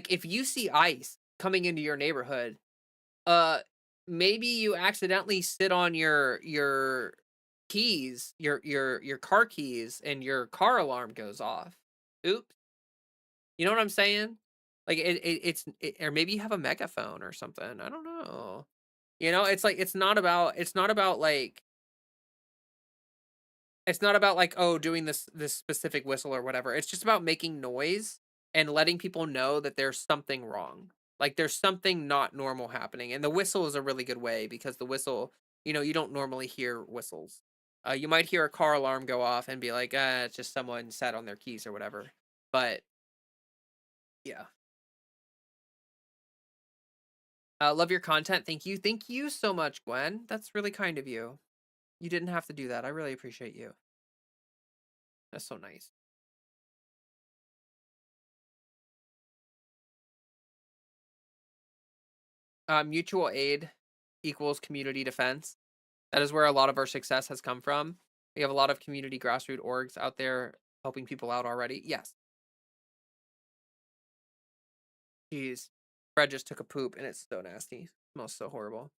if you see ice coming into your neighborhood, uh maybe you accidentally sit on your keys, your car keys, and your car alarm goes off. Oops. You know what I'm saying? Like or maybe you have a megaphone or something. I don't know. You know, it's like it's not about like, oh, doing this specific whistle or whatever. It's just about making noise and letting people know that there's something wrong. Like there's something not normal happening. And the whistle is a really good way because the whistle, you don't normally hear whistles. You might hear a car alarm go off and be like, it's just someone sat on their keys or whatever. But yeah. Love your content. Thank you. Thank you so much, Gwen. That's really kind of you. You didn't have to do that. I really appreciate you. That's so nice. Mutual aid equals community defense. That is where a lot of our success has come from. We have a lot of community grassroots orgs out there helping people out already. Yes. Jeez. Fred just took a poop and it's so nasty. It smells so horrible.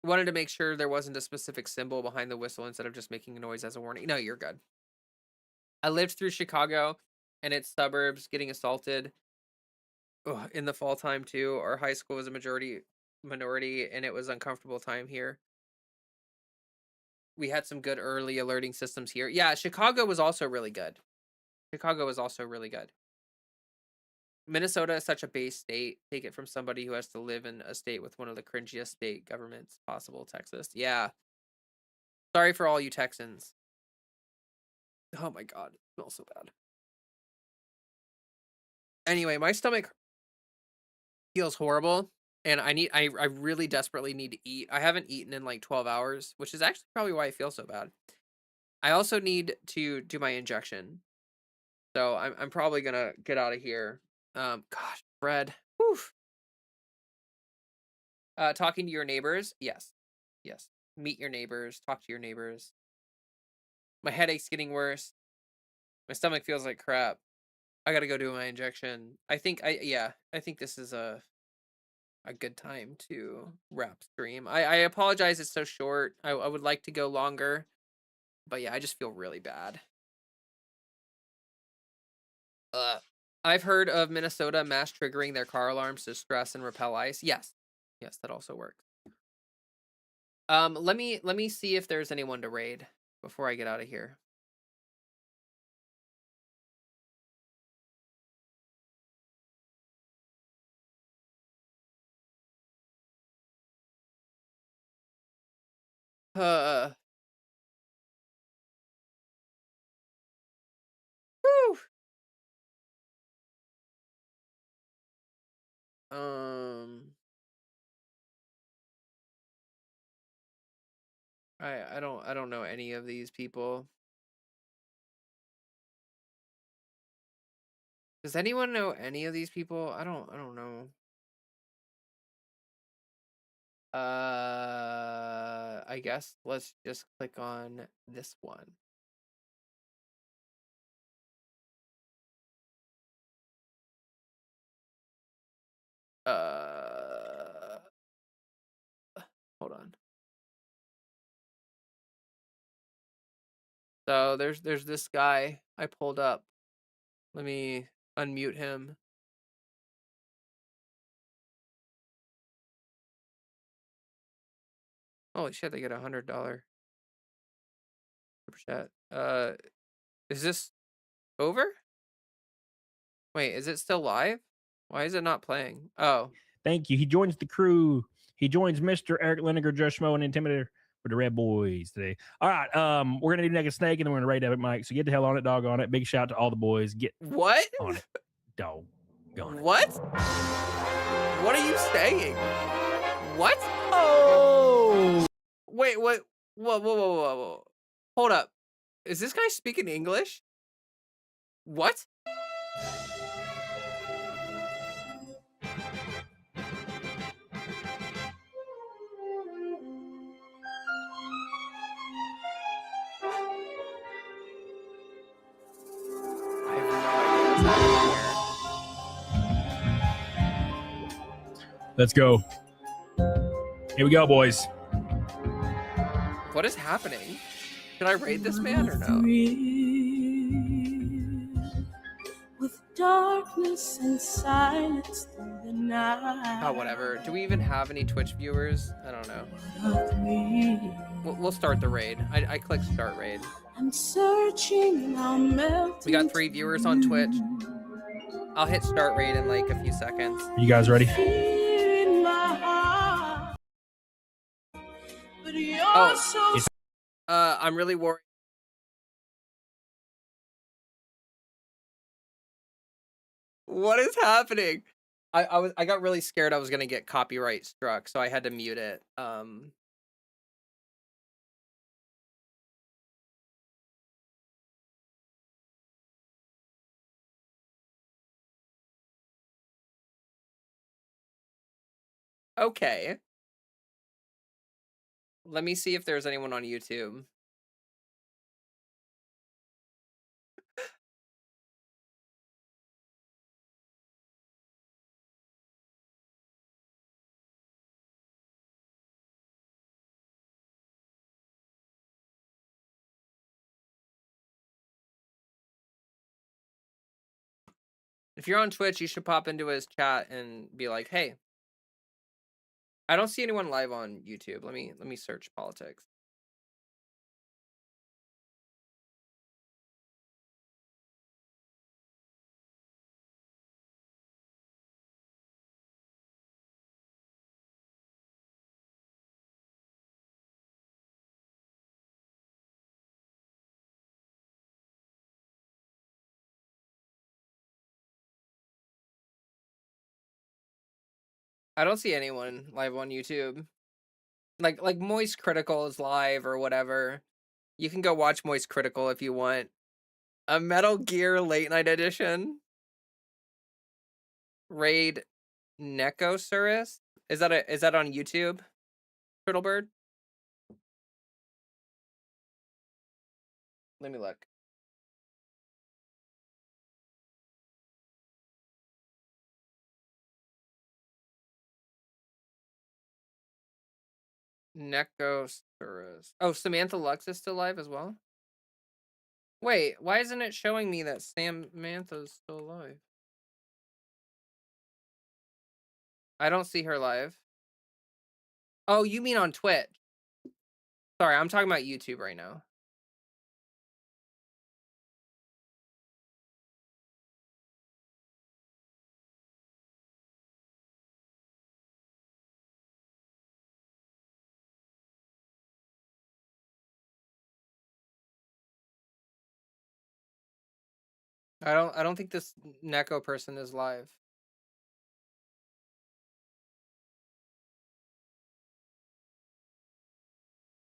Wanted to make sure there wasn't a specific symbol behind the whistle instead of just making a noise as a warning. No, you're good. I lived through Chicago and its suburbs getting assaulted in the fall time too. Our high school was a minority, and it was uncomfortable time here. We had some good early alerting systems here. Yeah, Chicago was also really good. Minnesota is such a base state. Take it from somebody who has to live in a state with one of the cringiest state governments possible, Texas. Yeah. Sorry for all you Texans. Oh my God, it smells so bad. Anyway, my stomach feels horrible, and I really desperately need to eat. I haven't eaten in like 12 hours, which is actually probably why I feel so bad. I also need to do my injection. So I'm probably gonna get out of here. Gosh, Fred. Whew. Talking to your neighbors. Yes. Yes. Meet your neighbors. Talk to your neighbors. My headache's getting worse. My stomach feels like crap. I gotta go do my injection. I think this is a good time to wrap stream. I apologize it's so short. I would like to go longer. But yeah, I just feel really bad. I've heard of Minnesota mass triggering their car alarms to stress and repel ice. Yes. Yes, that also works. Let me see if there's anyone to raid before I get out of here. Whew. I don't know any of these people. Does anyone know any of these people? I don't know. I guess let's just click on this one. Hold on. So there's this guy I pulled up. Let me unmute him. Holy shit, they get $100 super chat. Is this over? Wait, is it still live? Why is it not playing? Oh. Thank you. He joins the crew. He joins Mr. Eric Lineker, Joe Schmo, and Intimidator for the Red Boys today. All right. We're gonna do Naked Snake and then we're gonna raid Epic Mike. So get the hell on it, dog on it. Big shout out to all the boys. Get what on it, dog. On it. What? What are you saying? What? Oh, wait, what? Whoa. Hold up. Is this guy speaking English? What? Let's go. Here we go, boys. What is happening? Can I raid this man or no? With darkness and silence through the night. Oh, whatever. Do we even have any Twitch viewers? I don't know. We'll start the raid. I clicked start raid. I'm searching, I'll melt. We got 3 viewers on Twitch. I'll hit start raid in like a few seconds. You guys ready? Oh, I'm really worried. What is happening? I got really scared I was gonna get copyright struck, so I had to mute it. Okay. Let me see if there's anyone on YouTube. If you're on Twitch, you should pop into his chat and be like, "Hey." I don't see anyone live on YouTube. Let me search politics. I don't see anyone live on YouTube. Like Moist Critical is live or whatever. You can go watch Moist Critical if you want. A Metal Gear Late Night Edition. Raid Necosaurus. Is that on YouTube? Turtlebird? Let me look. Necosaurus. Oh, Samantha Lux is still live as well? Wait, why isn't it showing me that Samantha's still alive? I don't see her live. Oh, you mean on Twitch? Sorry, I'm talking about YouTube right now. I don't think this Neko person is live.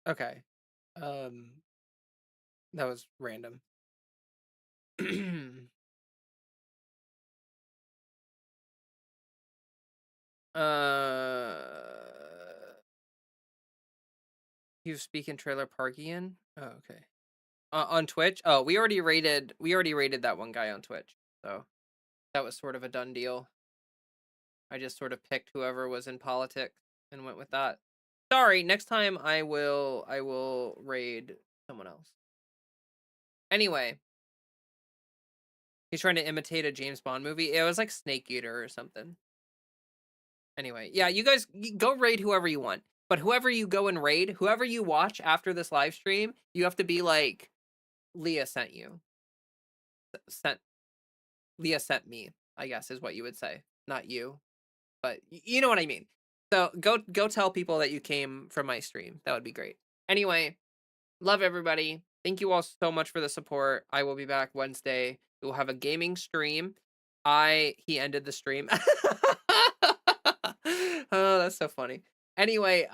Okay. That was random. You speak in Trailer Parkian? Oh, okay. On Twitch? Oh, we already rated that one guy on Twitch. So that was sort of a done deal. I just sort of picked whoever was in politics and went with that. Sorry, next time I will raid someone else. Anyway, he's trying to imitate a James Bond movie. It was like Snake Eater or something. Anyway, yeah, you guys go raid whoever you want. But whoever you go and raid, whoever you watch after this live stream, you have to be like, Leah sent you. Leah sent me, I guess is what you would say. Not you, but you know what I mean. So go tell people that you came from my stream. That would be great. Anyway, love everybody. Thank you all so much for the support. I will be back Wednesday. We will have a gaming stream. He ended the stream. Oh, that's so funny. Anyway,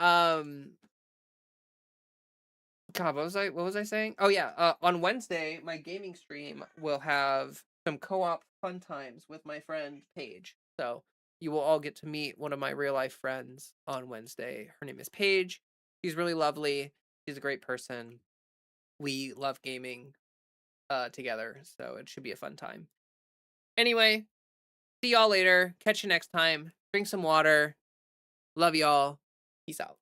God, what was I saying? Oh yeah, on Wednesday, my gaming stream will have some co-op fun times with my friend Paige. So you will all get to meet one of my real life friends on Wednesday. Her name is Paige. She's really lovely. She's a great person. We love gaming together, so it should be a fun time. Anyway, see y'all later. Catch you next time. Drink some water. Love y'all. Peace out.